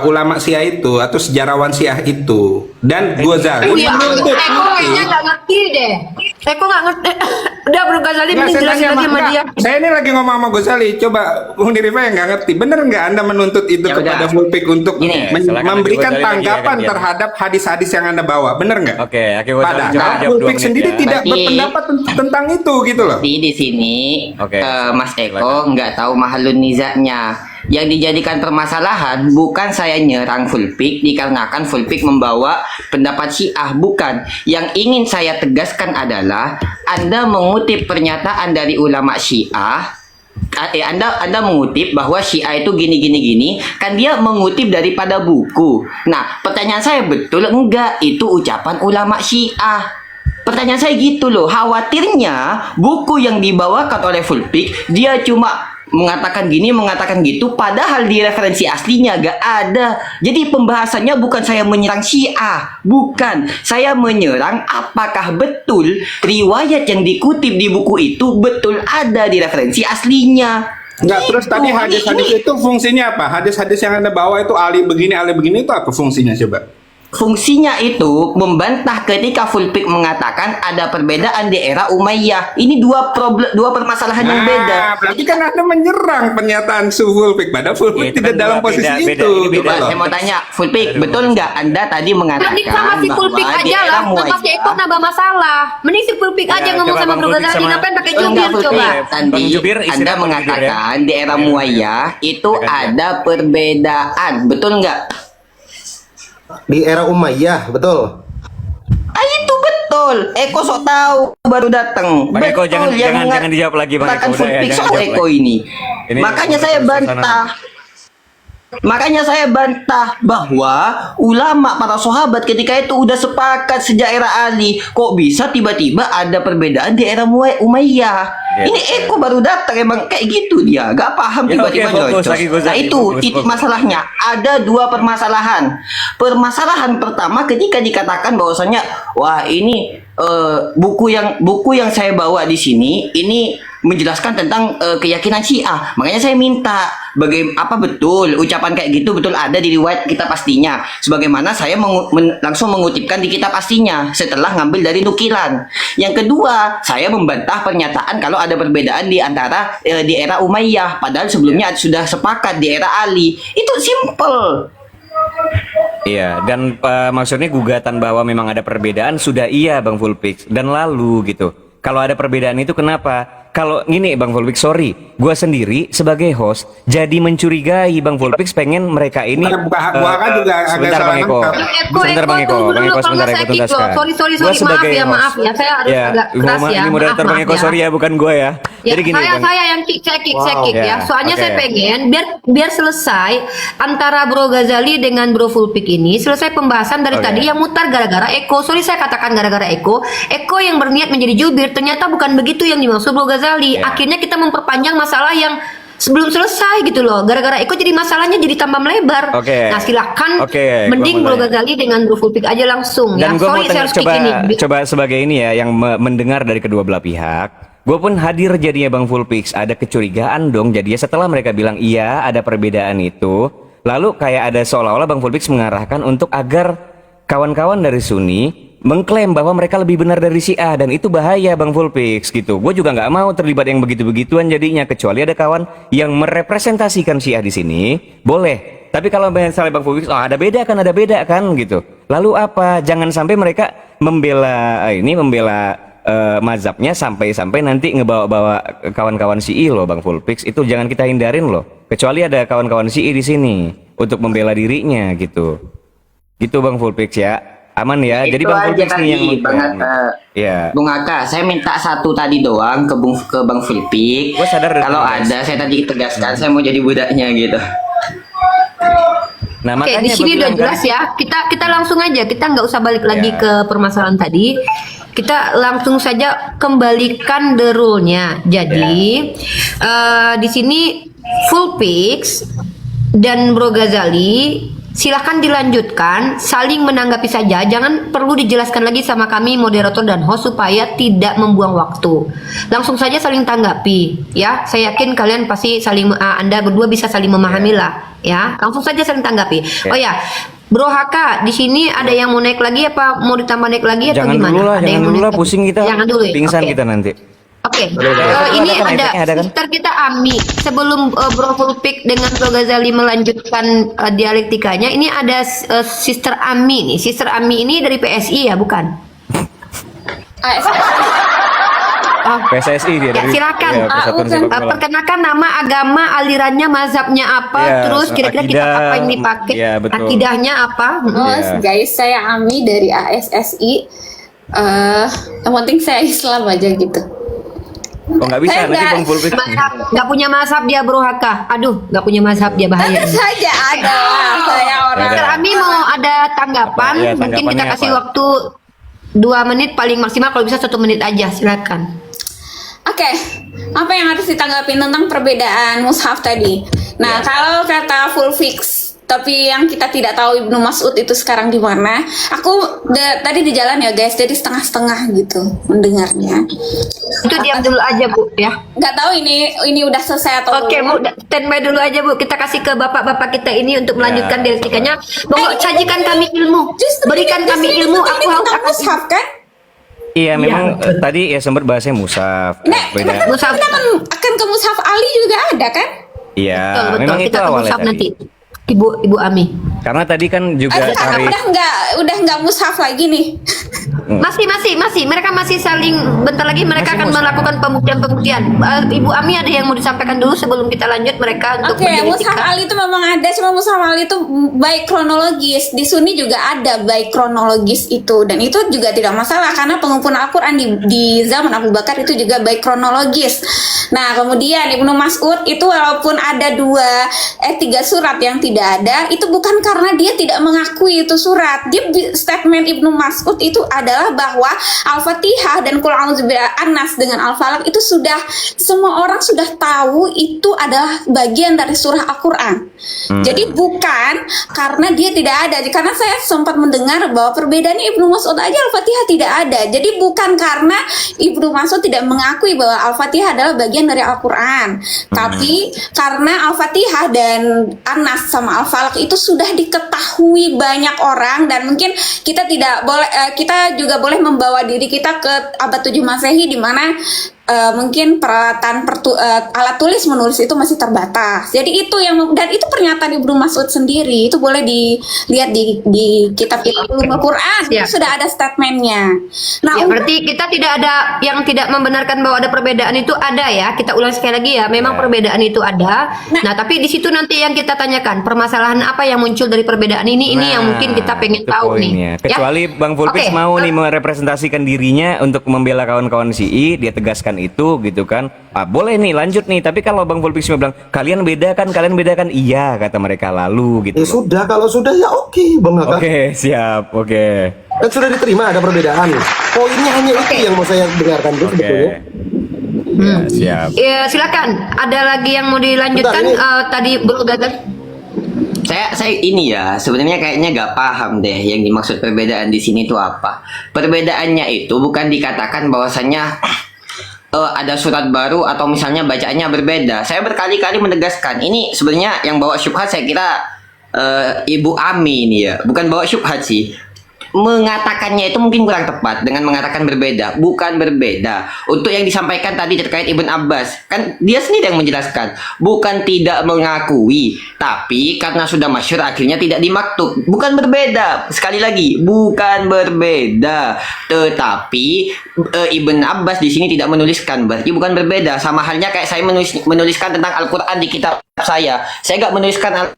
ulama Syiah itu atau sejarawan Syiah itu, dan Ghazali Iya, menuntut Eko kayaknya nggak ngerti deh. Eko nggak ngerti. Udah Bro Ghazali Nggak, mending saya jelasin tanya lagi sama Mak, dia. saya ini lagi ngomong sama Ghazali. Coba Bung Dirifa yang nggak ngerti, bener nggak Anda menuntut itu Ya kepada udah. Fulpik untuk Gini, silakan memberikan Ghazali lagi, tanggapan ya kan, terhadap hadis-hadis yang Anda bawa, bener nggak? Oke, Ghazali coba Padahal jawab 2 Fulpik menit sendiri ya. tidak Berarti- berpendapat tentang itu gitu loh. Di sini Oke, Mas Eko silakan. nggak tahu mahalun nizaknya. Yang dijadikan permasalahan bukan saya nyerang Fulpik dikarenakan Fulpik membawa pendapat Syiah, bukan. Yang ingin saya tegaskan adalah Anda mengutip pernyataan dari ulama Syiah. Anda mengutip bahwa Syiah itu gini, kan dia mengutip daripada buku. Nah, pertanyaan saya, betul enggak itu ucapan ulama Syiah? Pertanyaan saya gitu loh, khawatirnya buku yang dibawakan oleh Fulpik dia cuma mengatakan gini, mengatakan gitu, padahal di referensi aslinya gak ada. Jadi pembahasannya bukan saya menyerang Syiah, bukan. Saya menyerang apakah betul riwayat yang dikutip di buku itu betul ada di referensi aslinya. Enggak, terus Gitu. tadi hadis-hadis itu fungsinya apa? Hadis-hadis yang Anda bawa itu ali begini itu apa fungsinya coba? Fungsinya itu membantah ketika Fulpik mengatakan ada perbedaan di era Umayyah. Ini dua permasalahan yang beda. Berarti kan Anda menyerang pernyataan Fulpik, padahal Itu Fulpik kan tidak dalam dua posisi beda, itu. ini gitu Coba loh. saya mau tanya, Fulpik, betul nggak Anda tadi mengatakan Mending sama si Fulpik bahwa di aja era lah, sama si Eko nambah masalah. Mending si Fulpik Ya, aja ngomong coba sama Bang Bro Fulpik Ghazali, sama- ngapain pakai Enggak, jubir Fulpik. coba? Tadi Bang Jubir, Anda istirahat Bang mengatakan di era Ya. Muayyah itu Silakan, ya. ada perbedaan, betul nggak? Di era Umayyah, betul. Itu betul. Eko sok tahu baru datang. Bang Eko, Betul jangan dijawab lagi, Bang Eko. mengatakan Udah ya, Fulpik jangan sok jawab Eko lagi. ini. Ini Makanya saya suasana. bantah. Makanya saya bantah bahwa ulama para sahabat ketika itu udah sepakat sejak era Ali. Kok bisa tiba-tiba ada perbedaan di era Umayyah? Ya, Ini Eko baru datang emang kayak gitu dia, gak paham Ya, tiba-tiba oke, fokus nyocos. lagi, Gus, Nah lagi, itu fokus, titik fokus. masalahnya. Ada dua permasalahan. Permasalahan pertama ketika dikatakan bahwasanya wah ini buku yang saya bawa di sini ini menjelaskan tentang keyakinan Syiah. Makanya saya minta apa betul ucapan kayak gitu betul ada di riwayat kitab pastinya. Sebagaimana saya langsung mengutipkan di kitab pastinya setelah ngambil dari nukilan. Yang kedua, saya membantah pernyataan kalau ada perbedaan di antara di era Umayyah padahal sebelumnya sudah sepakat di era Ali. Itu simple. Iya, dan maksudnya gugatan bahwa memang ada perbedaan sudah iya Bang Fulpix dan lalu gitu. Kalau ada perbedaan itu kenapa? Kalau gini Bang Fulpix, sorry, gua sendiri sebagai host jadi mencurigai Bang Fulpix pengen mereka ini. Gua kan juga agak sebentar salah Bang Eko, nangkap. sebentar Bang Eko, tunggu Bang dulu, Eko kalau sebentar nggak Eko saya kick tuntaskan. loh. Sorry, Gua sebagai maaf ya, host. saya harus agak keras ya. Ini moderator Bang Eko, sorry ya, bukan gua ya. Ya, Jadi gini Bang. saya yang kick, saya kick Ya, ya. Soalnya oke. saya pengen biar selesai antara Bro Ghazali dengan Bro Fulpik ini selesai pembahasan dari Oke. tadi yang mutar gara-gara Eko. Sorry saya katakan gara-gara Eko. Eko yang berniat menjadi jubir ternyata bukan begitu yang dimaksud Bro Ghazali. Ya. Akhirnya kita memperpanjang masalah yang sebelum selesai gitu loh. Gara-gara Eko jadi masalahnya jadi tambah melebar. Oke. Nah, silakan Oke, mending gua Bro mau tanya. Ghazali dengan Bro Fulpik aja langsung Dan ya. gue mau Sorry saya harus kick coba ini. coba sebagai ini ya yang mendengar dari kedua belah pihak. Gue pun hadir jadinya Bang Fulpix. Ada kecurigaan dong jadinya setelah mereka bilang iya ada perbedaan itu. Lalu kayak ada seolah-olah Bang Fulpix mengarahkan untuk agar kawan-kawan dari Sunni mengklaim bahwa mereka lebih benar dari Syiah dan itu bahaya Bang Fulpix gitu. Gue juga nggak mau terlibat yang begitu-begituan jadinya kecuali ada kawan yang merepresentasikan Syiah di sini boleh. Tapi kalau misalnya Bang Fulpix, oh ada beda kan gitu. Lalu apa? Jangan sampai mereka membela mazhabnya sampai nanti ngebawa-bawa kawan-kawan Syi'i loh Bang Fulpix. Itu jangan kita hindarin loh. Kecuali ada kawan-kawan Syi'i di sini untuk membela dirinya gitu. Gitu Bang Fulpix ya. Aman ya. Itu Jadi Bang aja Fulpix nih yang tadi, Bang ya. Bung Aka, saya minta satu tadi doang ke Bang Fulpik. Gua sadar dari Kalau tadi, ada, saya tadi tegaskan saya mau jadi budaknya gitu. Nah, Oke, makanya di sini gua udah bilang jelas ya. Kita langsung aja, kita nggak usah balik lagi Ya. ke permasalahan tadi. Kita langsung saja kembalikan the rule-nya. Jadi di sini Fulpix dan Bro Ghazali Silahkan dilanjutkan, saling menanggapi saja, jangan perlu dijelaskan lagi sama kami moderator dan host supaya tidak membuang waktu. Langsung saja saling tanggapi, ya. Saya yakin kalian pasti saling, Anda berdua bisa saling memahami lah, ya. Langsung saja saling tanggapi. Oh ya, Bro Haka, di sini ada yang mau naik lagi apa mau ditambah naik lagi atau Jangan gimana? dulu lah, Ada yang jangan mau dulu naik lah, lagi? pusing kita. Jangan dulu ya? Pingsan Oke. kita nanti. Oke, Ada ini kan, ada efeknya ada kan? sister kita Ami. Sebelum Bro Fulpik dengan Bro Ghazali melanjutkan dialektikanya, ini ada sister Ami nih. Sister Ami ini dari PSI ya, bukan? Oh, PSSI dia ya, dari silakan. Persatuan Sepak Bola. Perkenalkan nama, agama, alirannya, mazhabnya apa, Ya, terus kira-kira kita akidah, apa yang dipakai, ya, betul. akidahnya apa? Oh, Iya. guys, saya Ami dari ASSI. Yang penting saya Islam aja gitu. Oh nggak bisa, Saya nanti nggak- Bang Fulpik. Mazhab, nggak punya mazhab dia Bro Haka. Aduh, nggak punya mazhab dia, bahaya. Tentu saja ada. Saya orang. Sister Ami mau ada tanggapan, Apa? Ya, mungkin kita tanggapannya kasih apa? waktu 2 menit paling maksimal, kalau bisa 1 menit aja, silakan. Oke, apa yang harus ditanggapi tentang perbedaan mushaf tadi? Nah, kalau kata full fix, tapi yang kita tidak tahu Ibnu Mas'ud itu sekarang di mana. Aku tadi di jalan ya guys, jadi setengah-setengah gitu mendengarnya. Itu diam dulu aja Bu ya. Nggak tahu ini udah selesai atau Oke Bu, belum. standby dulu aja Bu. Kita kasih ke bapak-bapak kita ini untuk melanjutkan Ya, dialektikanya. Monggo sajikan kami ilmu. Berikan kami ilmu. Aku tentang mushaf kan? Iya memang tadi ya sempat bahasnya musaf. Nah, Beda. Mushaf. kita akan ke mushaf Ali juga ada kan? Iya, Betul, memang itu kita ke awalnya mushaf tadi. nanti. Ibu Ami. Karena tadi kan juga cari Udah nggak mushaf lagi nih. Masih. Mereka masih saling, bentar lagi mereka Masih akan melakukan pembuktian. Ibu Ami ada yang mau disampaikan dulu sebelum kita lanjut mereka untuk Oke, mushaf berdialektika. Ali itu memang ada, cuma mushaf Ali itu baik kronologis. Di Sunni juga ada baik kronologis itu, dan itu juga tidak masalah karena pengumpulan Al-Qur'an di zaman Abu Bakar itu juga baik kronologis. Nah, kemudian Ibnu Mas'ud itu walaupun ada 3 surat yang tidak ada, itu bukan karena dia tidak mengakui itu surat. Statement Ibnu Mas'ud itu adalah bahwa Al-Fatihah dan Qul a'udzu An-Nas dengan Al-Falaq itu sudah semua orang sudah tahu itu adalah bagian dari surah Al-Qur'an. Jadi bukan karena dia tidak ada. Karena saya sempat mendengar bahwa perbedaannya Ibnu Mas'ud aja Al-Fatihah tidak ada. Jadi bukan karena Ibnu Mas'ud tidak mengakui bahwa Al-Fatihah adalah bagian dari Al-Qur'an, tapi karena Al-Fatihah dan An-Nas sama Al-Falaq itu sudah diketahui banyak orang, dan mungkin kita tidak boleh kita juga boleh membawa diri kita ke abad 7 Masehi di mana mungkin peralatan alat tulis menulis itu masih terbatas. Jadi itu dan itu pernyataan Ibnu Mas'ud sendiri, itu boleh dilihat di kitab Ulumul Quran. Ya. Itu sudah ada statementnya. Nah, Ya, berarti kita tidak ada yang tidak membenarkan bahwa ada perbedaan itu ada ya. Kita ulang sekali lagi ya. Memang perbedaan itu ada. Nah, tapi di situ nanti yang kita tanyakan permasalahan apa yang muncul dari perbedaan ini yang mungkin kita pengen itu tahu poinnya. nih. Kecuali Bang Fulpix Oke. mau nih merepresentasikan dirinya untuk membela kawan-kawan CI, dia tegaskan itu gitu kan. Boleh nih lanjut nih, tapi kalau Bang Fulpix cuma bilang kalian beda kan, iya kata mereka lalu gitu. Ya loh. sudah, kalau sudah ya oke, Bang Haka. Oke, siap. Oke. Kan sudah diterima ada perbedaan. Poinnya hanya itu yang mau saya dengarkan dulu Oke. sebetulnya. Ya, siap. Ya, silakan. Ada lagi yang mau dilanjutkan Bentar, tadi Bro Ghazali? Saya ini ya sebenarnya kayaknya gak paham deh yang dimaksud perbedaan di sini itu apa. Perbedaannya itu bukan dikatakan bahwasannya ada surat baru atau misalnya bacaannya berbeda. Saya berkali-kali menegaskan ini sebenarnya yang bawa syubhat saya kira Ibu Ami ini ya, bukan bawa syubhat sih. Mengatakannya itu mungkin kurang tepat dengan mengatakan berbeda, bukan berbeda. Untuk yang disampaikan tadi terkait Ibn Abbas, kan dia sendiri yang menjelaskan, bukan tidak mengakui, tapi karena sudah masyhur akhirnya tidak dimaktub. Bukan berbeda, sekali lagi, bukan berbeda. Tetapi Ibn Abbas di sini tidak menuliskan, berarti bukan berbeda. Sama halnya kayak saya menuliskan tentang Al-Quran di kitab saya nggak menuliskan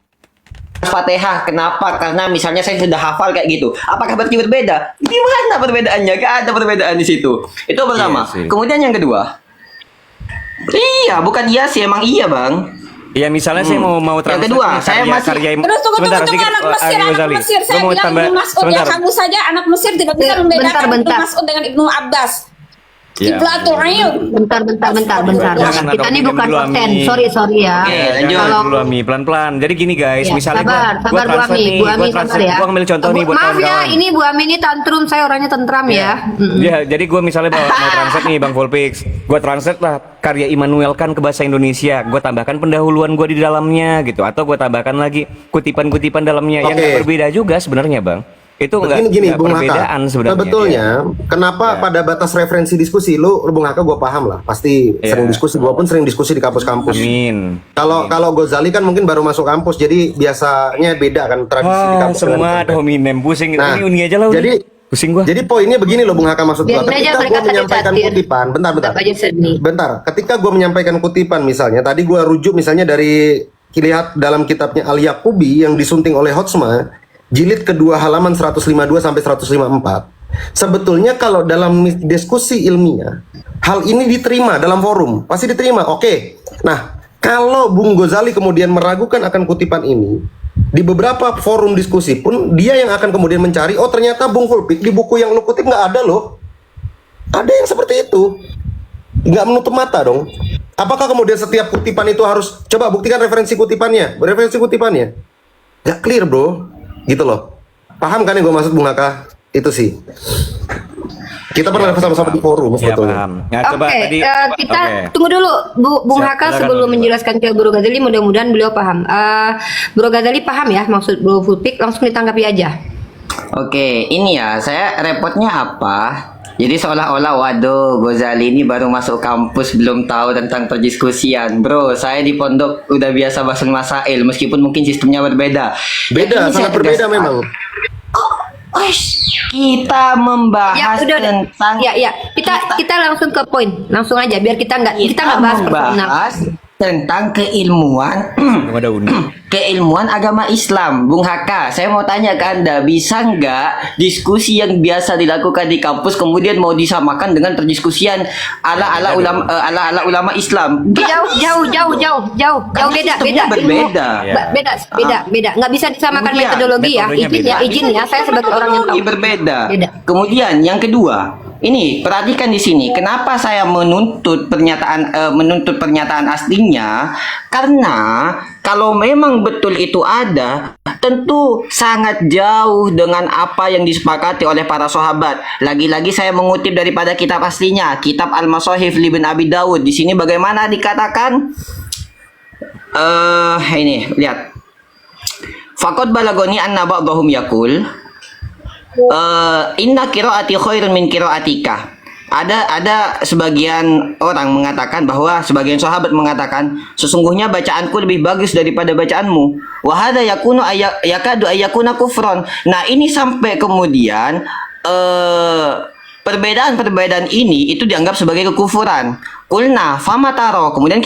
Al-Fatihah. Kenapa? Karena misalnya saya sudah hafal kayak gitu. Apakah berarti berbeda? Di mana perbedaannya? Gak ada perbedaan di situ. Itu pertama. Iya sih. Kemudian yang kedua. Iya, bukan iya sih, emang iya, Bang. Ya misalnya saya mau Yang translate kedua, nih saya karya- masih- karya Terus tunggu sebentar, anak sedikit, Mesir, Abi anak Ghazali. Mesir. Saya Gua mau bilang tambah Ibnu Mas'ud ya, sebentar. kamu saja anak Mesir tidak bisa membedakan Bentar. Ibnu Mas'ud dengan Ibnu Abbas. Kiblatul Ayun. Bentar. Jangan Kita ini atau bukan dulu, konten. Ami. Sorry ya. Oke, lanjut. Jangan Kalau dulu Ami, pelan-pelan. Jadi gini guys, Ya, misalnya sabar Bu Ami, gua ambil contoh nih buat maaf ya, kawan-kawan. ini Bu Ami ini tantrum, saya orangnya tentram ya. Ya, jadi gue misalnya mau translate nih Bang Fulpix, gue translate lah karya Immanuel Kant ke bahasa Indonesia, gue tambahkan pendahuluan gue di dalamnya gitu, atau gue tambahkan lagi kutipan-kutipan dalamnya yang Oke. nggak berbeda juga sebenarnya Bang. Itu Begini nggak Bung Haka. perbedaan sebenarnya. Sebetulnya kenapa Ya. pada batas referensi diskusi lu Bung Haka gue paham lah, pasti Ya. sering diskusi, gue pun sering diskusi di kampus-kampus. Amin. Kalau Ghazali kan mungkin baru masuk kampus, jadi biasanya beda kan tradisi di kampus. dengan Semua kampus. hominem pusing. Nah, Ini uni aja lah. jadi pusing gua. Jadi poinnya begini loh Bung Haka, maksud gua. Biarin aja Ketika mereka gua menyampaikan sakit hati. kutipan, bentar. Tetap aja sedih. Bentar, ketika gue menyampaikan kutipan misalnya, tadi gue rujuk misalnya dari lihat dalam kitabnya Al-Yaqubi yang disunting oleh Hotsma, jilid kedua halaman 152 sampai 154. Sebetulnya kalau dalam diskusi ilmiah, hal ini diterima dalam forum, pasti diterima. Oke. Nah, kalau Bung Ghazali kemudian meragukan akan kutipan ini, di beberapa forum diskusi pun dia yang akan kemudian mencari, oh ternyata Bung Fulpik di buku yang lu kutip nggak ada loh. Ada yang seperti itu. Nggak menutup mata dong. Apakah kemudian setiap kutipan itu harus coba buktikan referensi kutipannya? Referensi kutipannya nggak clear bro, gitu loh. Paham kan yang gue maksud Bung Haka? Itu sih. Kita pernah sama-sama di forum Ya sebetulnya. paham. Nah, Oke, coba tadi kita oke. tunggu dulu Bung Siap, Haka silakan, sebelum Bang. menjelaskan ke Bro Ghazali, mudah-mudahan beliau paham. Bro Ghazali paham ya maksud Bro Fulpik, langsung ditanggapi aja. Oke, ini ya, saya repotnya apa? Jadi seolah-olah waduh, Ghazali ini baru masuk kampus belum tahu tentang perdiskusian. Bro, saya di pondok udah biasa bahas masail meskipun mungkin sistemnya berbeda. Beda, Yang ini sangat saya berbeda tegaskan. memang. Kita membahas Ya udah. tentang Ya. Kita langsung ke poin. Langsung aja biar kita nggak bahas personal. membahas tentang keilmuan Belum ada uni. keilmuan agama Islam. Bung Haka, saya mau tanya ke Anda, bisa nggak diskusi yang biasa dilakukan di kampus kemudian mau disamakan dengan perdiskusian ala ulama Islam? Jauh beda sistemnya berbeda. beda nggak bisa disamakan Kemudian, metodologi ya. metodenya Izin ya saya sebagai orang yang tahu. Berbeda. Beda. Kemudian yang kedua, ini perhatikan di sini. Kenapa saya menuntut pernyataan aslinya? Karena kalau memang betul itu ada, tentu sangat jauh dengan apa yang disepakati oleh para sahabat. Lagi-lagi saya mengutip daripada kitab aslinya, kitab Al-Masahif Ibn Abi Dawud. Di sini bagaimana dikatakan? Ini lihat. Faqad balagoni anna ba'dahum yaqul inna qiraati khairun min qiraatika. Ada sebagian orang mengatakan bahwa sebagian sahabat mengatakan sesungguhnya bacaanku lebih bagus daripada bacaanmu. Wa hadza yakunu yakadu ayakuna kufron. Nah, ini sampai kemudian perbedaan ini itu dianggap sebagai kekufuran. Kulna fama taro, kemudian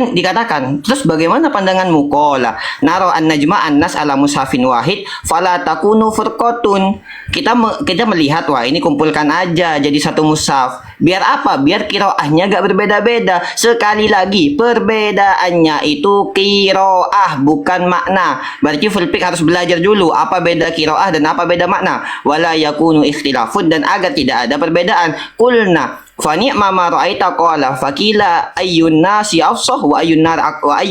dikatakan, terus bagaimana pandanganmu? Qala naro an najma an-nas ala mushafin wahid fala takunu furqatun. Kita melihat, wah ini kumpulkan aja jadi satu mushaf. Biar apa? Biar qiraahnya gak berbeda-beda. Sekali lagi, perbedaannya itu qiraah bukan makna. Berarti Fulpik harus belajar dulu apa beda qiraah dan apa beda makna. Wala yakunu ikhtilafun, dan agar tidak ada perbedaan. Kulna fa ni'ma ma ra'aita qala fakila ayyun nasi afsah wa ayyun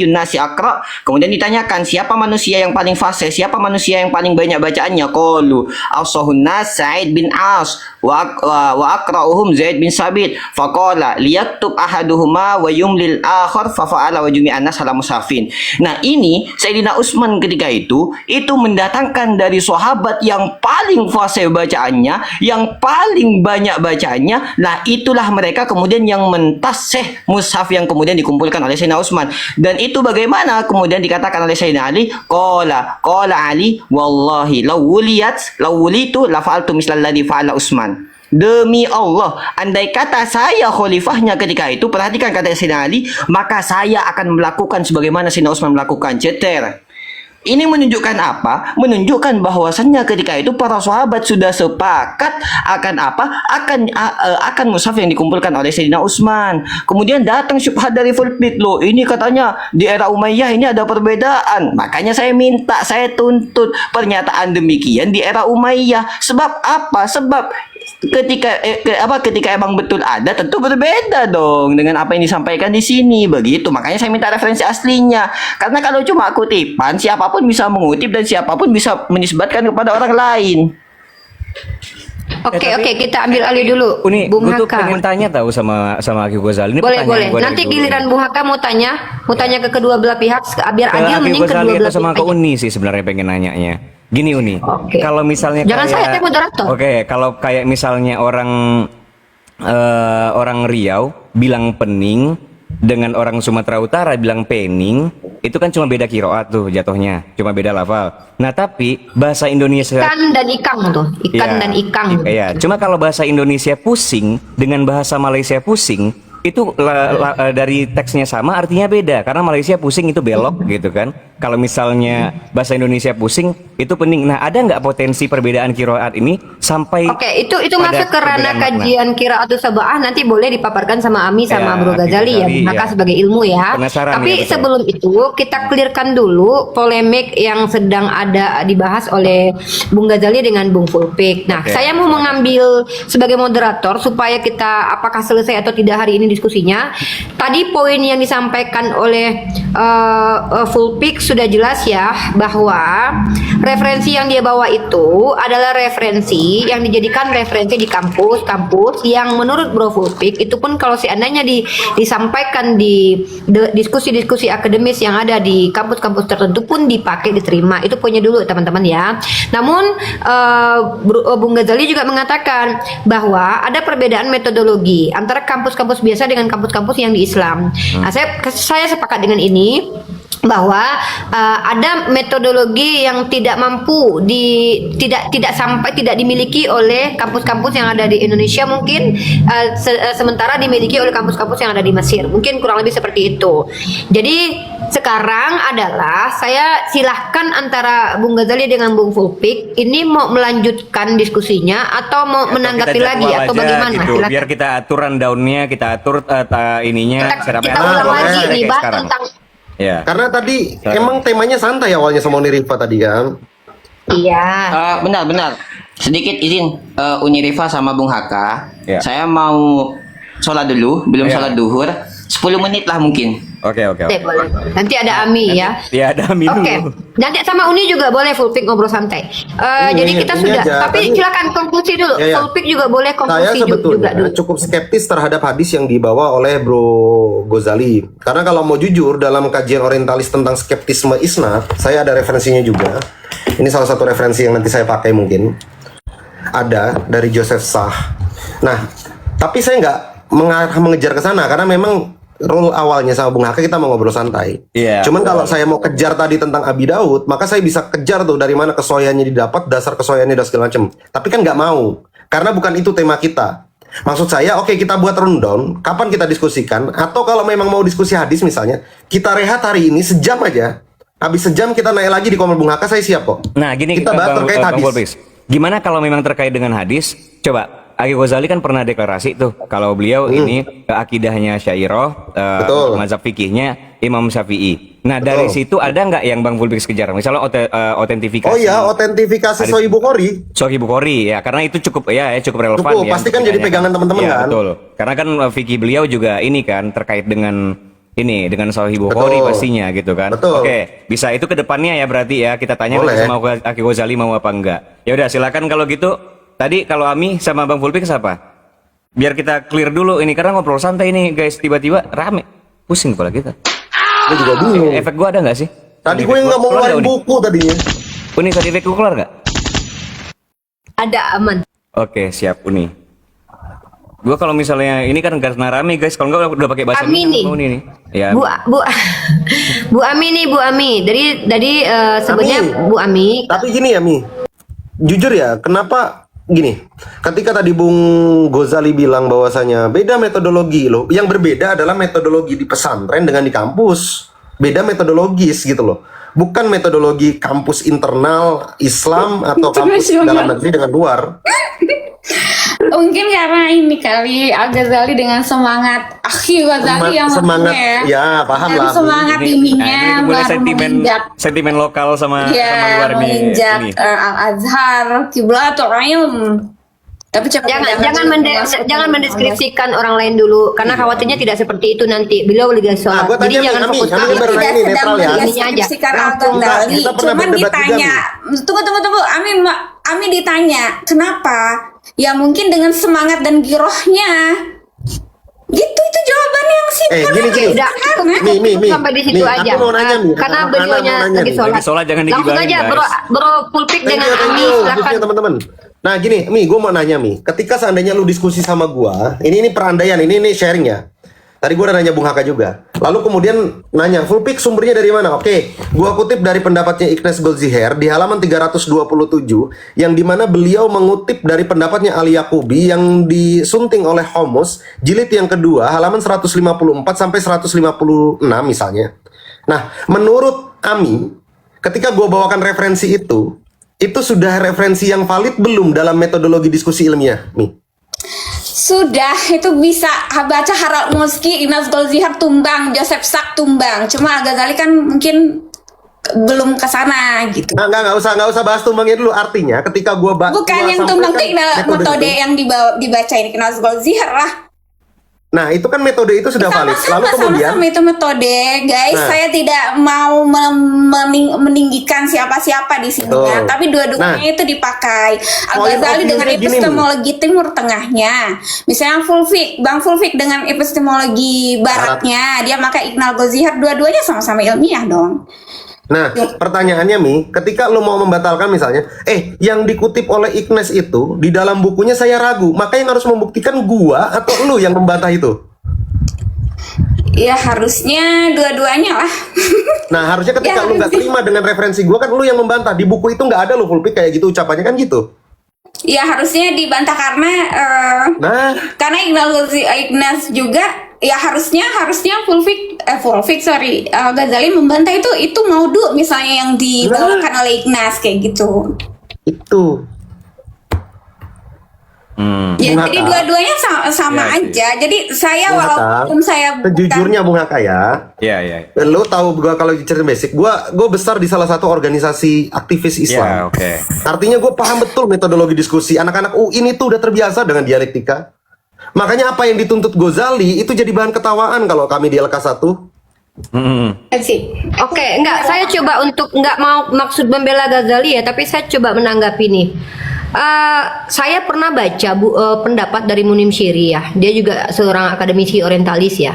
nasi aqra. Kemudian ditanyakan siapa manusia yang paling fasih, siapa manusia yang paling banyak bacaannya? Qalu afsahun nas Sa'id bin As wa aqra'uhum Zaid bin Sabit. Faqala liyaktub ahaduhuma wa yumlil akhar fa fa'ala wa jumi'an nas ala mushafin. Nah, ini Sayyidina Utsman ketika itu mendatangkan dari sahabat yang paling fasih bacaannya, yang paling banyak bacaannya. Lah itulah mereka kemudian yang mentasih mushaf yang kemudian dikumpulkan oleh Sayyidina Utsman. Dan itu bagaimana kemudian dikatakan oleh Sayyidina Ali? Qala Ali wallahi law wulitu la fa'altu mislal ladzi fa'ala Utsman. Demi Allah, andai kata saya khalifahnya ketika itu, perhatikan kata Sayyidina Ali, maka saya akan melakukan sebagaimana Sayyidina Utsman melakukan. Ceter. Ini menunjukkan apa? Menunjukkan bahwasannya ketika itu para sahabat sudah sepakat akan apa? Akan mushaf yang dikumpulkan oleh Sayyidina Utsman. Kemudian datang syubhat dari Fulpik, loh ini katanya di era Umayyah ini ada perbedaan. Makanya saya tuntut pernyataan demikian di era Umayyah. Sebab apa? Sebab ketika emang betul ada, tentu berbeda dong dengan apa yang disampaikan di sini. Begitu, makanya saya minta referensi aslinya. Karena kalau cuma kutipan, siapapun bisa mengutip dan siapapun bisa menisbatkan kepada orang lain. Oke, kita ambil alih dulu. Uni, Bung gue tuh Haka. pengen tanya tahu sama Aki Ghazali. Ini Boleh, pertanyaan boleh. gua dari Nanti dulu. giliran Bung Haka mau tanya ke kedua belah pihak biar Ke adil, Aki mending kedua Ghazali belah atau sama ke pihak. Uni sih sebenarnya pengen nanyanya. Gini Uni, Oke. kalau misalnya Jangan kayak, saya moderator. Oke, kalau kayak misalnya orang Riau bilang pening dengan orang Sumatera Utara bilang pening, itu kan cuma beda kiroat tuh jatuhnya, cuma beda lafal. Nah tapi bahasa Indonesia Ikan dan ikang tuh, ikan Iya, dan ikang. Iya, cuma kalau bahasa Indonesia pusing dengan bahasa Malaysia pusing itu dari teksnya sama artinya beda karena Malaysia pusing itu belok gitu kan. Kalau misalnya bahasa Indonesia pusing itu pening. Nah, ada nggak potensi perbedaan kiroat ini sampai Oke, itu pada masuk ke ranah perbedaan makna? kajian qiraatus sab'ah, nanti boleh dipaparkan sama Ami sama Ya, Bro Aki Ghazali ya, Ghazali, Bung Haka ya. sebagai ilmu ya. Penasaran Tapi ya, betul. sebelum itu kita clearkan dulu polemik yang sedang ada dibahas oleh Bung Ghazali dengan Bung Fulpik. Nah, Oke. saya mau mengambil sebagai moderator supaya kita apakah selesai atau tidak hari ini diskusinya. Tadi poin yang disampaikan oleh Fulpik sudah jelas ya bahwa referensi yang dia bawa itu adalah referensi yang dijadikan referensi di kampus-kampus yang menurut Bro Fulpik itu pun kalau seandainya disampaikan di diskusi-diskusi akademis yang ada di kampus-kampus tertentu pun dipakai diterima. Itu poinnya dulu teman-teman ya. Namun Bung Ghazali juga mengatakan bahwa ada perbedaan metodologi antara kampus-kampus biasa dengan kampus-kampus yang di Islam. Nah, saya sepakat dengan ini bahwa ada metodologi yang tidak mampu tidak dimiliki oleh kampus-kampus yang ada di Indonesia mungkin sementara dimiliki oleh kampus-kampus yang ada di Mesir mungkin kurang lebih seperti itu. Jadi sekarang adalah saya silahkan antara Bung Ghazali dengan Bung Fulpik ini mau melanjutkan diskusinya atau mau Atau menanggapi kita lagi jadwal atau aja bagaimana gitu. silakan. Biar kita atur rundownnya, kita atur ininya. kita Ah, ulang boleh, lagi kayak nih bahas sekarang. tentang Ya. Karena tadi emang temanya santai awalnya sama Uni Rifa tadi kan. iya. Benar. Sedikit izin Uni Rifa sama Bung Haka. Ya. Saya mau sholat dulu, belum Ya. sholat duhur. 10 menit lah mungkin. Oke. Oke, boleh. Nanti ada Ami ya. Ya ada Ami Oke, dulu. nanti sama Uni juga boleh Fulpik ngobrol santai. Jadi kita ini sudah, aja. tapi Tadi- silakan konklusi dulu. Ya. Fulpik juga boleh Saya konklusi juga sebetulnya dulu. cukup skeptis terhadap hadis yang dibawa oleh Bro Ghazali. Karena kalau mau jujur dalam kajian orientalis tentang skeptisme isnad, saya ada referensinya juga. Ini salah satu referensi yang nanti saya pakai mungkin. Ada dari Joseph Sah. Nah, tapi saya nggak mengejar ke sana karena memang rule awalnya sama Bung Haka kita mau ngobrol santai. Iya. Cuman kalau saya mau kejar tadi tentang Abi Daud, maka saya bisa kejar tuh dari mana kesoyannya didapat, dasar kesoyannya dan segala macam. Tapi kan nggak mau, karena bukan itu tema kita. Maksud saya, oke kita buat rundown, kapan kita diskusikan, atau kalau memang mau diskusi hadis misalnya, kita rehat hari ini sejam aja. Habis sejam kita naik lagi di komen Bung Haka, saya siap kok. Nah, gini kita bahas terkait Bang hadis. Fulpik. Gimana kalau memang terkait dengan hadis? Coba Aki Ghazali kan pernah deklarasi tuh kalau beliau ini akidahnya Syairah, Betul. mazhab fikihnya Imam Syafi'i. Nah, dari Betul. situ ada nggak yang Bang Fulpik kejar? Misalnya otentifikasi. Oh iya, otentifikasi Hadis- Sahih Bukhari. Sahih Bukhari ya, karena itu cukup cukup relevan Cukup, ya. pasti untuk kan jadi ditanyakan. pegangan teman-teman Iya, kan? Betul. Karena kan fikih beliau juga ini kan terkait dengan dengan Sahih Bukhari Betul. pastinya gitu kan. Betul. Oke, bisa itu ke depannya ya berarti ya kita tanya Boleh. nanti sama Aki Ghazali mau apa enggak. Ya udah silakan kalau gitu. Tadi kalau Ami sama Bang Fulpik siapa? Biar kita clear dulu ini karena ngobrol santai nih guys, tiba-tiba rame. Pusing kepala kita. Gue juga bingung. Efek gua ada nggak sih? Tadi Sound gue effect nggak mau keluar ngeluarin nggak, Uni? buku tadinya. Uni, sound effect gua keluar nggak? Ada aman. Oke, siap Uni. Gua kalau misalnya ini kan karena rame guys, kalau enggak udah pakai bahasa Ami nih. Uni nih. Ya. Bu Ami nih, Bu Ami. Dari sebenarnya Ami. Bu Ami. Tapi gini ya Mi, jujur ya, kenapa gini? Ketika tadi Bung Ghazali bilang bahwasanya beda metodologi loh. Yang berbeda adalah metodologi di pesantren dengan di kampus. Beda metodologis gitu loh. Bukan metodologi kampus internal Islam atau kampus dalam negeri dengan luar. Mungkin karena ini kali Al-Ghazali dengan semangat Ghazali yang Semangat, maksudnya ya paham dengan lah. semangat Ini ininya mulai baru sentimen menginjak sentimen lokal sama ya luar nih. menginjak Ini. Al-Azhar Qiblatul Ilm Tapi coba jangan mendeskripsikan orang lain dulu karena khawatirnya tidak seperti itu nanti. Beliau lagi sholat. gua tanya Jadi nih, jangan Ami, fokus Ami ke baru tidak ini sedang netral ya. mendeskripsikan Langsung. Al-Ghazali. Kita pernah Cuman berdebat juga, ditanya, tunggu. Ami ditanya, kenapa? Ya mungkin dengan semangat dan girohnya. Gitu itu jawabannya yang simpel. Gini. Udah, Mi, sampai di situ Mi, aja. aku mau nanya, Mi. Karena Ana beliaunya mau nanya lagi nih. sholat. Lagi sholat, jangan Langsung digibahin, aja guys. bro pulpik Thank dengan you, Ami silakan. Khususnya teman-teman. Nah gini, Mi, gue mau nanya Mi, ketika seandainya lu diskusi sama gua, ini perandaian, ini sharing ya. Tadi gua udah nanya Bung Haka juga. Lalu kemudian nanya, full pick sumbernya dari mana? Oke, gua kutip dari pendapatnya Ignaz Goldziher di halaman 327, yang dimana beliau mengutip dari pendapatnya Ali Yaqubi yang disunting oleh Homos, jilid yang kedua, halaman 154 sampai 156 misalnya. Nah, menurut Ami, ketika gua bawakan referensi itu sudah referensi yang valid belum dalam metodologi diskusi ilmiah, Mi? Sudah, itu bisa baca Harald Moski, Ignaz Goldziher tumbang, Joseph Sack tumbang. Cuma Al-Ghazali kan mungkin belum ke sana gitu. Nah, nggak usah bahas tumbangnya dulu. Artinya ketika gua Bukan yang tumbang itu metode yang dibaca ini Ignaz Goldziher lah. Nah, itu kan metode itu sudah valid. Lalu kemudian sama itu metode, guys. Nah. Saya tidak mau meninggikan siapa-siapa di sini ya, Betul. tapi dua-duanya Nah. itu dipakai. Point Al-Ghazali of dengan view-nya gini epistemologi Timur Tengahnya, misalnya Bang Fulvik dengan epistemologi Baratnya, dia pakai Ignaz Goldziher, dua-duanya sama-sama ilmiah dong. Nah, pertanyaannya Mi, ketika lo mau membatalkan misalnya, yang dikutip oleh Ignaz itu di dalam bukunya saya ragu, maka yang harus membuktikan gua atau lu yang membantah itu? Ya harusnya dua-duanya lah. Nah, harusnya ketika Ya, lu nggak terima dengan referensi gua kan lu yang membantah. Di buku itu nggak ada lo full pick kayak gitu ucapannya kan gitu. Ya harusnya dibantah karena Nah, Ignaz juga ya harusnya Ghazali membantah itu maudhu misalnya yang dibawakan oleh Ignaz kayak gitu. itu. Ya Bung jadi Hatta. dua-duanya sama Ya, aja. Jadi saya Bung Hatta, walaupun saya sejujurnya Bung Haka ya, Iya. lo tahu gua kalau cerita basic, gua besar di salah satu organisasi aktivis Iya, Islam. oke. Artinya gue paham betul metodologi diskusi. Anak-anak UI ini tuh udah terbiasa dengan dialektika. Makanya apa yang dituntut Ghazali itu jadi bahan ketawaan kalau kami di LK1. sih. Oke, enggak, saya coba untuk enggak mau maksud membela Ghazali ya, tapi saya coba menanggapi nih. Saya pernah baca pendapat dari Munim Syiri ya. Dia juga seorang akademisi orientalis ya.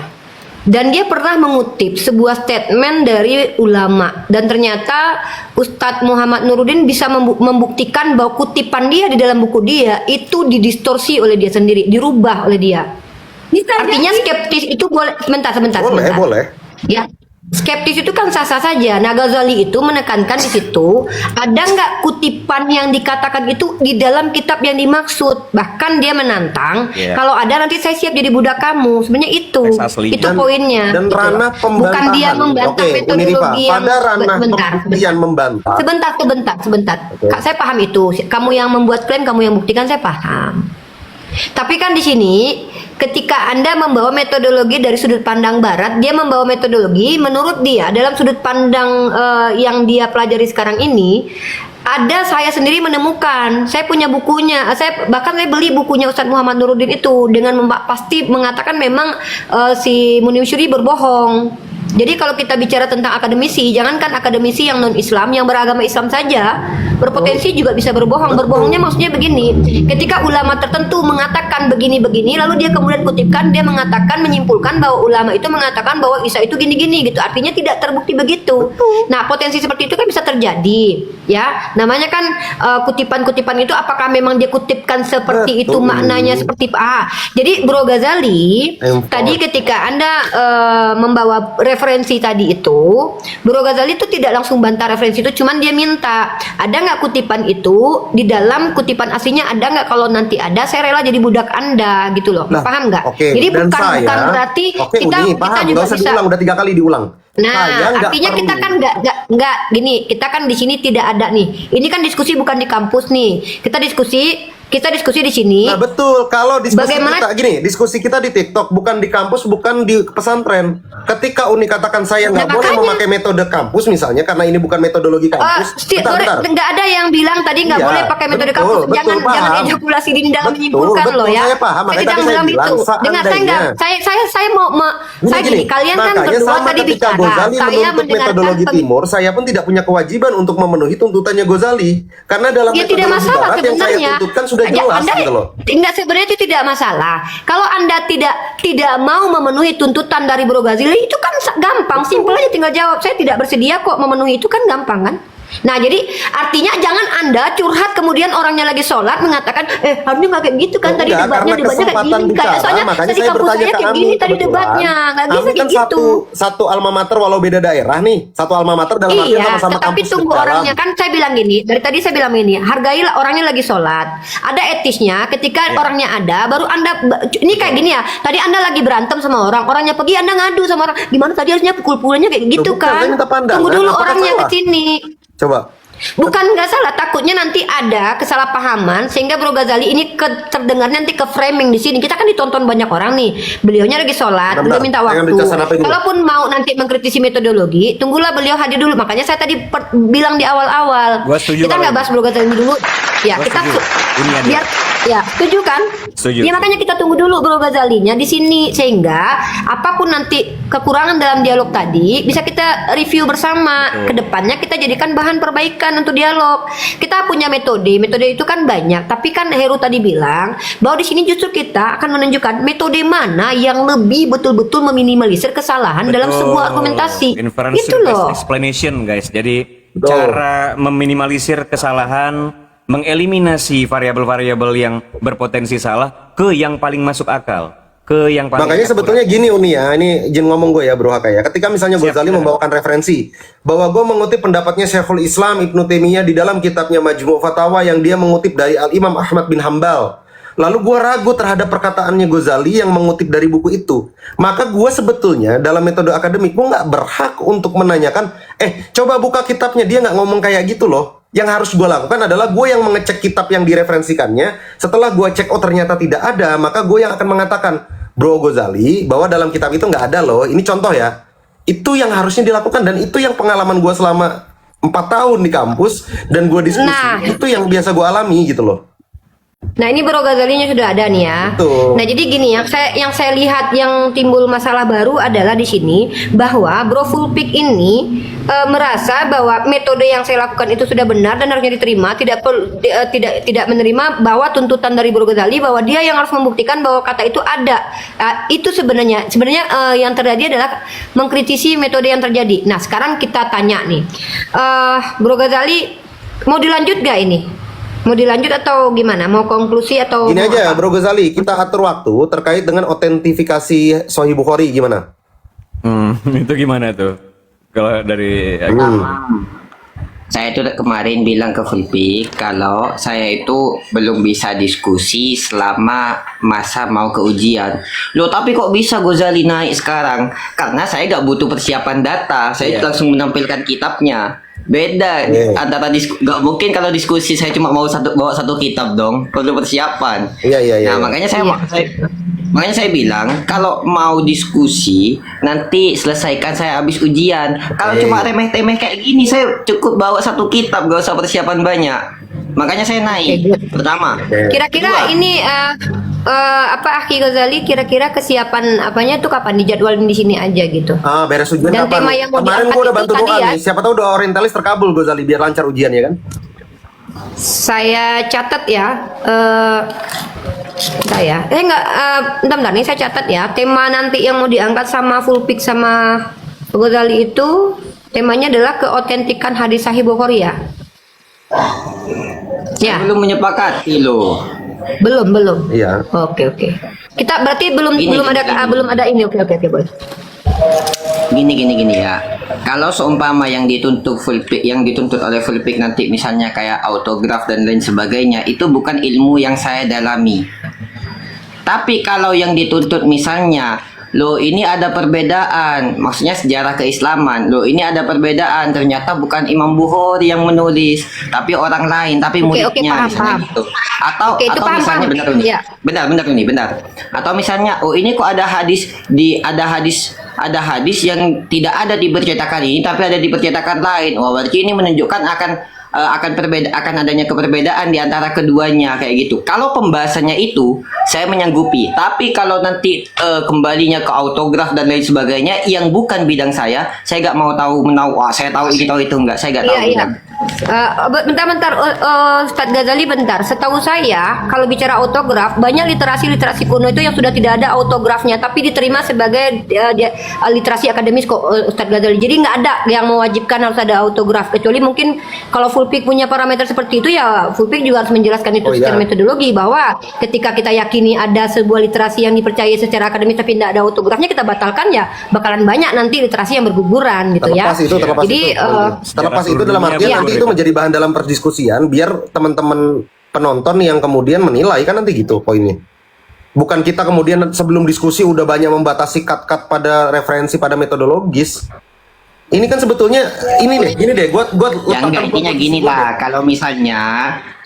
Dan dia pernah mengutip sebuah statement dari ulama, dan ternyata Ustadz Muhammad Nuruddin bisa membuktikan bahwa kutipan dia di dalam buku dia itu didistorsi oleh dia sendiri, dirubah oleh dia. Artinya skeptis itu boleh. Sebentar. Boleh. Ya, skeptis itu kan sah-sah saja. Nah, Ghazali itu menekankan di situ ada nggak kutipan yang dikatakan itu di dalam kitab yang dimaksud. Bahkan dia menantang, Yeah. kalau ada nanti saya siap jadi budak kamu. Sebenarnya itu Teks aslinya. itu poinnya. Dan gitu ranah loh. pembantah. Bukan dia membantah metodologi yang pada ranah sebentar. pembuktian membantah. Sebentar. Oke. Kak, saya paham itu. Kamu yang membuat klaim, kamu yang buktikan, saya paham. Tapi kan di sini ketika Anda membawa metodologi dari sudut pandang barat, dia membawa metodologi menurut dia dalam sudut pandang yang dia pelajari sekarang ini. Ada, saya sendiri menemukan, saya punya bukunya, saya beli bukunya Ustadz Muhammad Nuruddin itu dengan pasti mengatakan memang si Munim Syuri berbohong. Jadi kalau kita bicara tentang akademisi, jangankan akademisi yang non-Islam, yang beragama Islam saja berpotensi juga bisa berbohong. Berbohongnya maksudnya begini, ketika ulama tertentu mengatakan begini-begini, lalu dia kemudian kutipkan, dia mengatakan, menyimpulkan bahwa ulama itu mengatakan bahwa Isa itu gini-gini gitu. Artinya tidak terbukti begitu. Nah, potensi seperti itu kan bisa terjadi, ya. Namanya kan kutipan-kutipan itu apakah memang dia kutipkan seperti itu, maknanya seperti jadi Bro Ghazali tadi ketika Anda membawa referensi tadi itu, Bro Ghazali itu tidak langsung bantah referensi itu, cuman dia minta ada nggak kutipan itu di dalam kutipan aslinya, ada nggak, kalau nanti ada saya rela jadi budak Anda gitu loh. Nah, paham nggak? oke. Jadi Dan bukan Uni, berarti kita paham. juga Nggak usah bisa diulang, udah 3 kali diulang. Nah, Saya nggak artinya perlu. kita kan nggak gini, kita kan di sini tidak ada nih. Ini kan diskusi bukan di kampus nih. Kita diskusi kita diskusi di sini. Nah betul, kalau diskusi Bagaimana- kita gini, diskusi kita di TikTok bukan di kampus, bukan di pesantren. Ketika Uni katakan saya nggak Nah, boleh makanya. memakai metode kampus misalnya karena ini bukan metodologi kampus. Nggak ada yang bilang tadi nggak Iya, boleh pakai metode betul, kampus. betul, Jangan paham. ejakulasi dini dalam Betul, menyimpulkan betul, loh ya. saya paham. Makanya tidak tadi saya bilang bilang, itu. Dengar saya nggak, seandainya. saya mau saya gini, kalian kan makanya berdua sama tadi ketika bicara. Ghazali Saya menuntut mendengarkan metodologi timur, saya pun tidak punya kewajiban untuk memenuhi tuntutannya Ghazali. Karena dalam Ya tidak metodologi masalah barat yang saya sebenarnya. tuntutkan sudah Ya, jelas Anda, gitu loh. Enggak, sebenarnya itu tidak masalah. Kalau Anda tidak mau memenuhi tuntutan dari Bro Ghazali itu kan gampang, simpel aja tinggal jawab. Saya tidak bersedia kok memenuhi itu, kan gampang kan? Nah jadi artinya jangan Anda curhat kemudian orangnya lagi sholat mengatakan harusnya nggak kayak gitu kan, Oh, tadi enggak, debatnya karena kayak kesempatan gini, bicara, soalnya makanya tadi saya kampus bertanya saya ke kayak Ami gini tadi kebetulan. debatnya nggak bisa Ami kayak kan gitu. satu alma mater walau beda daerah nih, satu alma mater dalam artian Iya, sama-sama tetapi kampus tunggu dalam. orangnya kan. Saya bilang gini, dari tadi saya bilang ini, hargailah orangnya lagi sholat. Ada etisnya, ketika Iya. orangnya ada, baru Anda ini kayak gini ya. Tadi Anda lagi berantem sama orang, orangnya pergi, Anda ngadu sama orang. Gimana tadi harusnya pukul-pukulannya kayak gitu Loh, bukan, kan? saya minta pandangan. Tunggu dulu Apakah orangnya ke salah? sini. Coba. Bukan nggak salah, takutnya nanti ada kesalahpahaman sehingga Bro Ghazali ini terdengarnya nanti ke framing di sini. Kita kan ditonton banyak orang nih. Beliaunya lagi sholat, Bentar, beliau minta saya waktu. ambil casan apa dulu. Kalaupun mau nanti mengkritisi metodologi, tunggulah beliau hadir dulu. Makanya saya tadi bilang di awal-awal. Gua setuju Kita nggak kalau bahas Bro Ghazali dulu. Ya, Gua kita setuju. Ini ada. biar ya setuju kan? Setuju. Ya makanya kita tunggu dulu Bro Ghazalinya di sini sehingga apapun nanti kekurangan dalam dialog tadi bisa kita review bersama. Kedepannya kita jadikan bahan perbaikan untuk dialog. Kita punya metode itu kan banyak. Tapi kan Heru tadi bilang bahwa di sini justru kita akan menunjukkan metode mana yang lebih betul-betul meminimalisir kesalahan dalam sebuah argumentasi. Inference Itu based loh. explanation guys. Jadi Betul. cara meminimalisir kesalahan, mengeliminasi variabel-variabel yang berpotensi salah ke yang paling masuk akal, ke yang paling Makanya akurat. sebetulnya gini Uni ya, ini izin ngomong gue ya Bro Haka ya. Ketika misalnya Siap, Ghazali siap. membawakan referensi bahwa gue mengutip pendapatnya Syekhul Islam Ibnu Taimiyah di dalam kitabnya Majmu' Fatawa yang dia mengutip dari Al-Imam Ahmad bin Hambal. Lalu gue ragu terhadap perkataannya Ghazali yang mengutip dari buku itu. Maka gue sebetulnya dalam metode akademik gue nggak berhak untuk menanyakan, coba buka kitabnya, dia nggak ngomong kayak gitu loh. Yang harus gue lakukan adalah gue yang mengecek kitab yang direferensikannya. Setelah gue cek, oh ternyata tidak ada, maka gue yang akan mengatakan, Bro Ghazali, bahwa dalam kitab itu nggak ada loh. Ini contoh ya. Itu yang harusnya dilakukan dan itu yang pengalaman gue selama 4 tahun di kampus dan gue diskusi. Nah. Itu yang biasa gue alami gitu loh. Nah ini Bro Ghazalinya sudah ada nih ya. Betul. Nah jadi gini yang saya lihat yang timbul masalah baru adalah di sini bahwa Bro Fulpik ini merasa bahwa metode yang saya lakukan itu sudah benar dan harusnya diterima, tidak menerima bahwa tuntutan dari Bro Ghazali bahwa dia yang harus membuktikan bahwa kata itu ada. Itu sebenarnya yang terjadi adalah mengkritisi metode yang terjadi. Nah sekarang kita tanya nih, Bro Ghazali mau dilanjut gak ini? Mau dilanjut atau gimana? Mau konklusi atau Gini mau aja apa? Bro Ghazali, kita atur waktu terkait dengan otentifikasi Sahih Bukhari gimana? Itu gimana tuh? Kalau dari Saya itu kemarin bilang ke Fulpik kalau saya itu belum bisa diskusi selama masa mau ke ujian. Loh tapi kok bisa Ghazali naik sekarang? Karena saya gak butuh persiapan data, saya langsung menampilkan kitabnya. Beda antara gak mungkin kalau diskusi saya cuma mau bawa satu kitab dong, perlu persiapan. Iya. Nah makanya makanya saya bilang kalau mau diskusi nanti selesaikan saya habis ujian. Kalau cuma remeh-temeh kayak gini saya cukup bawa satu kitab, gak usah persiapan banyak. Makanya saya naik. Pertama. Kira-kira ini Akhi Ghazali, kira-kira kesiapan apanya tuh kapan dijadwalin di sini aja gitu? Beres ujian Dan kapan? tema yang mau Kemarin diangkat gue udah itu bantu tadi doa ya. nih. Siapa tahu doa orientalis terkabul Ghazali biar lancar ujiannya kan? Saya catat ya. Bentar nih saya catat ya. Tema nanti yang mau diangkat sama Fulpik sama Ghazali itu temanya adalah keotentikan hadis Sahih Bukhari ya. Ya, Belum menyepakati loh. belum. Iya. Oke. Kita berarti belum Gini. ada ini. Oke, boleh. Gini ya. Kalau seumpama yang dituntut oleh Fulpik nanti misalnya kayak autograf dan lain sebagainya, itu bukan ilmu yang saya dalami. Tapi kalau yang dituntut misalnya loh ini ada perbedaan, maksudnya sejarah keislaman, loh ini ada perbedaan, ternyata bukan Imam Bukhari yang menulis, tapi orang lain, tapi Oke, muridnya, paham, misalnya paham. gitu. Oke, itu Atau paham, misalnya paham. benar ini, Iya. benar. Atau misalnya, oh ini kok ada hadis yang tidak ada di percetakan ini, tapi ada di percetakan lain. Oh berarti ini menunjukkan akan adanya keperbedaan di antara keduanya kayak gitu. Kalau pembahasannya itu saya menyanggupi, tapi kalau nanti kembalinya ke autograf dan lain sebagainya yang bukan bidang saya nggak mau wah saya tahu ini tahu itu enggak, saya nggak tahu. Iya. Bentar, Ustadz Ghazali bentar. Setahu saya, kalau bicara autograf, banyak literasi kuno itu yang sudah tidak ada autografnya, tapi diterima sebagai literasi akademis kok, Ustadz Ghazali. Jadi nggak ada yang mewajibkan harus ada autograf, kecuali mungkin kalau Fulpik punya parameter seperti itu ya Fulpik juga harus menjelaskan itu secara metodologi, bahwa ketika kita yakini ada sebuah literasi yang dipercayai secara akademis tapi tidak ada autografnya, kita batalkan ya bakalan banyak nanti literasi yang berguguran gitu ya. Terlepas itu dalam artian Iya. nanti itu menjadi bahan dalam perdiskusian biar teman-teman penonton yang kemudian menilai, kan nanti gitu poinnya. Bukan kita kemudian sebelum diskusi udah banyak membatasi kat-kat pada referensi pada metodologis. Ini kan sebetulnya gini deh, gua Yang enggak intinya gini lah, kalau misalnya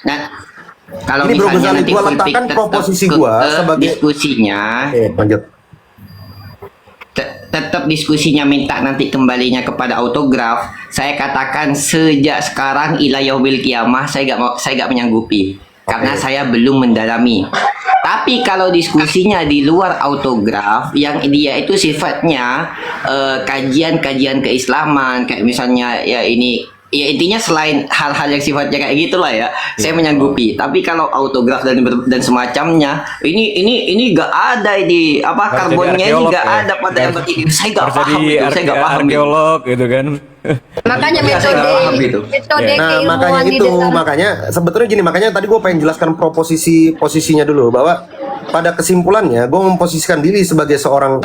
Ini Bro Ghazali, nanti gua Fulpik letakkan tetap proposisi ke gua sebagai diskusinya, lanjut. tetap diskusinya minta nanti kembalinya kepada autograf. Saya katakan sejak sekarang ila yaumil qiyamah saya nggak menyanggupi karena saya belum mendalami. Tapi kalau diskusinya di luar autograf yang dia itu sifatnya kajian-kajian keislaman, kayak misalnya ya ini ya intinya selain hal-hal yang sifatnya kayak gitulah ya, saya menyanggupi. Tapi kalau autograf dan semacamnya ini nggak ada di karbonnya ini nggak ada pada yang begini. Saya nggak paham itu, saya nggak paham itu. Arkeolog gitu kan. Makanya Iya, saya nggak paham itu. metode Nah, makanya keilmuan di itu, dalam makanya sebetulnya gini, makanya tadi gue pengen jelaskan posisinya dulu, bahwa pada kesimpulannya gue memposisikan diri sebagai seorang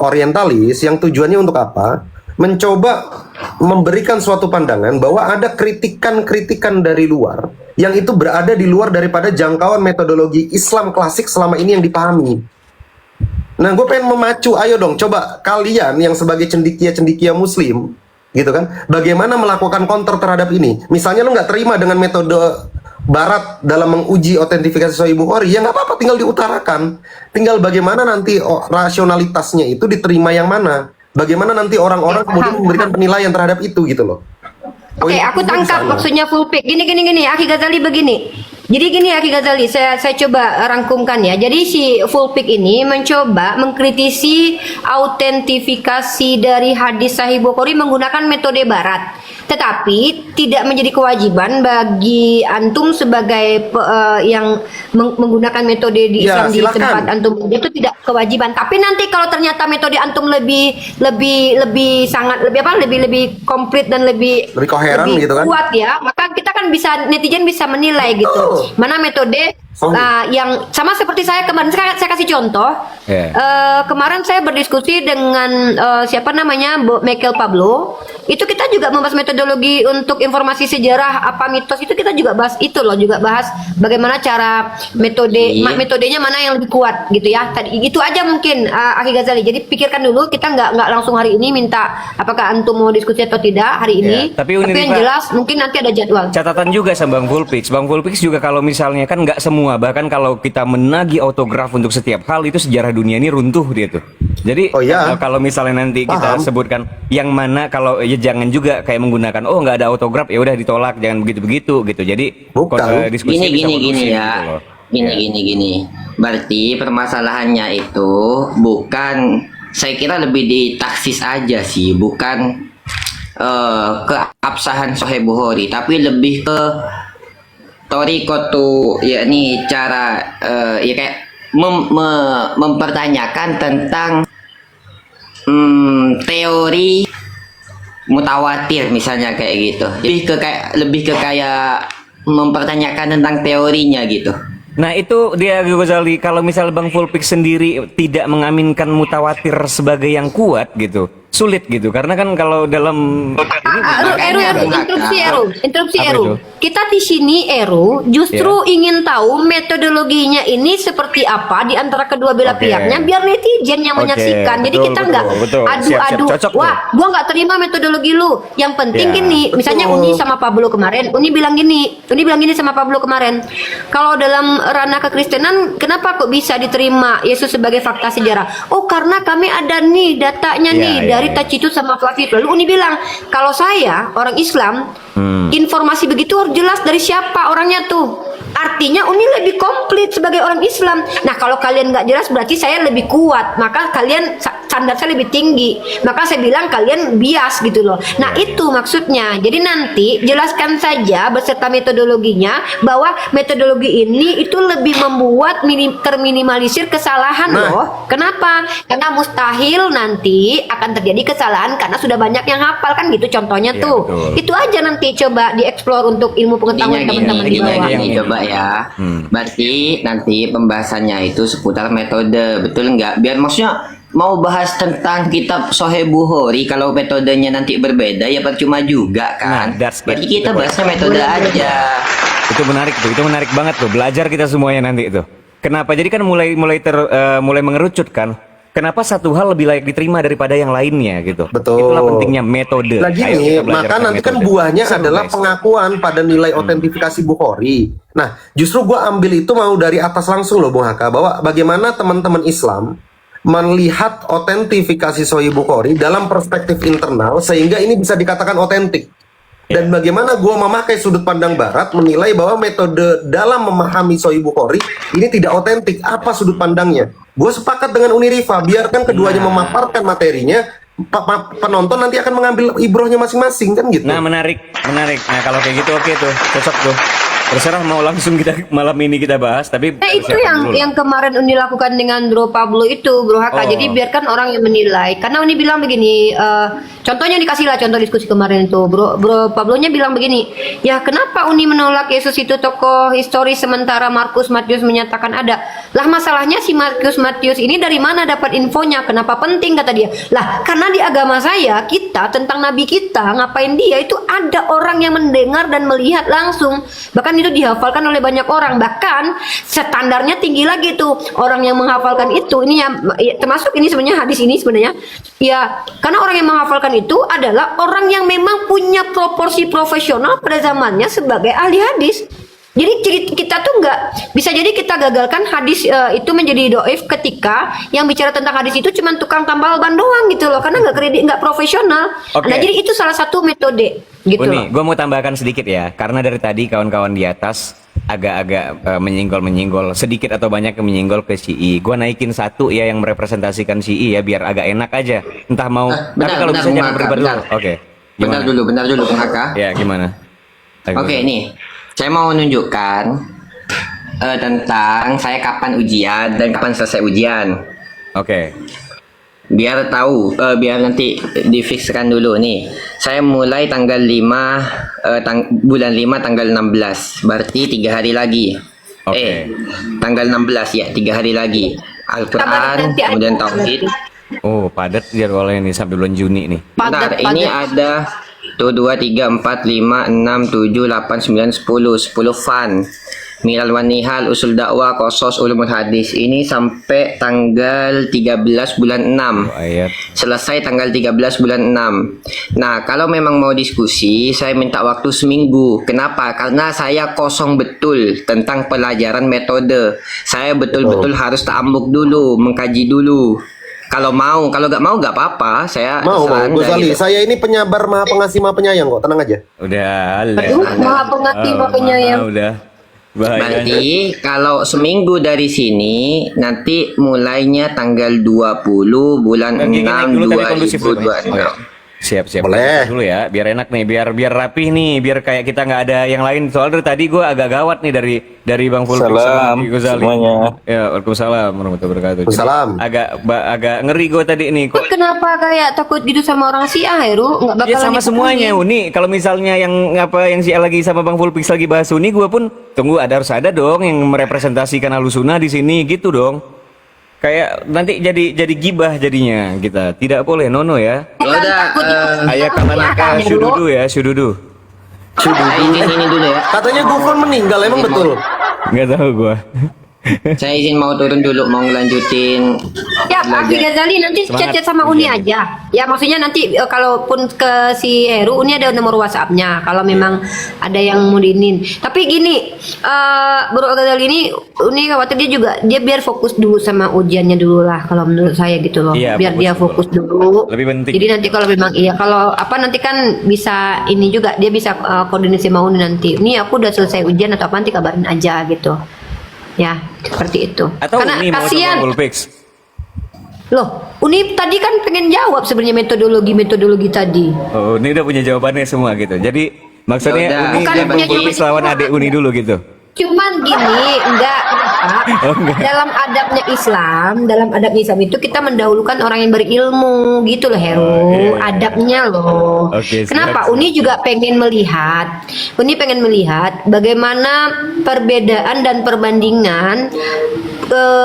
orientalis yang tujuannya untuk apa? Mencoba memberikan suatu pandangan bahwa ada kritikan-kritikan dari luar yang itu berada di luar daripada jangkauan metodologi Islam klasik selama ini yang dipahami. Nah, gue pengen memacu, ayo dong, coba kalian yang sebagai cendikia-cendikia Muslim, gitu kan, bagaimana melakukan counter terhadap ini? Misalnya lu nggak terima dengan metode Barat dalam menguji otentifikasi Sahih Bukhari, ya nggak apa-apa, tinggal diutarakan. Tinggal bagaimana nanti rasionalitasnya itu diterima yang mana? Bagaimana nanti orang-orang kemudian memberikan penilaian terhadap itu, gitu loh. Oke, aku tangkap maksudnya Fulpik. Gini, Akhi Ghazali begini. Jadi gini Akhi Ghazali, saya coba rangkumkan ya. Jadi si Fulpik ini mencoba mengkritisi autentifikasi dari hadis Sahih Bukhari menggunakan metode Barat. Tetapi tidak menjadi kewajiban bagi antum sebagai yang menggunakan metode di Ya, Islam di silakan. tempat antum, itu tidak kewajiban. Tapi nanti kalau ternyata metode antum lebih komplit dan lebih koheren gitu kan? kuat ya, maka kita kan netizen bisa menilai gitu. Mana metode yang sama seperti saya kemarin, saya kasih contoh. Kemarin saya berdiskusi dengan siapa namanya Michael Pablo. Itu kita juga membahas metodologi untuk informasi sejarah apa mitos, itu kita juga bahas itu loh, juga bahas bagaimana cara metodenya mana yang lebih kuat gitu ya. Tadi itu aja mungkin Akhi Ghazali. Jadi pikirkan dulu, kita nggak langsung hari ini minta apakah antum mau diskusi atau tidak hari ini. Tapi yang jelas mungkin nanti ada jadwal. Catatan juga sama Bang Fulpix. Bang Fulpix juga kalau misalnya kan nggak semua, bahkan kalau kita menagih autograf untuk setiap hal itu sejarah dunia ini runtuh dia tuh. Jadi kalau misalnya nanti kita sebutkan yang mana, kalau ya jangan juga kayak menggunakan nggak ada autograf ya udah ditolak, jangan begitu gitu. Jadi diskusi gini ya. Gini. Berarti permasalahannya itu bukan, saya kira lebih ditaksis aja sih, bukan keabsahan Sahih Bukhari, tapi lebih ke torikotu, yakni cara ya kayak mempertanyakan tentang teori mutawatir misalnya kayak gitu. Lebih ke kayak mempertanyakan tentang teorinya gitu. Nah itu dia Ghazali, kalau misal Bang Fulpix sendiri tidak mengaminkan mutawatir sebagai yang kuat gitu, sulit gitu. Karena kan kalau dalam Eru, interupsi Apa Eru. itu? Kita di sini Eru justru ingin tahu metodologinya ini seperti apa di antara kedua belah Oke. pihaknya biar netizen yang Oke, menyaksikan. Jadi betul, kita betul, nggak betul. Siap, adu-adu. cocok Wah, gua nggak terima metodologi lu. Yang penting Ya, gini, misalnya betul. Uni sama Pablo kemarin, Uni bilang gini sama Pablo kemarin. Kalau dalam ranah kekristenan, kenapa kok bisa diterima Yesus sebagai fakta sejarah? Oh, karena kami ada nih datanya Ya, nih ya, dari ya. Tacitus sama Flavius. Lalu Uni bilang, kalau saya orang Islam, informasi begitu harus jelas dari siapa orangnya tuh. Artinya Uni lebih komplit sebagai orang Islam. Nah, kalau kalian nggak jelas berarti saya lebih kuat. Maka kalian standar saya lebih tinggi. Maka saya bilang kalian bias gitu loh. Nah, itu maksudnya. Jadi nanti jelaskan saja beserta metodologinya bahwa metodologi ini itu lebih membuat terminimalisir kesalahan Nah. loh. Kenapa? Karena mustahil nanti akan terjadi kesalahan karena sudah banyak yang hafal kan gitu contohnya Iya, tuh. betul. Itu aja nanti coba dieksplor untuk ilmu pengetahuan teman-teman di bawah. Gini, coba ya. Berarti nanti pembahasannya itu seputar metode, betul nggak? Biar maksudnya mau bahas tentang kitab Sahih Bukhari, kalau metodenya nanti berbeda ya percuma juga kan. Nah, that's Berarti it. kita bahasnya metode aja. itu menarik banget tuh. Belajar kita semuanya nanti itu. Kenapa? Jadi kan mulai mengerucut kan. Kenapa satu hal lebih layak diterima daripada yang lainnya gitu. Betul. Itulah pentingnya metode. Lagi Ayo nih, kita belajar maka tentang nanti kan metode. buahnya Seru, adalah guys. pengakuan pada nilai otentifikasi Bukhari. Nah, justru gua ambil itu mau dari atas langsung loh Bung Haka, bahwa bagaimana teman-teman Islam melihat otentifikasi Sahih Bukhari dalam perspektif internal sehingga ini bisa dikatakan otentik. Dan bagaimana gua memakai sudut pandang barat menilai bahwa metode dalam memahami Sahih Bukhari ini tidak otentik. Apa sudut pandangnya? Gue sepakat dengan Unirifa, biarkan keduanya memaparkan materinya, penonton nanti akan mengambil ibrohnya masing-masing kan gitu. Nah, menarik. Nah, kalau kayak gitu oke tuh, cocok tuh. Terserah mau langsung kita malam ini kita bahas, tapi Nah, itu persiapan dulu. yang kemarin Uni lakukan dengan Bro Pablo itu, Bro Haka. Oh. Jadi biarkan orang yang menilai. Karena Uni bilang begini, contohnya dikasih lah contoh diskusi kemarin itu. Bro Pablonya bilang begini, ya kenapa Uni menolak Yesus itu tokoh historis sementara Markus Matius menyatakan ada? Lah masalahnya si Markus Matius ini dari mana dapat infonya? Kenapa penting kata dia? Lah karena di agama saya kita tentang Nabi kita ngapain dia itu ada orang yang mendengar dan melihat langsung. Bahkan itu dihafalkan oleh banyak orang, bahkan standarnya tinggi lagi tuh orang yang menghafalkan itu. Ini ya, termasuk ini sebenarnya hadis ini sebenarnya ya, karena orang yang menghafalkan itu adalah orang yang memang punya proporsi profesional pada zamannya sebagai ahli hadis. Jadi kita tuh nggak bisa, jadi kita gagalkan hadis itu menjadi doif ketika yang bicara tentang hadis itu cuma tukang tambal ban doang gitu loh, karena nggak kredit, nggak profesional. Oke. Nah jadi itu salah satu metode gitu Uni, loh. gue mau tambahkan sedikit ya, karena dari tadi kawan-kawan di atas agak-agak menyinggol sedikit atau banyak yang menyinggol ke CI. Gue naikin satu ya yang merepresentasikan CI ya, biar agak enak aja. Entah mau, tapi kalau bisa jangan berdebat dulu. Oke. Bentar dulu, Bung Haka. Ya, gimana? Oke, nih. Saya mau menunjukkan tentang saya kapan ujian dan kapan selesai ujian. Oke. Biar tahu, biar nanti difikskan dulu nih. Saya mulai tanggal 5 bulan 5 tanggal 16. Berarti 3 hari lagi. Oke. Tanggal 16 ya, 3 hari lagi. Al-Qur'an, Nanti kemudian ada. tauhid. Oh, padat jadwalnya ini sampai bulan Juni nih. Bentar, ini ada tuh 2, 3, 4, 5, 6, 7, 8, 9, 10 fan. Milal wan Nihal, Usul Dakwah, Qasas, Ulumul Hadis. Ini sampai tanggal 13 bulan 6. Ayat. Selesai tanggal 13 bulan 6. Nah, kalau memang mau diskusi, saya minta waktu seminggu. Kenapa? Karena saya kosong betul tentang pelajaran metode. Saya betul-betul harus ta'amuk dulu, mengkaji dulu. Kalau mau, kalau nggak mau nggak apa-apa. Saya Mau, terserah Anda Gozali. gitu. Saya ini penyabar, maha pengasih, maha penyayang kok. Tenang aja. Udah, Aduh, maha pengerti, maha penyayang. Udah. Bahayanya. Berarti kalau seminggu dari sini nanti mulainya tanggal 20 bulan Gini, naik 6 dulu tapi kondusif dulu, Bang. 2026. Oke. Siap. Boleh. Dulu ya, biar enak nih, biar rapih nih, biar kayak kita nggak ada yang lain. Soalnya dari tadi gue agak gawat nih dari Bang Fulfik sama Salam Gozali. semuanya. Ya, waalaikumsalam warahmatullahi wabarakatuh. Jadi, Waalaikumsalam. agak ngeri gue tadi nih. Kok Kenapa kayak takut gitu sama orang Syiah, Heru? Nggak bakalan ya sama dipukulin. semuanya Uni. Kalau misalnya yang si lagi sama Bang Fulfix lagi bahas Uni, gue pun tunggu harus ada dong yang merepresentasikan Ahlussunnah di sini gitu dong. Kayak nanti jadi gibah jadinya kita. Tidak boleh nono ya. Ya udah, Ayah kamanaka syududu ya, syududu. saya izin ini dulu ya. Katanya Gufron meninggal, emang betul? Nggak tahu gua. Saya izin mau turun dulu, mau ngelanjutin. Ya, Pak Ghazali nanti Semangat. chat sama Uni aja. Ya, maksudnya nanti kalaupun ke si Heru, Uni ada nomor WhatsApp-nya. Kalau memang ada yang mau diinin. Tapi gini, Bro Ghazali ini, Uni khawatir dia biar fokus dulu sama ujiannya dulu lah. Kalau menurut saya gitu loh. Iya, Biar dia fokus dulu. Lebih penting. Jadi nanti kalau memang kalau apa nanti kan bisa ini juga dia bisa koordinasi sama Uni nanti. Ini aku udah selesai ujian atau apa nanti kabarin aja gitu. Ya, seperti itu. Atau Karena ini mau kasihan. sama Fullpix. Loh, Uni tadi kan pengen jawab sebenarnya metodologi tadi. Oh, ini udah punya jawabannya semua gitu. Jadi maksudnya Ya udah. Uni Bukan dan punya Fullpix jawaban lawan semua. adik Uni dulu gitu. Cuman gini, enggak Pak. Oh, enggak. Dalam adabnya Islam itu kita mendahulukan orang yang berilmu gitu loh, Heru. Oh, iya. Adabnya loh. Oke, siap, Kenapa? siap. Uni pengen melihat bagaimana perbedaan dan perbandingan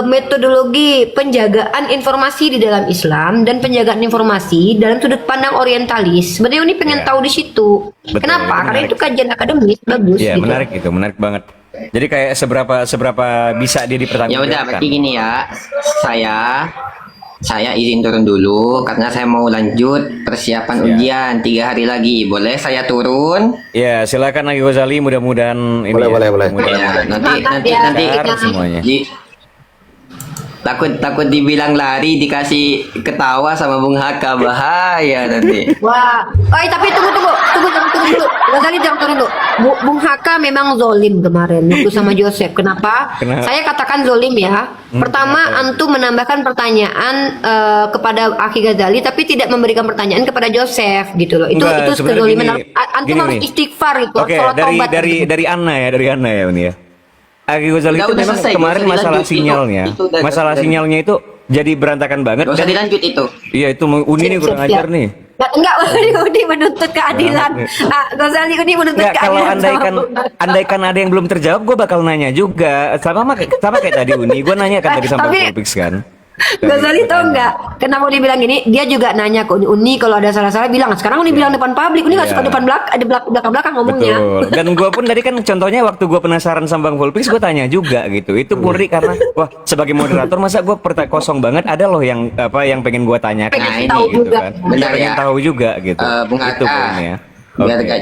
metodologi penjagaan informasi di dalam Islam dan penjagaan informasi dalam sudut pandang orientalis. Sebenarnya Uni pengen Ya. tahu di situ. Betul, Kenapa? itu Karena menarik. itu kajian akademis bagus Iya, gitu. menarik itu, menarik banget. Jadi kayak seberapa bisa dia Ya udah, dipertanggungjawabkan. berarti gini ya. Saya izin turun dulu karena saya mau lanjut persiapan ujian 3 hari lagi. Boleh saya turun? Ya, silakan lagi Ghazali, mudah-mudahan ini Boleh, boleh. Ya, nanti Semangat ya. lancar semuanya. takut dibilang lari dikasih ketawa sama Bung Haka, bahaya nanti. Wah, tapi tunggu dulu. Ghazali jangan turun dulu. Bung Haka memang zolim kemarin waktu sama Joseph. Kenapa? Kenapa? Saya katakan zolim ya. Pertama, antum menambahkan pertanyaan kepada Akhi Ghazali, tapi tidak memberikan pertanyaan kepada Joseph gitu loh. Itu Enggak, sebenarnya kezoliman. gini- Antum gini harus nih. istighfar itu. Oke, sholat taubat. dari Anna ya Uni ya. Aki Ghazali Udah, itu udah memang selesai, kemarin nggak usah masalah dilanjut. sinyalnya. Itu udah- Masalah udah- sinyalnya itu jadi berantakan banget. Gak usah dan- dilanjut itu. Iya itu Uni nih kurang Siap, siap. ajar nih. Enggak, Uni menuntut keadilan. Ghazali Uni menuntut Enggak, kalau keadilan. sama Bung Haka. andaikan ada yang belum terjawab, gue bakal nanya juga. Sama kayak tadi Uni, gue nanya kan tadi sama Tapi- Fullpix kan. Ghazali tau nggak kenapa Uni bilang gini? Dia juga nanya ke Uni kalau ada salah-salah bilang. Sekarang Uni bilang depan publik. Uni nggak Iya. suka depan belakang, ada belakang ngomongnya. Betul. Dan gue pun tadi kan contohnya waktu gue penasaran sama Bang Fullpix, gue tanya juga gitu. Itu murni karena wah sebagai moderator masa gue kosong banget, ada loh yang pengen gue tanyakan. Pengen Nah, tahu ini juga. kan. Benar Pengen ya. tahu juga gitu. Bung Itu Haka, poinnya. biar Oke. gak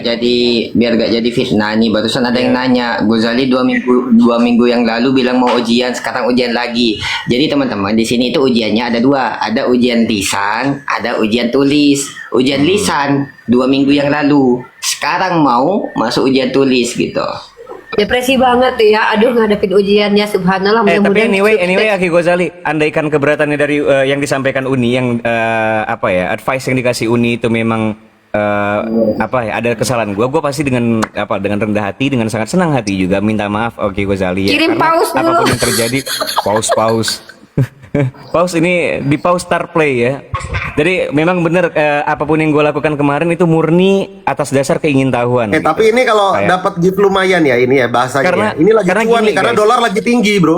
jadi fitnah nih. Barusan ada yang nanya, Ghazali 2 minggu yang lalu bilang mau ujian, sekarang ujian lagi. Jadi teman-teman di sini itu ujiannya ada 2, ada ujian lisan, ada ujian tulis. Ujian lisan 2 minggu yang lalu, sekarang mau masuk ujian tulis gitu. Depresi banget tuh ya. Aduh ngadepin ujiannya, subhanallah. Tapi mudah-mudahan anyway Akhi Ghazali, andaikan keberatannya dari yang disampaikan Uni, yang advice yang dikasih Uni itu memang ada kesalahan gue pasti dengan rendah hati, dengan sangat senang hati juga minta maaf Akhi Ghazali ya. Kirim Karena paus dulu. apapun yang terjadi, paus paus ini di pause start play ya. Jadi memang benar apapun yang gue lakukan kemarin itu murni atas dasar keingintahuan. gitu. Tapi ini kalau Kayak- dapat gift lumayan ya ini ya bahasanya. Karena- ya. Ini lagi karena cuan gini, nih karena guys. dolar lagi tinggi, Bro.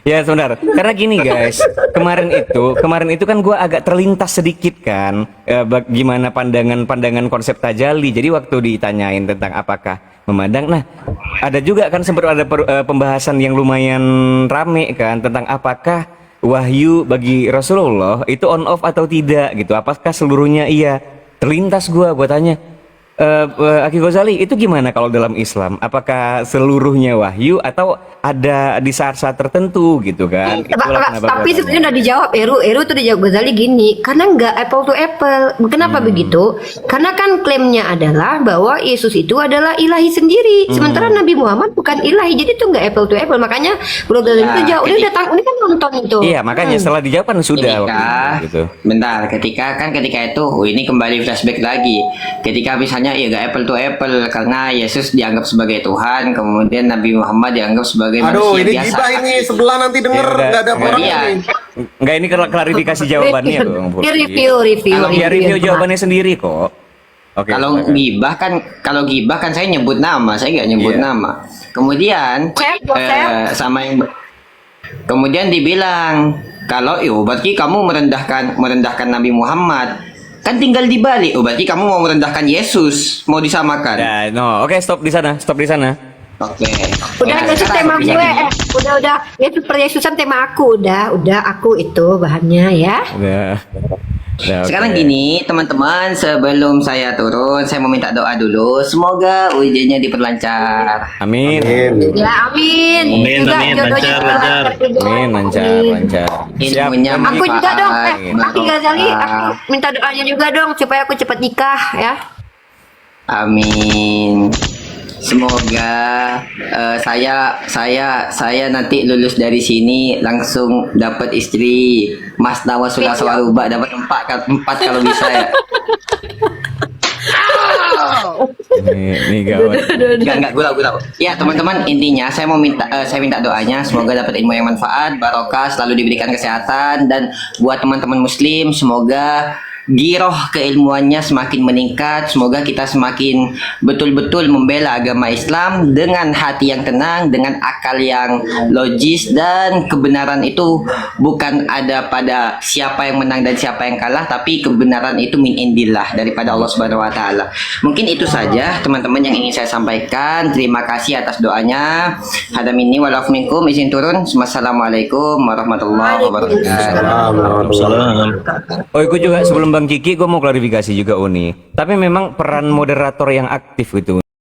Ya sebentar, karena gini guys, kemarin itu kan gue agak terlintas sedikit kan, gimana pandangan konsep tajali. Jadi waktu ditanyain tentang apakah memandang, nah ada juga kan sempat ada pembahasan yang lumayan rame kan tentang apakah wahyu bagi Rasulullah itu on off atau tidak gitu, apakah seluruhnya iya. Terlintas gue tanya, Akhi Ghazali itu gimana kalau dalam Islam? Apakah seluruhnya wahyu atau ada di saat-saat tertentu gitu kan? Itulah kenapa Tapi gua sebenarnya udah dijawab Eru tuh dijawab Ghazali gini, karena nggak apple to apple. Kenapa begitu? Karena kan klaimnya adalah bahwa Yesus itu adalah ilahi sendiri, sementara Nabi Muhammad bukan ilahi, jadi itu nggak apple to apple. Makanya Bro Ghazali itu jauh, udah datang, ini kan nonton itu. Iya, makanya setelah dijawab kan sudah waktu itu, gitu. Bentar, ketika itu ini kembali flashback lagi. Ketika misalnya ya gak apple to apple karena Yesus dianggap sebagai Tuhan, kemudian Nabi Muhammad dianggap sebagai Aduh, manusia ini biasa. gibah ini sebelah nanti denger Ya udah. nggak ada orang Iya. ini. Enggak, ini klarifikasi jawabannya kok, Bang Pur. Dia review. Ya review jawabannya sendiri kok. Oke. Kalau gibah kan saya nyebut nama, saya nggak nyebut Iya. nama. Kemudian Joseph. kemudian dibilang Kalau berarti kamu merendahkan Nabi Muhammad. Kan tinggal dibalik. Berarti kamu mau merendahkan Yesus, mau disamakan. Ya, no, oke, stop di sana, stop di sana. Oke. Udah Nah, Yesus sekarang tema gue, gini. udah Yesus per Yesusan tema aku, udah aku itu bahannya ya. Udah, Sekarang oke. gini, teman-teman, sebelum saya turun, saya mau minta doa dulu. Semoga ujiannya diperlancar. Amin. Ya amin. Amin, Juga amin. jodohnya Lancar, lancar juga. Amin, lancar, Amin. lancar. Siap. Ilmunya Bang Aku Kiki. juga dong, Manfaat, Aki Ghazali, aku barokah. minta doanya juga dong supaya aku cepat nikah ya. Amin. Semoga saya nanti lulus dari sini langsung dapat istri Mas Nawa Sula Sawaruba, dapat empat kalau bisa ya. Ini gawat. Enggak gurau. Ya teman-teman, intinya saya minta doanya semoga dapat ilmu yang manfaat, barokah, selalu diberikan kesehatan, dan buat teman-teman muslim semoga giroh keilmuannya semakin meningkat. Semoga kita semakin betul-betul membela agama Islam dengan hati yang tenang, dengan akal yang logis, dan kebenaran itu bukan ada pada siapa yang menang dan siapa yang kalah, tapi kebenaran itu min indillah, daripada Allah Subhanahu wa taala. Mungkin itu saja teman-teman yang ingin saya sampaikan. Terima kasih atas doanya. Hadam minni wal afu minkum. Izin turun. Wassalamualaikum warahmatullahi wabarakatuh. Salam. Oh, ikut juga sebelum Bang Kiki, gue mau klarifikasi juga Uni. Tapi memang peran moderator yang aktif gitu